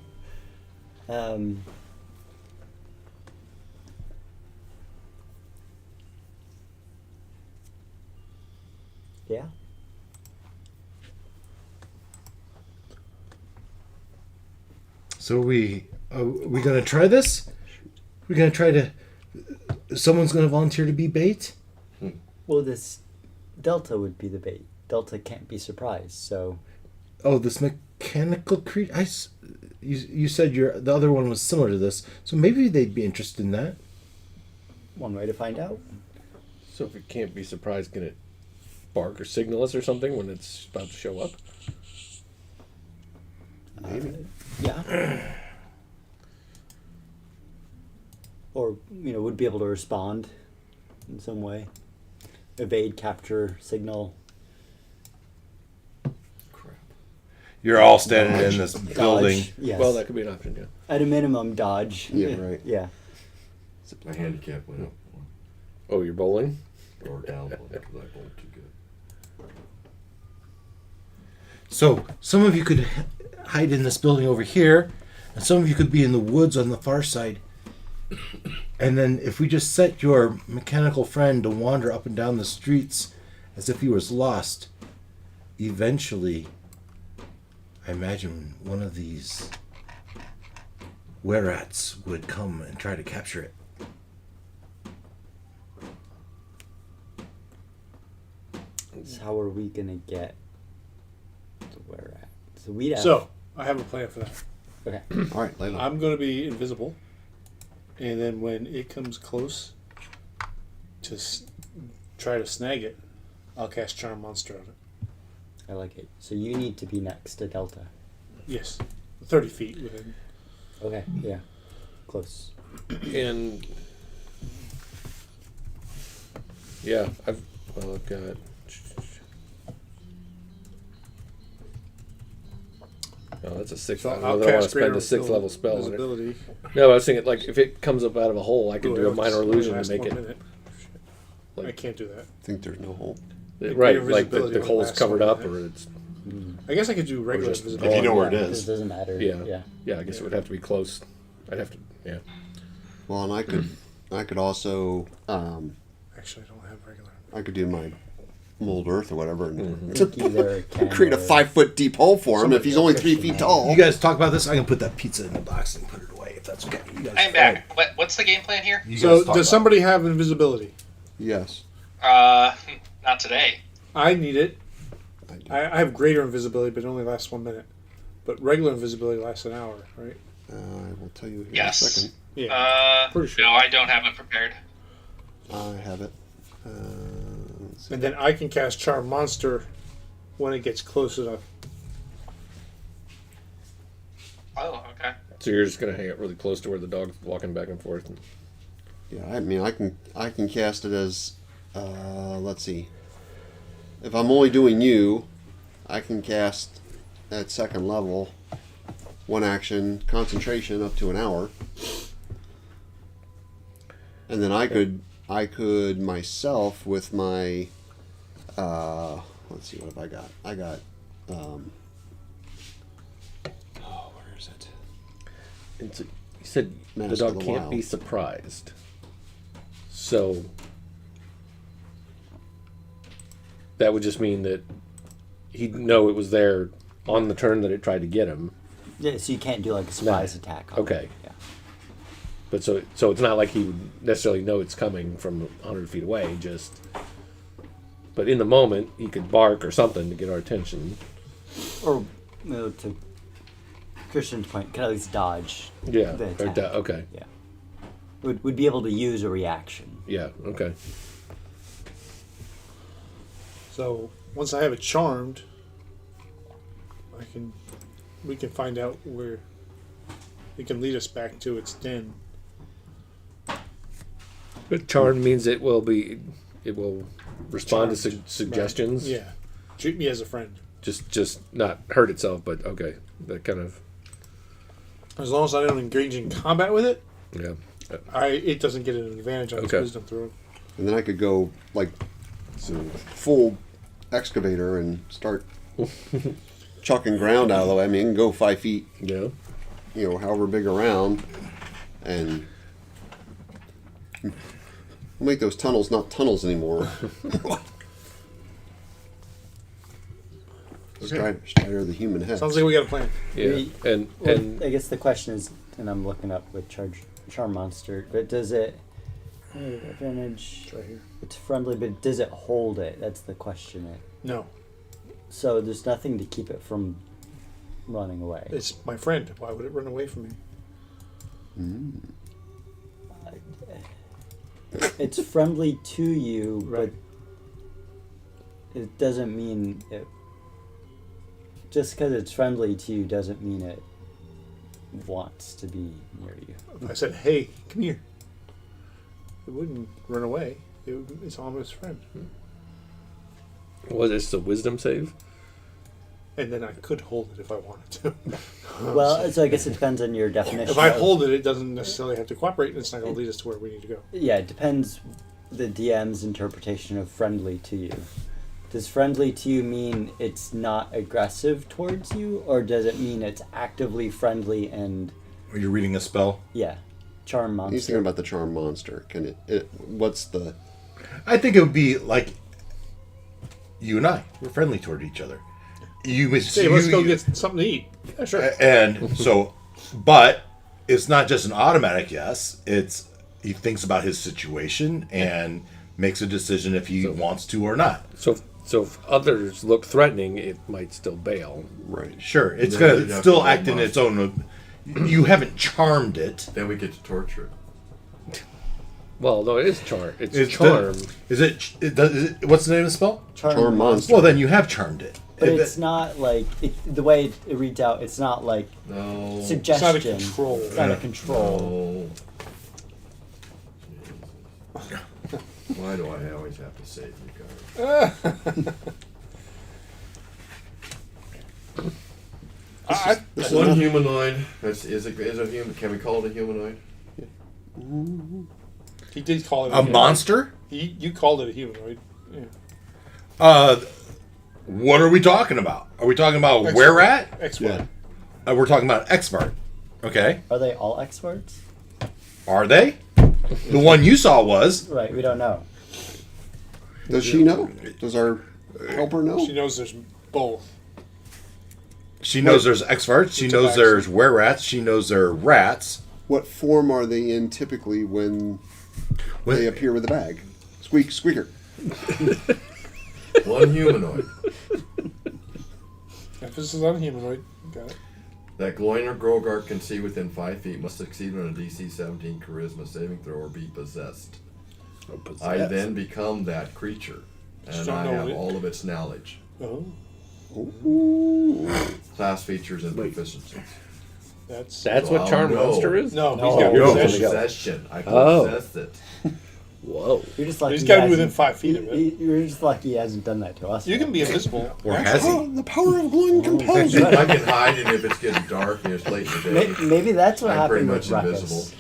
Yeah.
So are we gonna try this? We're gonna try to. Someone's gonna volunteer to be bait.
Well, this Delta would be the bait. Delta can't be surprised, so
Oh, this mechanical creature. You said the other one was similar to this, so maybe they'd be interested in that.
one way to find out.
So if it can't be surprised, can it bark or signal us or something when it's about to show up?
Maybe.
Yeah. Or, would be able to respond in some way. Evade, capture, signal,
Crap.
You're all standing in this building.
dodge. Yes.
Well, that could be an option, yeah.
At a minimum, dodge.
Yeah, right.
Yeah.
My handicap went up one
Oh, you're bowling?
or down one because I bowled too good.
So some of you could hide in this building over here, and some of you could be in the woods on the far side. And then if we just set your mechanical friend to wander up and down the streets as if he was lost, eventually, I imagine one of these were-rats would come and try to capture it.
So how are we gonna get to where we're at? So we'd have.
So, I have a plan for that.
Okay.
All right, lay it on.
I'm going to be invisible, and then when it comes close to try to snag it, I'll cast Charm Monster on it.
I like it. So you need to be next to Delta.
Yes, 30 feet within.
Okay. Yeah. Close.
And yeah, I've got. Oh, that's a sixth.
So
I don't
I'll
know that I want to
cast
spend
greater
a sixth level spell on it.
visibility.
No, I was thinking like if it comes up out of a hole, I can
Ooh,
do a
it'll
minor
just
illusion to
last
make
1
it
minute. I
like-
can't do that.
Think there's no hole.
right,
greater
like the
visibility will
hole's
last
covered
1
up,
minute.
or it's
I guess I could do regular
just-
visibility.
If you know where it
Yeah,
is.
It doesn't matter.
yeah,
Yeah.
yeah. I guess it would have to be close. I'd have to, yeah.
Well, and I could also
Actually, I don't have regular.
I could do my mold earth or whatever, and
Either can
create a
or-
5 foot deep hole for him if he's only 3 feet tall.
You guys talk about this. I can put that pizza in the box and put it away if that's okay. You guys,
I'm back. What's the game plan here?
You guys
So
talk about
does somebody have invisibility?
Yes.
Not today.
I need it.
I do.
I have greater invisibility, but it only lasts 1 minute. But regular invisibility lasts an hour, right?
I will tell you here
Yes.
in a second.
Yeah. Pretty sure.
No, I don't have it prepared.
I have it. Let's see.
And then I can cast Charm Monster when it gets close enough.
Oh, okay.
So you're just gonna hang out really close to where the dog's walking back and forth. And...
Yeah, I mean, I can cast it as, let's see. If I'm only doing you, I can cast at second level, 1 action, concentration up to an hour. And then I could myself with my, let's see, what have I got? I got, where is it?
And so you said the
Mask
dog
of the
can't
Wild.
be surprised. So that would just mean that he'd know it was there on the turn that it tried to get him.
Yeah, so you can't do like a surprise attack. On
Okay.
it. Yeah.
But so it's not like he would necessarily know it's coming from 100 feet away. But in the moment, he could bark or something to get our attention.
Or to Christian's point, can at least dodge.
Yeah.
The
Or
attack.
okay.
Yeah. Would be able to use a reaction.
Yeah. Okay.
So once I have it charmed, we can find out where it can lead us back to its den.
But charm means it will respond to
Charmed.
suggestions.
Right. Yeah. Treat me as a friend.
Just not hurt itself, but okay. That kind of
As long as I don't engage in combat with it,
yeah.
it doesn't get an advantage on its
Okay.
wisdom throw.
And then I could go like full excavator and start chucking ground out of the way. I mean, go 5 feet,
Yeah.
however big around, and we'll make those tunnels not tunnels anymore. Strider of the human head.
Sounds like we got a plan.
Yeah. And
I guess the question is, and I'm looking up with Charm Monster, but does it advantage?
Right here.
It's friendly, but does it hold it? That's the question.
No,
So there's nothing to keep it from running away.
it's my friend. Why would it run away from me?
It's friendly to you,
Right.
but it doesn't mean it. Just because it's friendly to you doesn't mean it wants to be near you.
If I said, "Hey, come here," it wouldn't run away. It's almost friend.
was this a wisdom save?
And then I could hold it if I wanted to.
Well, so I guess it depends on your definition.
If I
of-
hold it, it doesn't necessarily have to cooperate, and it's not going to lead us to where we need to go.
Yeah, it depends the DM's interpretation of friendly to you. Does friendly to you mean it's not aggressive towards you, or does it mean it's actively friendly and
Are you reading a spell?
charm
He's
monster?
thinking about the charm monster. Can it? What's the?
I think it would be like you and I. We're friendly toward each other.
Hey, let's go get something to eat. Yeah, sure.
And so, but it's not just an automatic yes. It's he thinks about his situation and makes a decision if he wants to or not.
So if others look threatening, it might still bail.
Right.
Sure, it's
Then
gonna
you'd have
still
to
act in
roll
its own. You haven't charmed it.
Then we get to torture it.
Well, no, it is charm. It's
It's
charm.
Is it? What's the name of the spell?
Charm monster.
Well, then you have charmed it.
But it's not like the way it reads out. It's not like
No.
suggestion.
It's not a control.
It's not a control.
No. Why do I always have to save you guys? One humanoid. Is it a human? Can we call it a humanoid?
He did call it
A monster?
You called it a humanoid. Yeah.
What are we talking about? Are we talking about
Expert.
where at?
Expert.
We're talking about expert. Okay.
Are they all experts?
Are they? The one you saw was.
Right, we don't know.
Does she know? Does our helper know?
She knows there's both.
She knows there's X-Farts. She knows there's were-rats. She knows there are rats.
What form are they in typically when they appear with a bag? Squeaker.
One humanoid.
Emphasis on humanoid. Got it.
That glowing or Grogart can see within 5 feet must succeed on a DC 17 Charisma saving throw or be possessed. I then become that creature, and
don't
I
know
have
it.
all of its knowledge,
Oh,
class features, and proficiencies.
that's
That's
So
what
I'll
Charm
know.
Monster is?
no.
No.
He's got
You're
possession.
supposed to go.
Possession. I
Oh.
possess it.
Whoa.
You're just lucky.
He's got to
he
be within
hasn't-
5 feet of it.
You're just lucky he hasn't done that to us.
You
yet.
can be invisible.
Or has he?
The power of glowing compels you.
I can hide, and if it's getting dark and it's late in the day,
Maybe that's what
I'm pretty
happened
much
with
invisible.
Ruckus.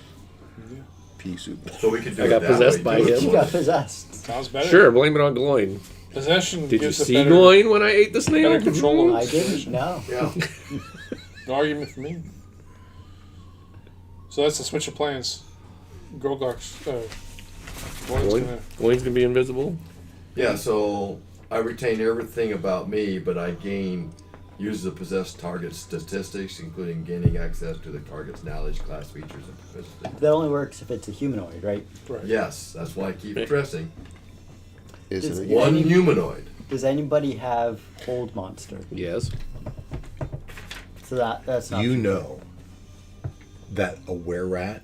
Pea soup.
So we can do
I
it
got
that
possessed
way,
by
too, if
him.
You
you
got
want.
possessed.
Sounds better.
Sure, blame it on Gloin.
Possession
Did you
gives a
see
better,
Gloin when I ate the snail?
better control
I
of
didn't know.
Yeah.
No argument for me. So that's the switch of plans. Grogar's Gloin's gonna
Gloin's gonna be invisible?
Yeah, so I retain everything about me, but I gain uses the possessed target statistics, including gaining access to the target's knowledge, class features, and proficiency.
That only works if it's a humanoid, right?
right.
Yes, that's why I keep stressing.
Is
Does
it?
One
Any-
humanoid.
Does anybody have Hold Monster?
Yes.
So that's not.
You know that a were-rat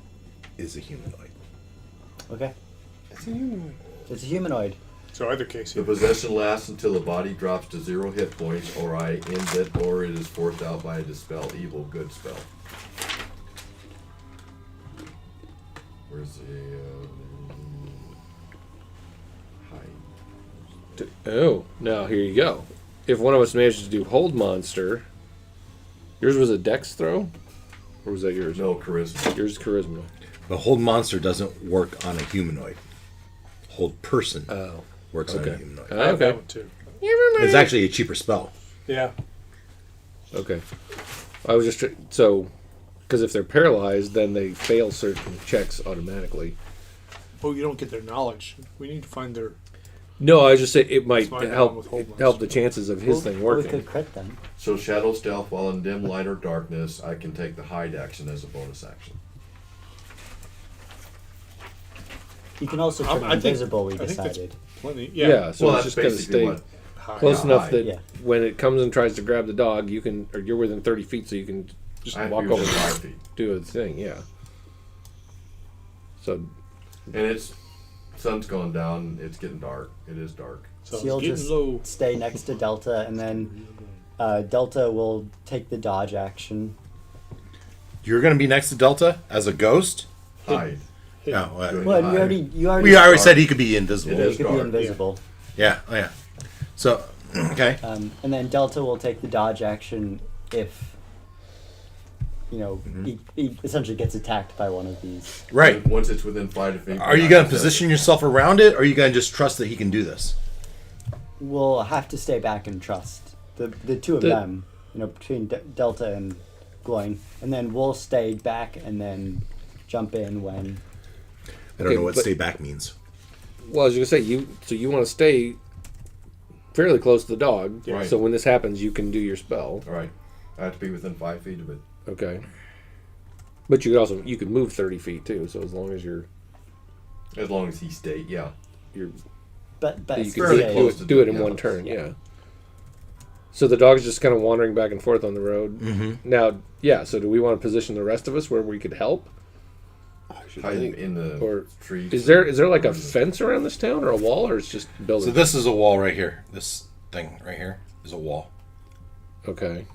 is a humanoid.
Okay.
It's a humanoid.
It's a humanoid.
So either case,
The possession lasts until the body drops to 0 hit points, or I end it, or it is forced out by a dispel evil good spell. Where's the hide?
Oh, now here you go. If one of us manages to do Hold Monster, yours was a Dex throw? Or was that yours?
No charisma.
Yours is Charisma.
But Hold Monster doesn't work on a humanoid. Hold Person
Oh.
works on a
Okay.
humanoid.
I have that
Okay.
one too.
It's actually a cheaper spell.
Yeah.
Okay. I was just so because if they're paralyzed, then they fail certain checks automatically.
Oh, you don't get their knowledge. We need to find their.
No, I was just saying it might
That's my
help
problem with Hold
help
Monster.
the chances of his thing
We
working.
could crit them.
So shadow stealth while in dim light or darkness, I can take the hide action as a bonus action.
You can also
I
turn
think-
invisible. We
I think that's
decided.
Plenty.
Yeah,
Yeah.
so
Well,
it's
that's
just gonna
basically
stay
what.
close
Yeah,
enough
hide.
that
Yeah.
when it comes and tries to grab the dog, you can or you're within 30 feet, so you can just
I have to
walk
be
over
within
and
5 feet.
do a thing. Yeah. So
And it's sun's going down. It's getting dark. It is dark.
So
So you'll
it's getting
just
low.
stay next to Delta, and then Delta will take the dodge action.
You're going to be next to Delta as a ghost?
Hide.
No.
Good.
Well,
Hide.
you already
We already said he could be invisible.
It
he
is
could be
dark,
invisible.
Yeah. Oh, yeah. So, okay.
And then Delta will take the dodge action if he essentially gets attacked by one of these.
Right.
Once it's within 5 feet.
Are you going to position yourself around it, or are you going to just trust that he can do this?
We'll have to stay back and trust the two of
The-
them. Between Delta and Gloin, and then we'll stay back and then jump in when.
I don't
Okay,
know what
but-
stay back means.
well, I was gonna say you want to stay fairly close to the dog,
Right.
so when this happens, you can do your spell.
All right. I have to be within 5 feet of it.
Okay. But you could move 30 feet too. So as long as you're
As long as he stayed, yeah.
But
you
it's
can
fairly
stay-
close to
do it in
yeah.
one turn. Yeah. So the dog's just kind of wandering back and forth on the road.
Mm-hmm.
Now, yeah. So do we want to position the rest of us where we could help?
I should
Hide
think.
in the
Or
trees.
Is there like a fence around this town or a wall, or it's just buildings?
So this is a wall right here. This thing right here is a wall.
Okay.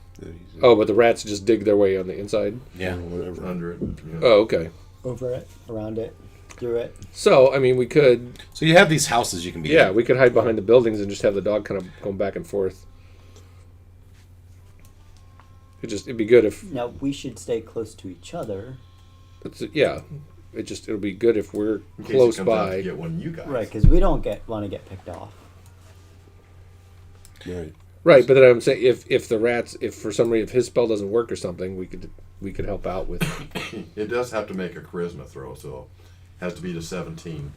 Oh, but the rats just dig their way on the inside.
Yeah.
under it? Yeah.
Oh, okay.
over it, around it, through it.
So I mean, we could.
So you have these houses you can be
Yeah,
in.
we could hide behind the buildings and just have the dog kind of going back and forth. It'd be good if
Now we should stay close to each other,
yeah. It'll be good if we're
In case
close
it comes out to
by.
get one of you guys.
right? Because we don't want to get picked off.
Right.
Right, but then I'm saying if the rats, if for some reason if his spell doesn't work or something, we could help out with.
It does have to make a charisma throw, so it has to be to 17.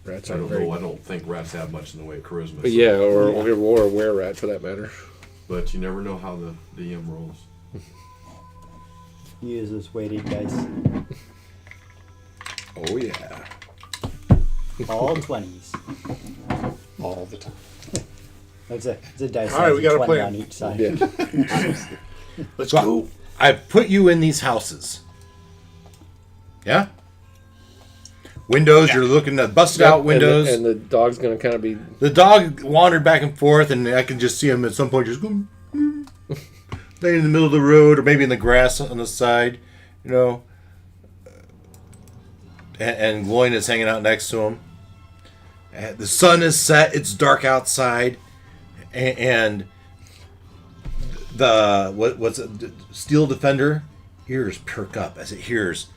Rats
I
aren't
don't
very.
know. I don't think rats have much in the way of charisma.
But yeah, or a were rat for that matter.
But you never know how the DM rolls.
Use those weighted dice.
Oh yeah.
All 20s.
all the time.
It's a dice.
All right, we got a
20
plan.
on each side.
Yeah.
Let's
So
go.
I put you in these houses. Yeah? Windows,
Yeah.
you're looking at busted out windows.
And the dog's gonna kind of be.
The dog wandered back and forth, and I can just see him at some point just going, laying in the middle of the road, or maybe in the grass on the side, you know. And Gloin is hanging out next to him. And the sun is set; it's dark outside, and the what's it, Steel Defender ears perk up as it hears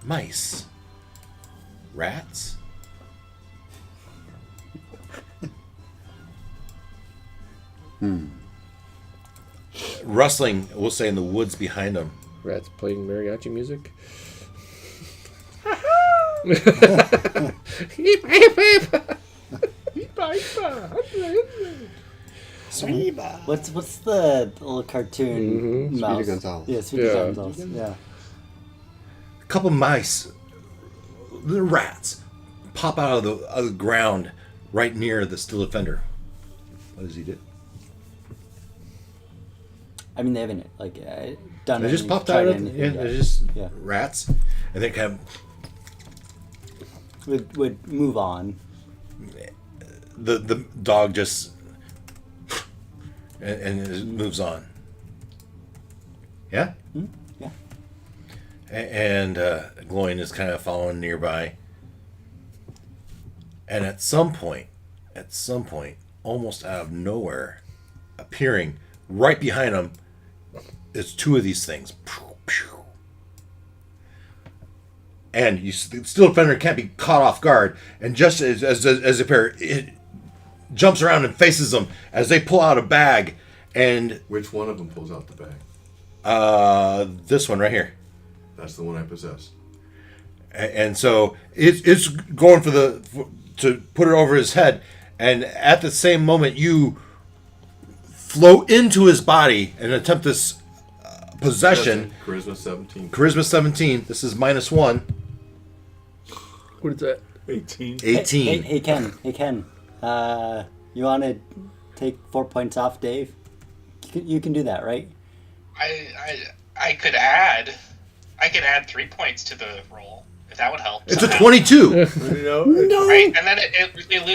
mice, rats. Rustling, we'll say, in the woods behind them.
Rats playing mariachi music.
What's the little cartoon mouse?
Speedy Gonzales.
Yeah, Speedy
Yeah.
Gonzales. Yeah.
A couple mice, the rats, pop out of the ground right near the Steel Defender. What does he do?
I mean, they haven't done.
They just
anything,
popped
tried
out of
anything
yeah,
yet.
they're just
Yeah.
rats, and they kind of
would move on.
the dog just and it moves on. Yeah.
Yeah.
And Gloin is kind of following nearby. And at some point, almost out of nowhere, appearing right behind him, is two of these things. And you Steel Defender can't be caught off guard. And just as a pair, it jumps around and faces them as they pull out a bag. And
Which one of them pulls out the bag?
this one right here.
That's the one I possess.
And so it's going to put it over his head, and at the same moment you float into his body and attempt this possession.
Charisma 17.
Charisma 17. This is -1.
What is that?
18.
18.
Hey Ken. You want to take 4 points off, Dave? You can do that, right?
I could add 3 points to the roll if that would help.
It's a
somehow.
22.
Right, and then it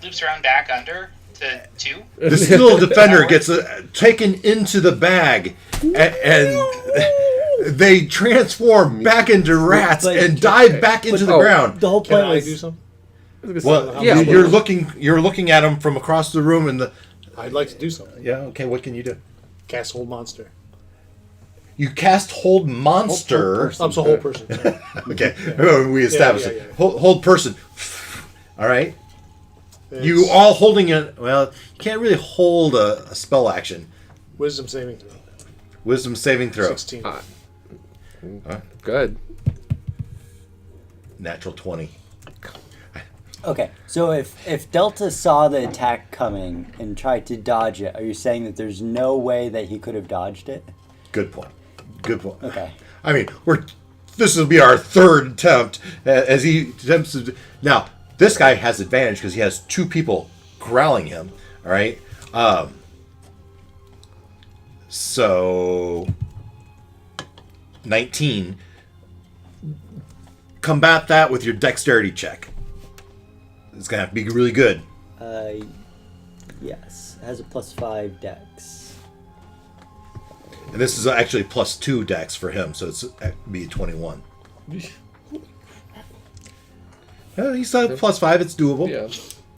loops around back under to 2.
The Steel Defender gets taken into the bag, and they transform back into rats
But-
and dive back into the
oh,
ground.
The whole
Can
point
I
was
do something?
Well,
Yeah,
you're looking at him from across the room, and
I'd like to do something.
yeah. Okay, what can you do?
Cast Hold Monster.
You cast Hold Monster.
I'm a whole person. Sorry.
Okay, we established
yeah,
it.
yeah.
Hold person. All right. You
It's
all holding it. Well, you can't really hold a spell action.
Wisdom saving throw.
Wisdom saving throw.
16.
Good.
Natural 20.
okay. So if Delta saw the attack coming and tried to dodge it, are you saying that there's no way that he could have dodged it?
Good point. Good point.
Okay.
I mean, this will be our third attempt as he attempts to. Now, this guy has advantage because he has two people corralling him. All right. So 19. Combat that with your dexterity check. It's gonna have to be really good.
Yes. It has a +5 dex.
And this is actually +2 dex for him, so it'd be 21. He's at +5. It's doable.
Yeah.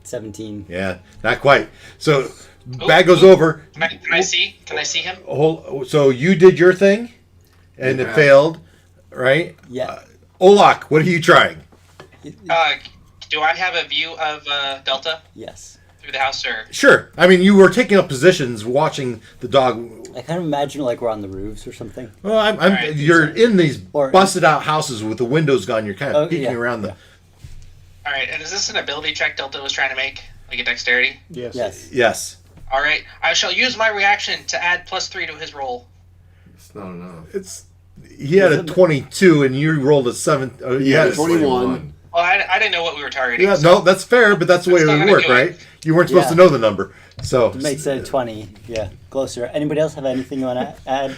17.
Yeah, not quite. So bag goes over.
Can I see? Can I see him?
So you did your thing, and it failed, right?
Yeah.
Olak, what are you trying?
Do I have a view of Delta
Yes.
through the house, or
Sure. I mean, you were taking up positions, watching the dog.
I kind of imagine like we're on the roofs or something.
Well,
right.
you're in these
Or-
busted out houses with the windows gone. You're kind of
Oh,
peeking
yeah,
around the.
All right, and is this an ability check Delta was trying to make, like a dexterity?
Yes.
Yes.
Yes.
All right, I shall use my reaction to add +3 to his roll.
It's not enough.
He had a 22 and you rolled a 7.
Yeah, 21.
Well, I didn't know what we were targeting.
Yeah,
so-
no, that's fair, but that's the way it
That's not
would
gonna
work,
do it.
right? You weren't supposed
Yeah.
to know the number. So
It makes it 20. Yeah, closer. Anybody else have anything you want to add?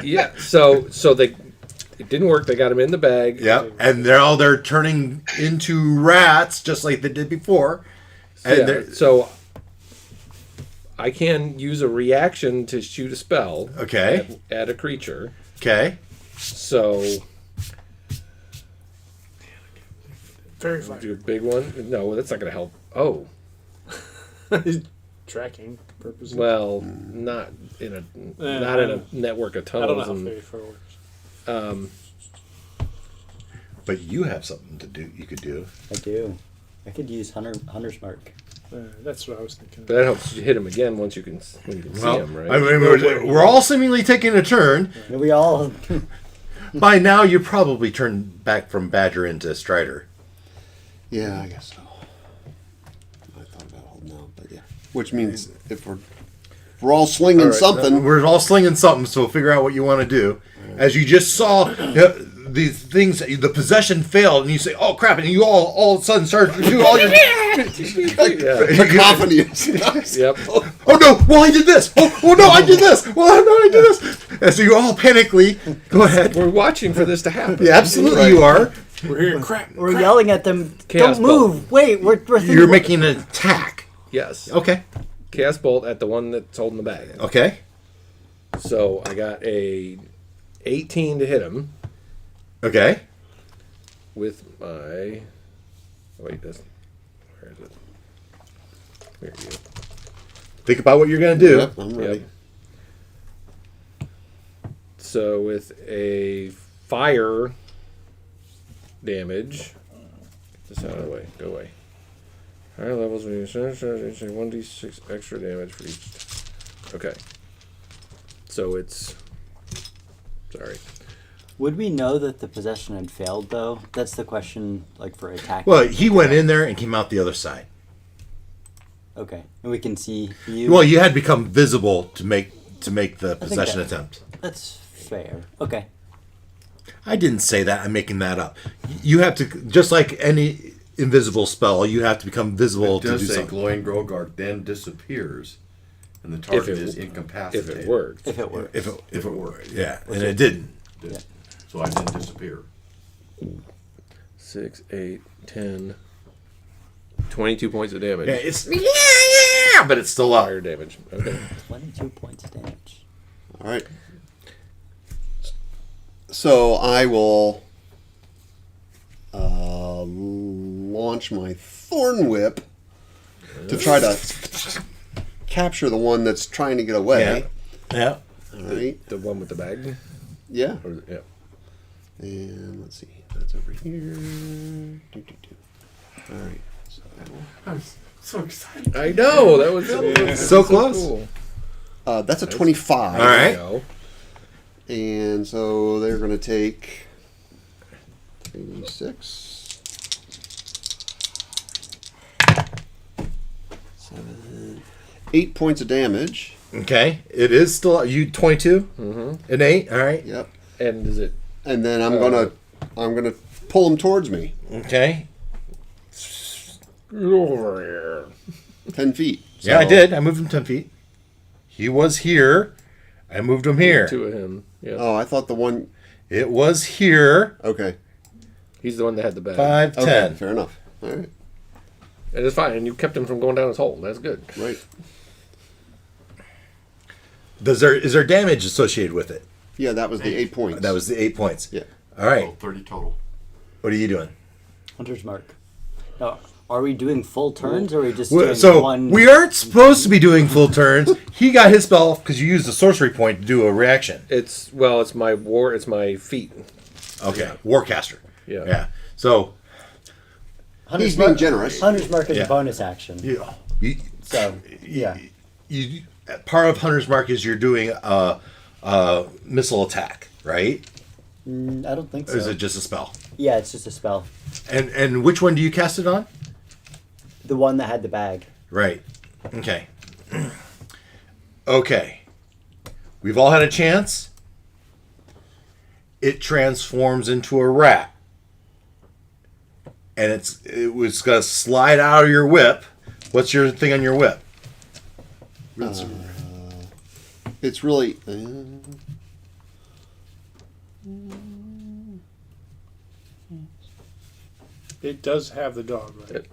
Yeah. So they it didn't work. They got him in the bag.
Yep, and they're turning into rats just like they did before. And
Yeah,
they're
so I can use a reaction to shoot a spell.
Okay.
At a creature.
okay.
So
Very
do
fine.
a big one. No, that's not going to help. Oh,
Tracking purposes.
well, not in a not in a network of
I don't know
tunnels.
how
And,
faithful works.
But you have something to do. You could do.
I do. I could use Hunter's Mark.
That's what I was thinking.
but that helps you hit him again once you can see him, right?
I mean, we're all seemingly taking a turn.
We all.
By now, you probably turned back from Badger into Strider.
Yeah, I guess so. I thought about holding out, but yeah. Which means if we're all slinging
All right,
something.
We're all slinging something, so figure out what you want to do. As you just saw these things, the possession failed, and you say, "Oh crap!" and you all of a sudden start to do all your.
Cacophony.
Yep.
Oh no! Well, I did this. Oh no! I did this. Well, no, I did this. And so you all panically go ahead.
We're watching for this to happen.
Yeah, absolutely, you are.
We're hearing crap.
We're yelling at them.
Chaos
Don't move. Wait, we're thinking.
You're making an attack.
Yes.
Okay.
Chaos bolt at the one that's holding the bag.
Okay.
So I got a 18 to hit him
Okay.
with my. Wait, this. Where is it? There you go.
Think about what you're gonna do.
Yep, I'm ready.
Yep. So with a fire damage, get this out of the way. Go away. Higher levels when you 1d6 extra damage for each. Okay. So it's. Sorry.
Would we know that the possession had failed, though? That's the question, like, for attacking.
Well, he went in there and came out the other side.
Okay. And we can see you.
Well, you had become visible to make the possession
that-
attempt.
That's fair. Okay.
I didn't say that. I'm making that up. You have to, just like any invisible spell, you have to become visible
It
to do
does say
something.
glowing Grogart then disappears, and the target is
If
incapacitated.
it worked.
If it works.
If it
worked.
yeah, and it didn't.
Yeah.
So I didn't disappear.
6, 8, 10, 22 points of damage.
Yeah, but it's still up.
Fire damage. Okay.
22 points of damage.
All right. So I will launch my Thorn Whip to try to capture the one that's trying to get away.
Yeah.
All right.
The one with the bag?
Yeah.
Or, yeah.
And let's see. That's over here. All right. So I will-
I'm so excited.
I know! That was
So close.
cool.
that's a 25.
All right.
There you go.
And so they're going to take 86. 7, 8 points of damage.
Okay. It is still you 22. Mm-hmm. An 8. All right.
Yep.
And is it.
And then I'm gonna pull him towards me
Okay.
Get over here.
10 feet.
Yeah, I
So-
did. I moved him 10 feet. He was here. I moved him here.
Two of him. Yeah.
Oh, I thought the one.
It was here.
Okay.
He's the one that had the bag.
5,
Okay.
10.
Fair enough. All right.
And it's fine. And you kept him from going down his hole. That's good.
Right.
Is there damage associated with it?
Yeah, that was the 8 points.
That was the 8 points.
Yeah.
All right.
Oh, 30 total.
What are you doing?
Hunter's Mark. Now, are we doing full turns, or are we just doing
So
one?
we aren't supposed to be doing full turns. He got his spell because you used a sorcery point to do a reaction.
It's my feet.
Okay, Warcaster.
Yeah.
Yeah. So
Hunter's
He's being
Mark-
generous.
Hunter's Mark is
Yeah.
a bonus action.
you,
So, yeah.
you part of Hunter's Mark is you're doing a missile attack, right?
I don't think
Or is
so.
it just a spell?
Yeah, it's just a spell.
And which one do you cast it on?
The one that had the bag.
Right. Okay. Okay. We've all had a chance. It transforms into a rat. And it was going to slide out of your whip. What's your thing on your whip?
It's really.
It does have the dog, right?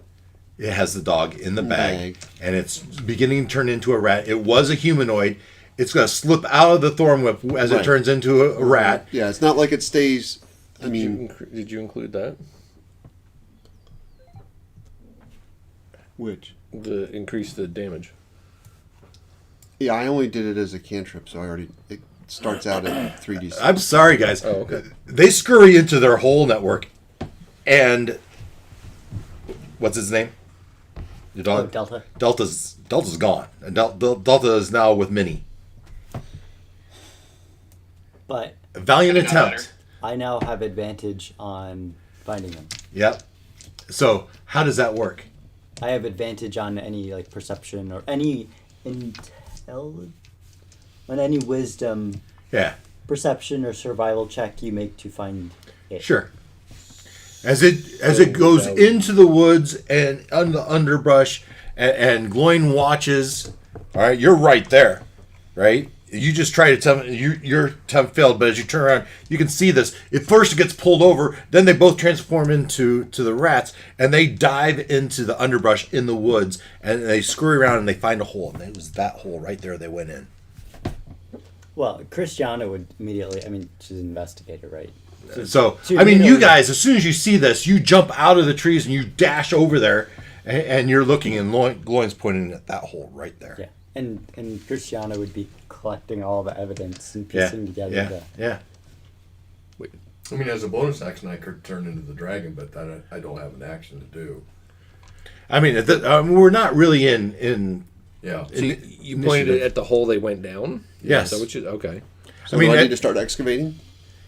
It has the dog in the bag,
Bag.
and it's beginning to turn into a rat. It was a humanoid. It's going to slip out of the thorn whip as it
Right.
turns into a rat.
Yeah, it's not like it stays. I mean,
Did you include that?
which?
The increase the damage.
Yeah, I only did it as a cantrip, so it starts out at 3d6.
I'm sorry, guys.
Oh, okay.
They scurry into their whole network, and what's his name? Your dog?
Delta.
Delta's gone. And Delta is now with Minnie.
But
A valiant
Could've done
attempt.
I now have advantage on finding them.
Yep. So how does that work?
I have advantage on any like perception or any on any wisdom,
Yeah.
perception or survival check you make to find it.
Sure. As it goes into the woods and on the underbrush, and Gloin watches. All right, you're right there, right? You just try to tell me your attempt failed, but as you turn around, you can see this. At first, it gets pulled over. Then they both transform into the rats, and they dive into the underbrush in the woods, and they scurry around and they find a hole. And it was that hole right there they went in.
Well, Christiana would immediately. I mean, she's an investigator, right?
So,
So
I mean,
you
you
know-
guys, as soon as you see this, you jump out of the trees and you dash over there, and you're looking, and Gloin's pointing at that hole right there.
Yeah, and Christiana would be collecting all the evidence and
Yeah,
piecing together
yeah,
the.
yeah.
I mean, as a bonus action, I could turn into the dragon, but I don't have an action to do.
I mean, we're not really in.
Yeah.
So you pointed it at the hole they went down?
Yes.
Is that what you, okay.
So
I mean,
do I
that-
need to start excavating?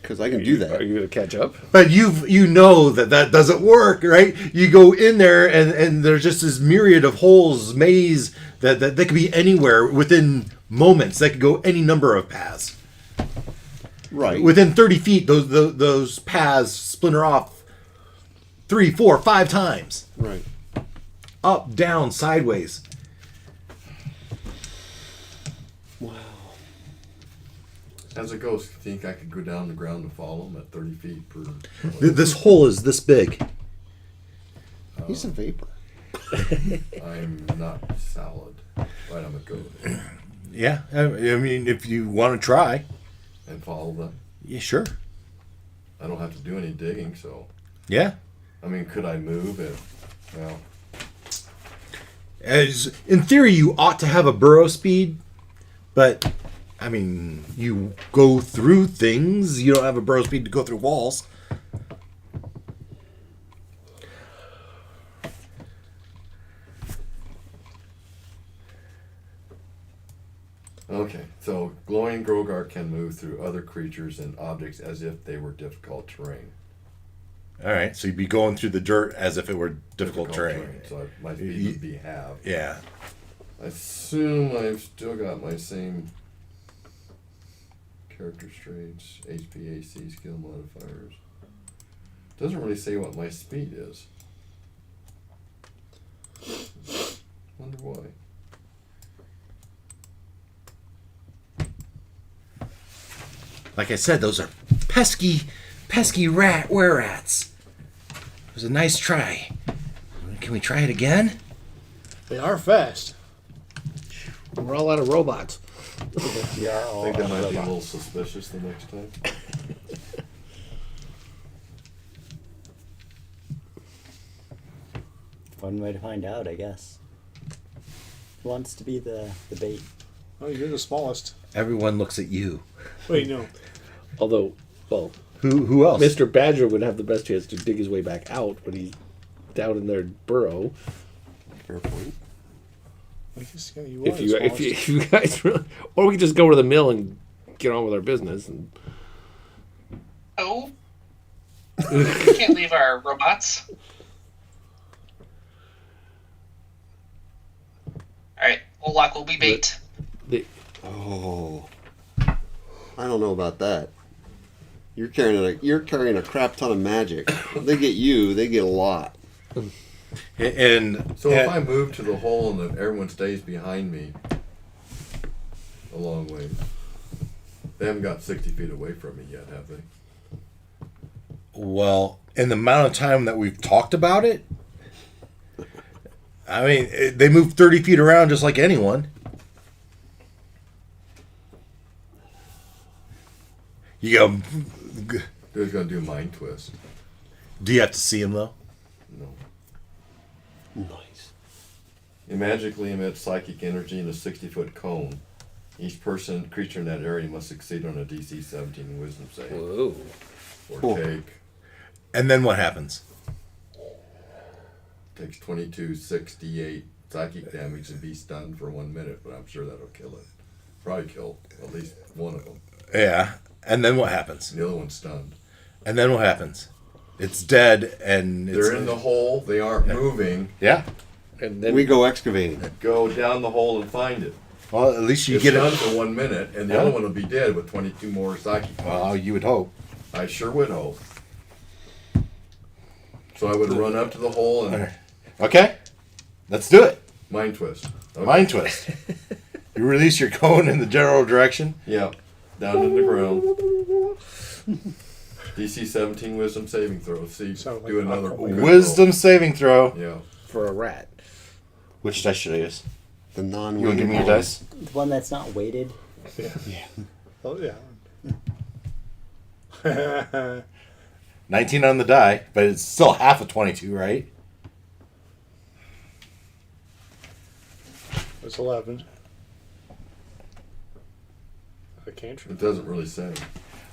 Because I can do
Are
that.
you going to catch up?
But you know that doesn't work, right? You go in there, and there's just this myriad of holes, maze that they could be anywhere within moments. They could go any number of paths.
Right.
Within 30 feet, those paths splinter off 3, 4, 5 times.
Right.
Up, down, sideways.
As it goes, you think I could go down the ground to follow him at 30 feet per...
This hole is this big.
He's a vapor.
I'm not solid. Right, I'm a goat.
Yeah, I mean, if you want to try,
And follow them.
yeah, sure.
I don't have to do any digging, so...
Yeah.
I mean, could I move if... Well,
As in theory, you ought to have a burrow speed, but I mean, you go through things. You don't have a burrow speed to go through walls.
okay. So, glowing Grogar can move through other creatures and objects as if they were difficult terrain.
All right, so you'd be going through the dirt as if it were difficult terrain.
So my speed would be half.
Yeah.
I assume I've still got my same character traits, HP, AC, skill modifiers. Doesn't really say what my speed is. Wonder why.
Like I said, those are pesky were-rats. It was a nice try. Can we try it again?
They are fast.
We're all out of robots.
We are
I
all
think that might be a
robots.
little suspicious the next time.
Fun way to find out, I guess. Who wants to be the bait?
Oh, you're the smallest.
Everyone looks at you.
Wait, no.
Although, well,
Who else?
Mr. Badger would have the best chance to dig his way back out when he's down in their burrow.
Fair point.
I guess, yeah, you are
If
the
you, if
smallest.
you, if you guys really, or we could just go to the mill and get on with our business. And
Oh, We can't leave our robots. Alright, Olak will be bait.
Oh, I don't know about that. You're carrying a crap ton of magic. If they get you, they get a lot.
And
So if I move to the hole and then everyone stays behind me a long way, they haven't got 60 feet away from me yet, have they?
well, in the amount of time that we've talked about it, I mean, they move 30 feet around just like anyone. You go.
They're going to do mind twist.
Do you have to see him though?
No.
Nice.
You magically emit psychic energy in a 60-foot cone. Each creature in that area must succeed on a DC 17 wisdom save.
Whoa.
Or
Cool.
And then what happens?
takes 2268 psychic damage and be stunned for 1 minute, but I'm sure that'll kill it. Probably kill at least one of them.
Yeah. And then what happens?
The other one's stunned.
And then what happens? It's dead and it's,
They're in the hole. They aren't moving.
Yeah.
And then
We go excavating.
Go down the hole and find it.
Well, at least you
It's
get
stunned
it.
for 1 minute, and the
Huh?
other one will be dead with 22 more psychic.
Well, you would hope.
I sure would hope. So I would run up to the hole and
Okay. Let's do it.
mind twist. Okay.
Mind twist. You release your cone in the general direction.
Yeah. Down to the ground. DC 17 wisdom saving throw. See,
Sound like
do another
Aquaman.
good
Wisdom saving throw.
roll. Yeah.
for a rat.
Which dice should I use?
The
You
non.
want to give me your dice?
The one that's not weighted.
Oh, yeah.
19 on the die, but it's still half of 22, right?
That's 11. I can't.
It doesn't really say.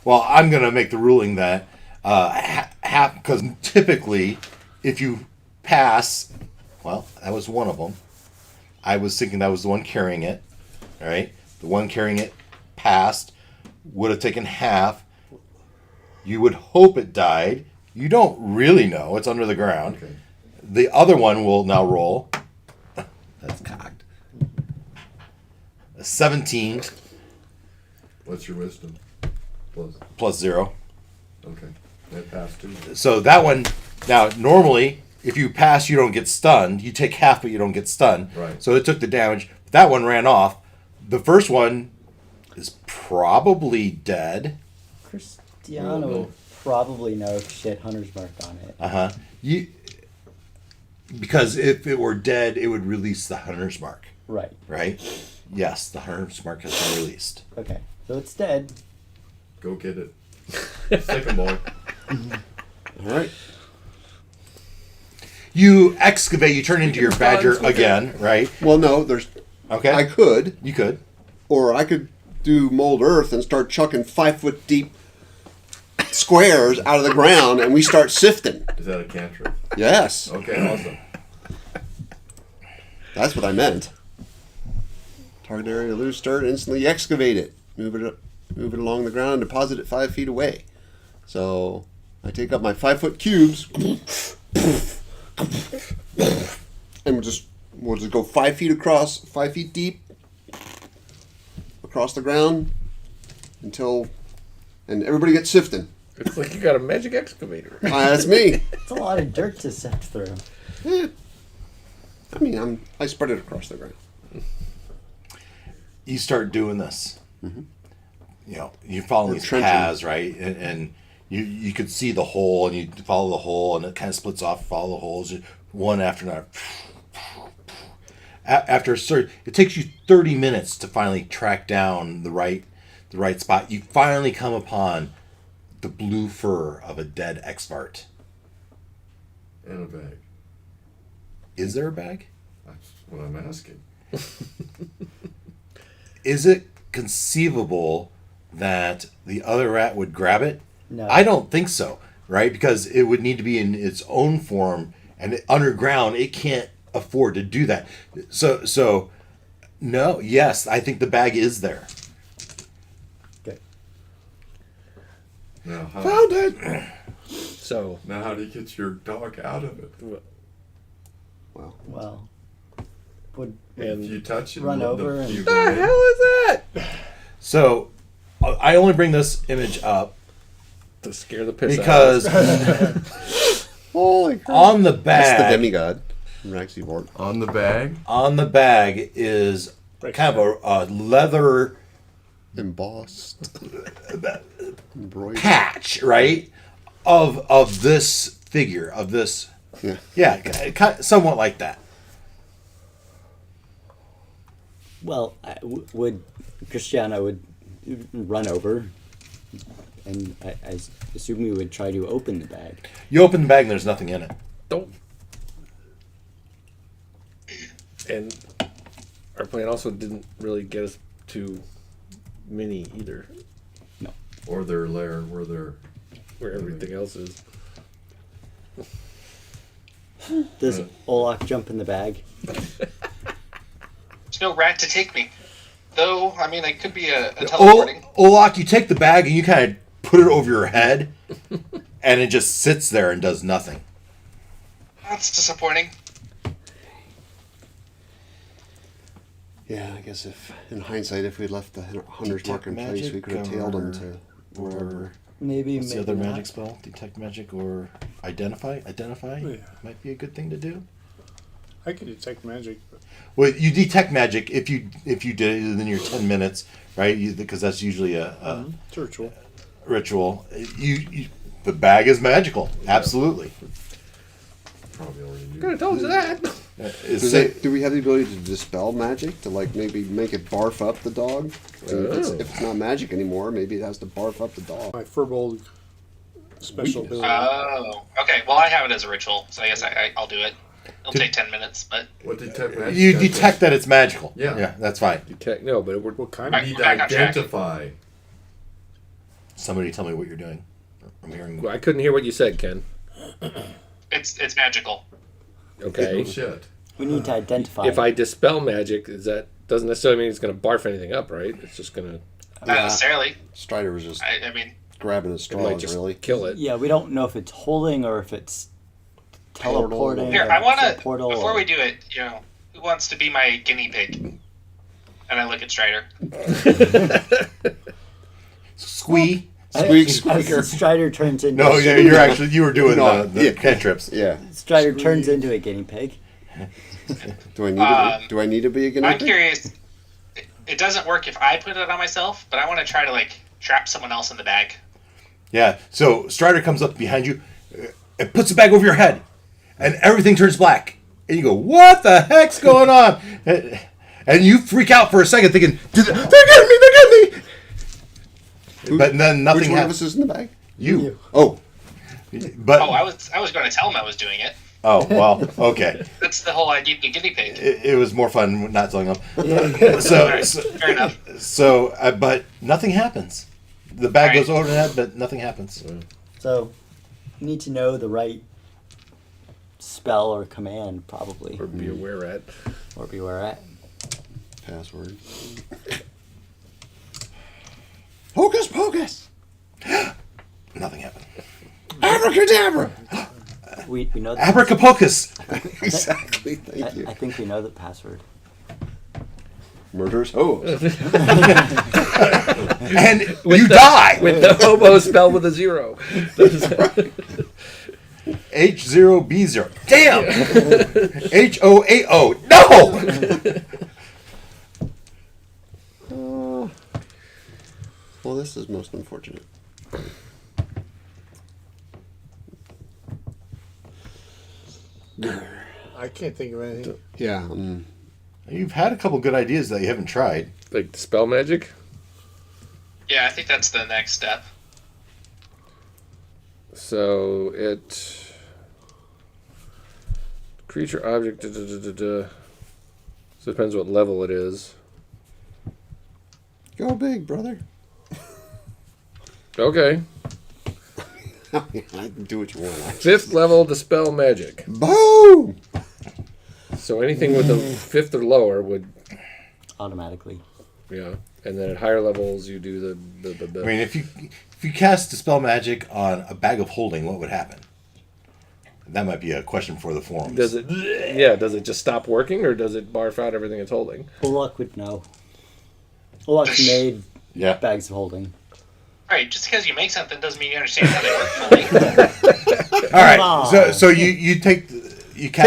Well, I'm going to make the ruling that half, because typically, if you pass, well, that was one of them. I was thinking that was the one carrying it, all right? The one carrying it passed, would have taken half. You would hope it died. You don't really know. It's under the ground.
Okay.
The other one will now roll. That's cocked. A 17
What's your wisdom? Plus.
plus 0.
Okay. That passed too.
So that one, now normally, if you pass, you don't get stunned. You take half, but you don't get stunned.
Right.
So it took the damage. That one ran off. The first one is probably dead.
Cristiano
No.
would probably know if shit hunter's mark on it.
Uh-huh. Because if it were dead, it would release the hunter's mark,
Right.
right? Yes, the hunter's mark has been released.
Okay. So it's dead.
Go get it. Sick 'em, boy.
All right.
You excavate, you turn into your badger again, right?
Well, no, there's.
Okay.
I could,
You could.
or I could do mold earth and start chucking 5-foot deep squares out of the ground, and we start sifting.
Is that a cantrip?
Yes,
Okay, awesome.
that's what I meant. Target area loose dirt, instantly excavate it. Move it along the ground, deposit it 5 feet away. So I take up my 5-foot cubes, and we'll just go 5 feet across, 5 feet deep, across the ground until, and everybody gets sifting.
It's like you got a magic excavator.
That's me.
It's a lot of dirt to sift through.
I mean, I spread it across the ground.
You start doing this. You know, you follow
We're
these
trenching.
paths, right? And you could see the hole, and you follow the hole, and it kind of splits off. Follow the holes, one after another. After a certain, it takes you 30 minutes to finally track down the right spot. You finally come upon the blue fur of a dead Exvart.
And a bag.
Is there a bag?
That's what I'm asking.
Is it conceivable that the other rat would grab it?
No.
I don't think so, right? Because it would need to be in its own form, and underground, it can't afford to do that. So, no, yes, I think the bag is there.
Good.
Now, how,
Found it.
So
Now, how do you get your dog out of it?
Well, would
If
and
you touch it,
Run over and-
you
the hell is that?
So, I only bring this image up
To scare the piss
because
Holy crap.
on the
That's the
bag,
demigod. Raxivort.
on the bag.
on the bag is kind of a leather
Embossed. Embroidered.
patch, right? Of this figure, of this,
Yeah.
somewhat like that.
well, would Cristiano would run over, and I assume we would try to open the bag.
You open the bag and there's nothing in it.
Don't. And our plan also didn't really get us to Mini either,
Or their lair, where
where everything else is.
Does Olaf jump in the bag?
There's no rat to take me. Though, I mean, it could be a
Oh,
teleporting.
Olak, you take the bag and you kind of put it over your head, and it just sits there and does nothing.
That's disappointing.
Yeah, I guess if, in hindsight, if we'd left the hunter's
Detect
mark in place, we
magic
could have tailed him
or-
to
Or
wherever.
Maybe.
what's the
maybe
other
not.
magic spell? Detect magic or identify? Identify
Yeah.
might be a good thing to do.
I can detect magic. But
Well, you detect magic if you did it within your 10 minutes, right? Because that's usually a
it's a ritual.
ritual. The bag is magical, absolutely.
probably already knew.
Could have told you that.
Do we have the ability to dispel magic to like maybe make it barf up the dog? And if it's not magic anymore, maybe it has to barf up the dog.
My Furbolg special ability.
Oh, okay. Well, I have it as a ritual, so I guess I'll do it. It'll take 10 minutes, but
What detect magic?
You
does
detect that it's magical.
Yeah.
Yeah, that's fine.
Detect. No, but we're
What kind
You
of?
need
We're back
to
on track.
identify.
Somebody tell me what you're doing. I'm hearing.
Well, I couldn't hear what you said, Ken.
it's magical.
Okay.
Oh, shit.
We need to identify.
If I dispel magic, doesn't necessarily mean it's going to barf anything up, right? It's just going to.
Not necessarily.
Strider was just
I mean,
grabbing his
It might
straws,
just
really.
kill it.
Yeah, we don't know if it's holding or if it's teleporting.
here,
or
I
if
want
it's a
to,
portal
before
or-
we do it, who wants to be my guinea pig? And I look at Strider.
Squee.
As Strider turns into
No, yeah, you were doing
No,
the
yeah.
cantrips.
Yeah.
Strider turns into a guinea pig.
Do I need to be a guinea
I'm
pig?
curious. It doesn't work if I put it on myself, but I want to try to trap someone else in the bag.
Yeah. So Strider comes up behind you, and puts the bag over your head, and everything turns black, and you go, "What the heck's going on?" And you freak out for a second, thinking, "They're getting me! They're getting me!" But then nothing
Which one of
happens.
us is in the bag?
You.
Oh,
But
Oh, I was going to tell him I was doing it.
oh well, okay.
That's the whole idea of the guinea pig.
It was more fun not telling them.
All
So,
right, fair enough.
but nothing happens. The bag
Right.
goes over the head, but nothing happens.
So, you need to know the right spell or command, probably,
Or be aware at.
or be where at.
password. Hocus pocus!
Nothing happened.
Abracadabra!
We know the
Abracapocus.
Exactly, thank you.
I think we know the password.
Murderous hose.
And you die.
With the hobo spell with a 0.
H0B0. Damn. HOAO. No.
Well, this is most unfortunate.
I can't think of anything.
Yeah.
You've had a couple good ideas that you haven't tried.
Like dispel magic?
Yeah, I think that's the next step.
So it. Creature, object. So it depends what level it is.
Go big, brother.
Okay.
I can do what you want.
5th level dispel magic.
Boom!
So anything with a 5th or lower would.
Automatically.
Yeah, and then at higher levels you do the.
I mean, if you cast Dispel Magic on a bag of holding, what would happen? That might be a question for the forums.
Does it? Yeah. Does it just stop working, or does it barf out everything it's holding?
Bullock would know. Bullock's made
Yeah.
bags of holding.
Right, just because you make something doesn't mean you understand how they work fully.
All right.
on.
So you cast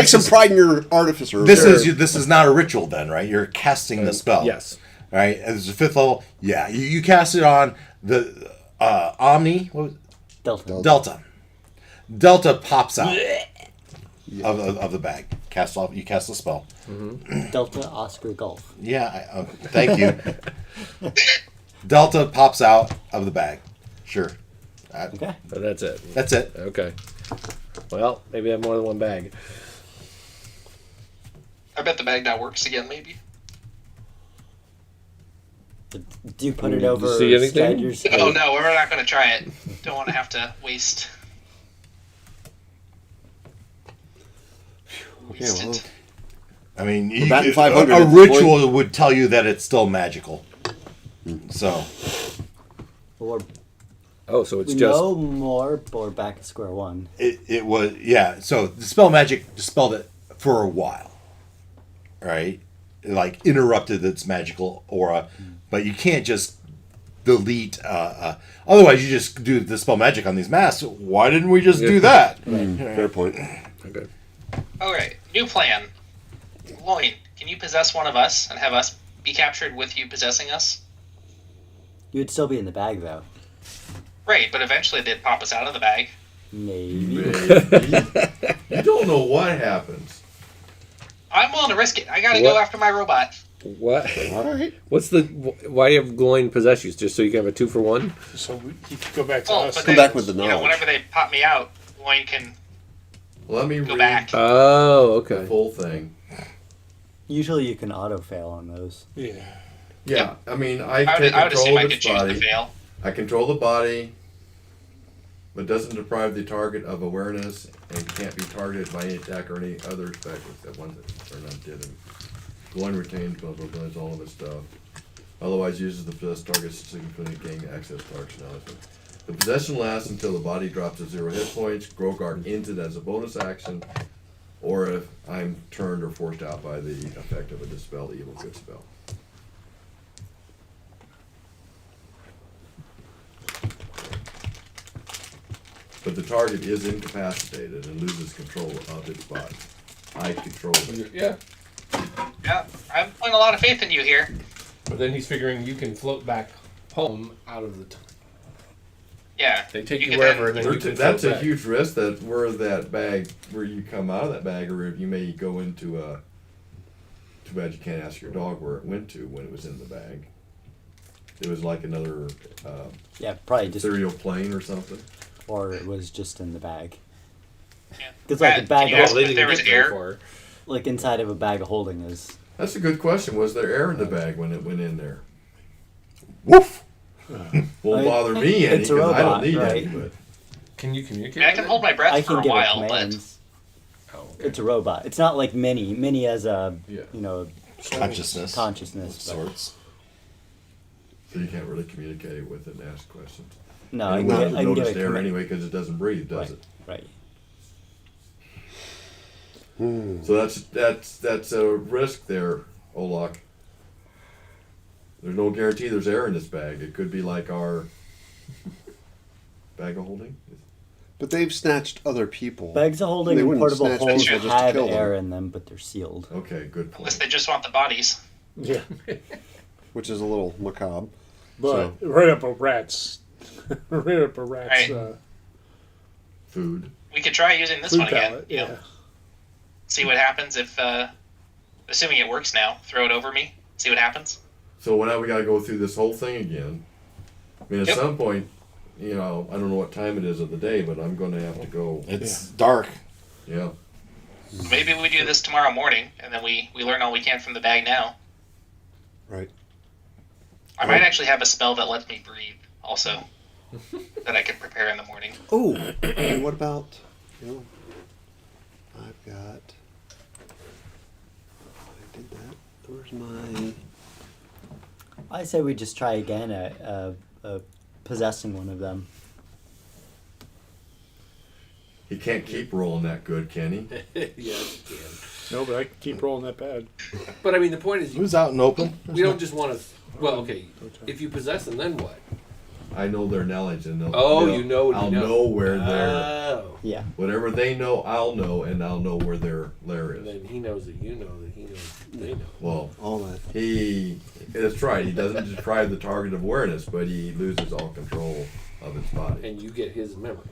Take some
this-
pride in your artificer.
This is not a ritual then, right? You're casting the spell.
Yes.
Right. As a 5th level, yeah. You cast it on the Omni. What was it?
Delta.
Delta pops out of the bag. You cast the spell.
Delta Oscar Golf.
Yeah. Thank you. Delta pops out of the bag. Sure.
Okay.
But that's it.
That's it.
Okay. Well, maybe I have more than one bag.
I bet the bag now works again, maybe.
Do you put it
you
over
see anything?
Skadger's
Oh
head?
no, we're not going to try it. Don't want to have to waste.
Okay, well,
it.
I mean,
We're batting 500
a
at this
ritual would tell you that it's still magical. So,
Or
Oh, so it's
we
just
know more, but we're back at square one.
it was, yeah. So, Dispel Magic dispelled it for a while. Right? Like, interrupted its magical aura. But you can't just delete. Otherwise, you just do Dispel Magic on these masks. Why didn't we just do that?
fair point.
okay.
Okay, new plan. Lloyd, can you possess one of us and have us be captured with you possessing us?
You would still be in the bag, though.
Right, but eventually they'd pop us out of the bag.
Maybe.
You don't know what happens.
I'm willing to risk it. I gotta go
What?
after my robot.
What?
All right.
What's the? Why do you have Gloin possess you? Just so you can have a 2-for-1?
So he could go back to
Well,
us.
but
Come
then,
back with the
you know,
knowledge.
whenever they pop me out, Lloyd can
Let me
go
read
back.
Oh,
the
okay.
full thing.
Usually you can auto-fail on those.
Yeah.
Yeah, I mean, I
I
take
would assume
control
I
of
could
its
choose to
body.
fail.
I control the body, but doesn't deprive the target of awareness and can't be targeted by any attack or any other effect except ones that are not dead. One retains blah blah blah, all of its stuff. Otherwise uses the possessed target significantly gain access to target's knowledge. The possession lasts until the body drops to 0 hit points. Grogart ends it as a bonus action, or if I'm turned or forced out by the effect of a dispel evil good spell. But the target is incapacitated and loses control of its body. I control it.
Yeah.
Yeah, I'm putting a lot of faith in you here.
But then he's figuring you can float back home out of the.
Yeah.
They take
You
you
can
wherever,
then-
and then you can
That's
float
a
back.
huge risk that where you come out of that bag, or you may go into a. Too bad you can't ask your dog where it went to when it was in the bag. It was like another
Yeah, probably just,
ethereal plane or something.
or it was just in the bag.
Yeah.
Because like a
Can
bag
you
of,
ask
they
if
didn't
there
get
was
very
air?
far.
like inside of a bag of holding is.
That's a good question. Was there air in the bag when it went in there?
Woof.
Won't bother me any
It's a
because I don't
robot,
need
right?
any. But
Can you
I
communicate?
mean, I can
with
hold my breath
I
for
can
a
give it
while, but
commands.
Oh, okay.
It's a robot. It's not like Mini. Mini has a,
Yeah.
you know,
Consciousness.
consciousness.
Of
but-
sorts.
so you can't really communicate with it and ask questions.
No, I
And
can,
it
give,
won't
I can give
notice
it
air
command.
anyway because it doesn't breathe, does
Right.
it?
Right.
So that's a risk there, Olak. There's no guarantee there's air in this bag. It could be like our bag of holding.
But they've snatched other people.
Bags of holding
They
and
wouldn't
portable
snatch
holds
people
just to
have
kill them.
air in them, but they're sealed.
Okay, good
unless
point.
they just want the bodies.
Yeah.
Which is a little macabre.
But right up a rat's. right up a rat's
Right.
Food.
We could try using this
food
one again.
palette.
You know,
Yeah.
see what happens if, assuming it works now, throw it over me, see what happens.
So now we got to go through this whole thing again. I mean, at
Yep.
some point, I don't know what time it is of the day, but I'm going to have to go.
It's dark.
Yeah.
So maybe we do this tomorrow morning, and then we learn all we can from the bag now.
Right.
I might actually have a spell that lets me breathe, also, that I can prepare in the morning.
Oh, and what about, I've got, I did that. Where's my,
I say we just try again at possessing one of them.
He can't keep rolling that good, can he?
Yes, you can.
No, but I can keep rolling that bad.
But I mean, the point is,
It was out and open.
we don't just want to. Well, okay. If you possess them, then what?
I know their knowledge, and
You know.
I'll know where they're.
Oh.
Yeah.
Whatever they know, I'll know, and I'll know where their lair
And
is.
then he knows that you know that he knows they know.
Well,
All that.
that's right. He doesn't deprive the target of awareness, but he loses all control of its body,
And you get his memory.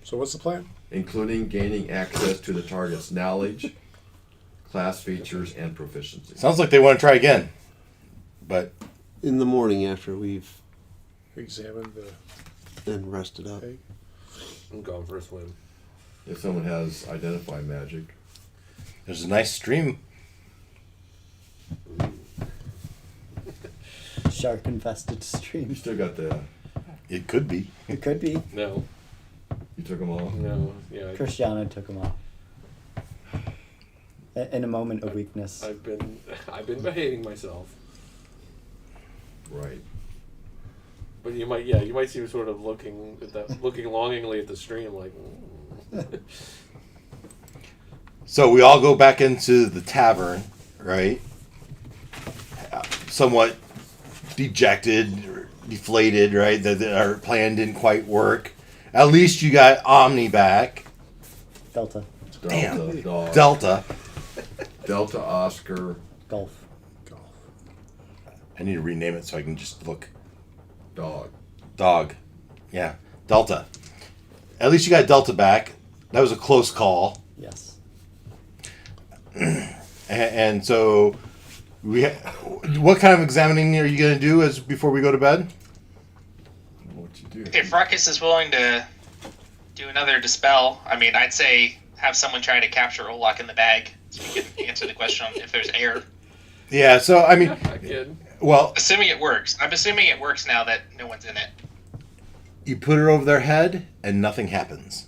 So what's the plan?
including gaining access to the target's knowledge, class features, and proficiency.
Sounds like they want to try again. But
In the morning after we've
Examine the
been rested up.
egg.
I'm going for a swim.
If someone has identify magic,
there's a nice stream.
Shark infested
you
stream.
still got the.
It could be.
It could be.
No.
You took them all.
No. Yeah.
Cristiano took him off. In a moment of weakness.
I've been behaving myself.
Right.
But you might see him sort of looking longingly at the stream, like.
So we all go back into the tavern, right? Somewhat dejected, or deflated, right? That our plan didn't quite work. At least you got Omni back.
Delta.
Damn.
Dog.
Delta.
Delta Oscar
Golf.
I need to rename it so I can just look.
Dog.
Dog. Yeah. Delta. At least you got Delta back. That was a close call.
Yes.
And so, what kind of examining are you going to do before we go to bed?
What you do?
If Ruckus is willing to do another dispel, I mean, I'd say have someone try to capture Olak in the bag so you can answer the question on if there's air.
Yeah, so, I mean,
I kid.
well,
Assuming it works. I'm assuming it works now that no one's in it.
you put it over their head and nothing happens.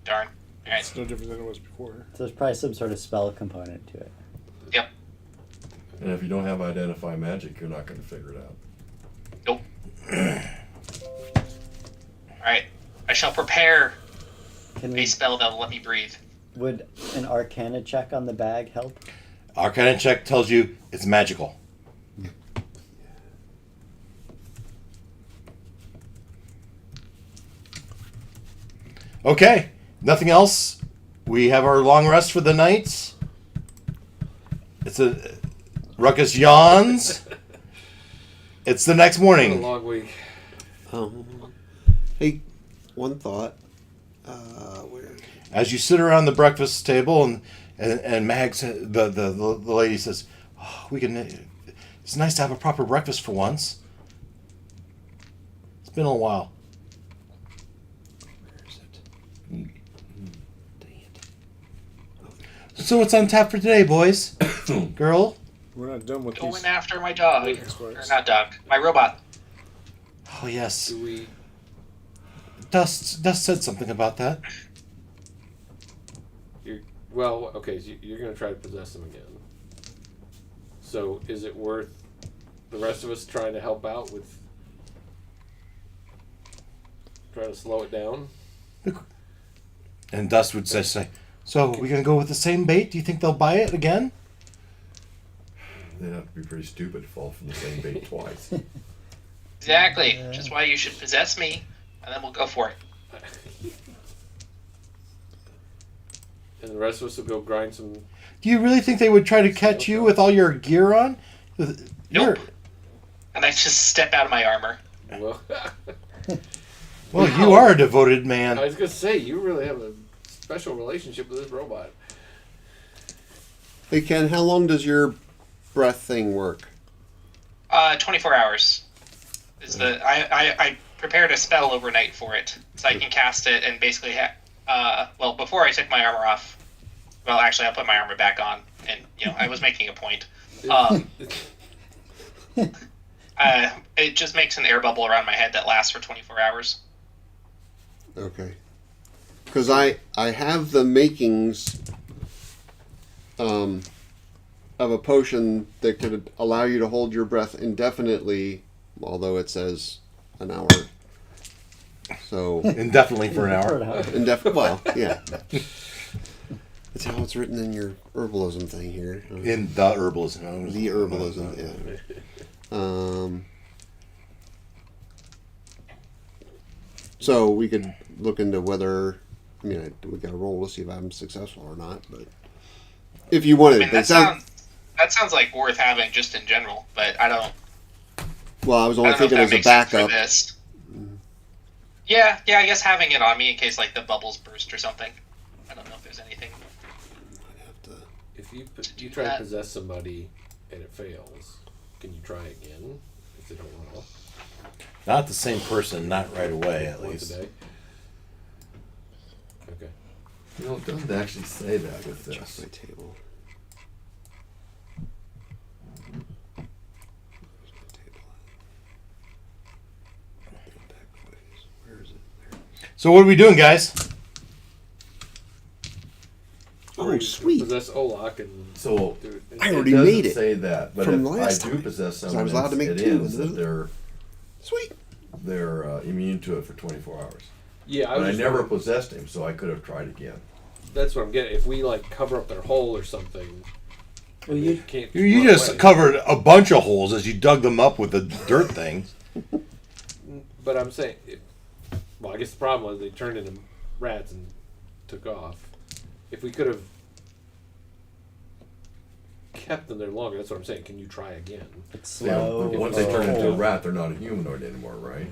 Darn. Alright.
It's no different than it was before.
So there's probably some sort of spell component to it.
Yep.
And if you don't have identify magic, you're not going to figure it out.
Nope. Alright. I shall prepare
Can
a
we?
spell that will let me breathe.
Would an Arcana check on the bag help?
Arcana check tells you it's magical. Okay, nothing else. We have our long rest for the night. It's a Ruckus yawns. It's the next
What a
morning.
long week.
Hey, one thought. Where?
As you sit around the breakfast table, and Mags, the lady says, oh, "We can. It's nice to have a proper breakfast for once. It's been a while."
Where is it? Dang it.
So what's on tap for today, boys? Girl?
We're not done with
Going
these.
after my dog.
That's
Or
right.
not dog. My robot.
Oh yes,
Do we?
Dust said something about that.
Well, okay. So you're going to try to possess him again. So is it worth the rest of us trying to help out with trying to slow it down?
And Dust would say, "So we gonna go with the same bait? Do you think they'll buy it again?"
They'd have to be pretty stupid to fall from the same bait twice.
Exactly. Which is why you should possess me, and then we'll go for it.
And the rest of us will go grind some.
Do you really think they would try to catch you with all your gear on? You're-
Nope. And I just step out of my armor.
Well,
Well, you are a devoted man.
I was going to say you really have a special relationship with this robot.
Hey, Ken, how long does your breath thing work?
24 hours. Is the I prepared a spell overnight for it, so I can cast it and basically well, before I took my armor off. Well, actually, I'll put my armor back on, and I was making a point. It just makes an air bubble around my head that lasts for 24 hours.
Okay. Because I have the makings of a potion that could allow you to hold your breath indefinitely, although it says an hour. So
Indefinitely for an hour.
well, yeah. That's how it's written in your herbalism thing here.
In the herbalism.
The herbalism, yeah. So we could look into whether, I mean, we got to roll to see if I'm successful or not. But if you wanted,
I mean, that sounds like worth having just in general, but I don't.
Well, I was only
I don't know
thinking
if
as
that
a
makes sense for
backup.
this. Yeah, I guess having it on me in case like the bubbles burst or something. I don't know if there's anything.
If you try to possess somebody and it fails, can you try again if they don't run off?
Not the same person, not right away, at
Once
least.
a day? Okay.
You know, it doesn't actually say that with
Check
this.
my table. Where is it?
So what are we doing, guys?
Oh, sweet.
Possess Olak and
So
do it.
I
it
already
doesn't
made it
say that, but
from
if
last
I do
time.
possess
So I
someone,
was allowed to make
it
two,
ends
and
that
Sweet.
they're immune to it for 24 hours.
Yeah,
But I
was
never
just-
possessed him, so I could have tried again.
That's what I'm getting. If we like cover up their hole or something,
Well,
and
you-
they can't.
You
run
just
away.
covered a bunch of holes as you dug them up with the dirt thing.
But I'm saying, well, I guess the problem was they turned into rats and took off. If we could have kept them there longer, that's what I'm saying. Can you try again?
It's
Yeah,
slow.
but once they turn into a
cold.
rat, they're not a humanoid anymore, right?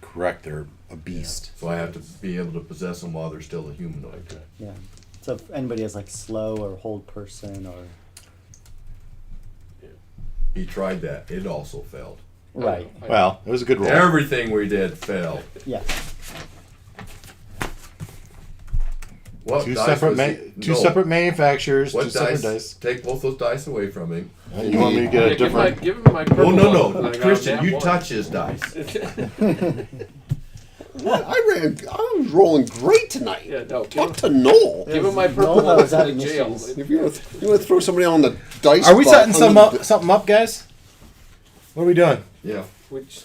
Correct, they're a beast.
So I have to be able to possess them while they're still a humanoid.
Okay.
Yeah. So if anybody has like slow or hold person or
He tried that. It also failed.
right,
Well, it was a good roll.
Everything we did failed.
yeah.
What
Two
dice
separate,
was he-
two
no.
separate manufacturers,
What
two separate dice.
Take both those dice away from me.
You want me to get a different?
Give him my purple
Oh no,
one, and I
no,
got
Christian,
that
you
one.
touch his dice.
What? I was rolling great tonight.
Yeah, no.
Talk to Noel.
Give him my
No,
purple
that
one
was
to the
having
jail.
issues.
If you want to throw somebody on the dice,
Are we
spot
setting
under the-
something up, guys? What are we doing?
Yeah.
Which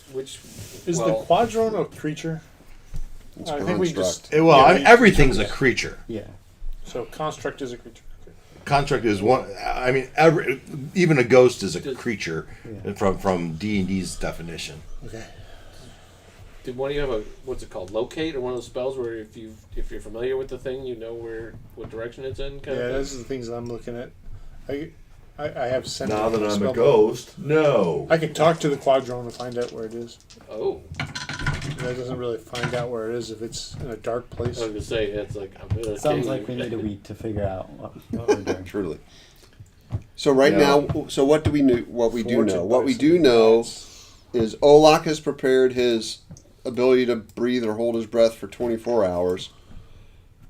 Is the
well,
quadrone a creature?
It's
I think we
construct.
just.
Well,
yeah,
I
we-
mean, everything's a creature.
Yeah.
So construct is a creature. Okay.
Construct is one. I mean, even a ghost is a creature
Yeah.
from D&D's definition.
Okay.
did one of you have a what's it called? Locate or one of those spells where if you're familiar with the thing, you know what direction it's in. Kind
Yeah,
of
those are the things that I'm looking at. I have sent.
Now that I'm a ghost, no.
I can talk to the quadrone and find out where it is.
Oh,
That doesn't really find out where it is if it's in a dark place.
I was gonna say it's like I'm in a
Sounds
cave.
like we need a week to figure out what we're doing.
Truly. So right
Yeah.
now, so what do we know? What we do
Fortune
know? What we
dice.
do know is Olak has prepared his ability to breathe or hold his breath for 24 hours.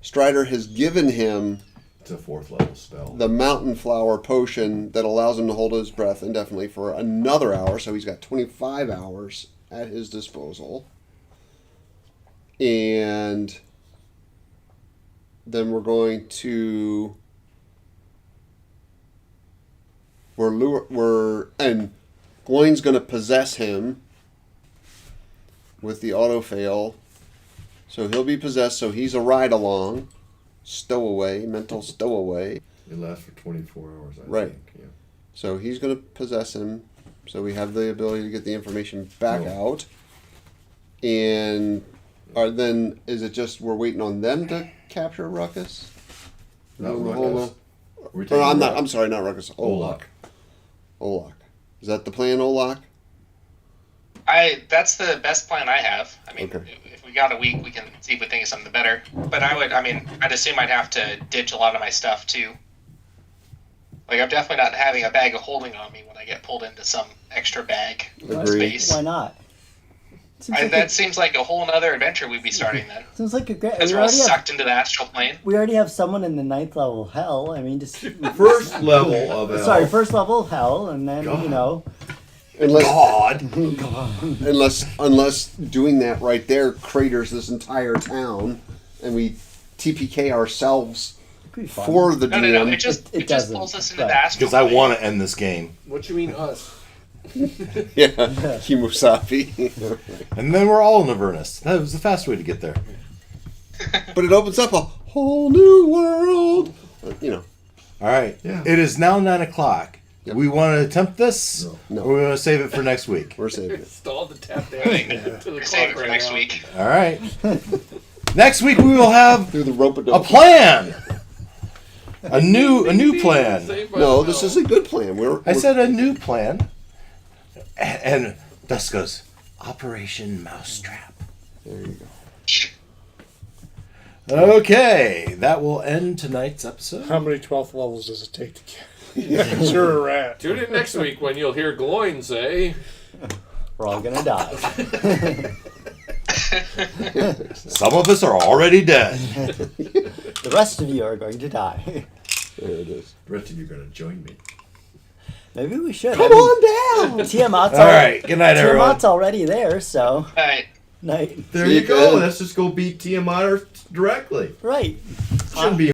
Strider has given him
It's a 4th level spell.
the mountain flower potion that allows him to hold his breath indefinitely for another hour, so he's got 25 hours at his disposal. And then we're going to and Goyne's going to possess him with the auto fail. So he'll be possessed, so he's a ride along. Stowaway, mental stowaway.
It lasts for 24 hours, I
Right.
think. Yeah.
So he's going to possess him. So we have the ability to get the information back
Oh.
out. And is it just we're waiting on them to capture Ruckus?
Not
Doing the
Ruckus.
whole-
We're
Or
taking
I'm not.
Ruck-
I'm sorry, not Ruckus. Olak. Olak. Is that the plan, Olak?
That's the best plan I have. I mean,
Okay.
if we got a week, we can see if we think of something better. But I'd assume I'd have to ditch a lot of my stuff too. Like, I'm definitely not having a bag of holding on me when I get pulled into some extra bag
Agreed.
space.
Why not? Seems
That seems like a whole other adventure we'd be starting then.
seems like a great.
Because we're all sucked into the astral plane.
We already have someone in the 9th level hell. I mean, just
First level of hell.
sorry, first level hell, and then
God.
you know,
Unless,
God.
unless doing that right there craters this entire town, and we TPK ourselves
Pretty fun.
For the
No,
DM.
no, no. It just
It
it just
doesn't,
pulls us into
but-
the astral
Because I
plane.
want to end this game.
What you mean us?
Yeah, Kimusabi.
And then we're all in Avernus. That was the fast way to get there.
But it opens up a whole new world. You know.
All right.
Yeah.
It is now 9 o'clock.
Yep.
We want to attempt this?
No.
Or we want to save it for next week?
We're saving it.
Stalled the tap
I think
dance.
we're saving it for next week.
All right. Next week we will have
Through the rope
a plan. A new plan.
No, this is a good plan.
I said a new plan. And Dust goes, Operation Mousetrap.
There you go.
Okay, that will end tonight's episode.
How many 12th levels does it take to get sure a rat?
Tune in next week when you'll hear Gloin say,
We're all gonna die.
Some of us are already dead.
The rest of you are going to die.
There it is.
The rest of you are going to join me.
Maybe we should.
Come on down.
Tiamat's
All right, good night, everyone.
Tiamat's already there, so
All right.
night.
There
See
you
you
go.
then.
Let's just go beat Tiamat directly.
Right.
Shouldn't be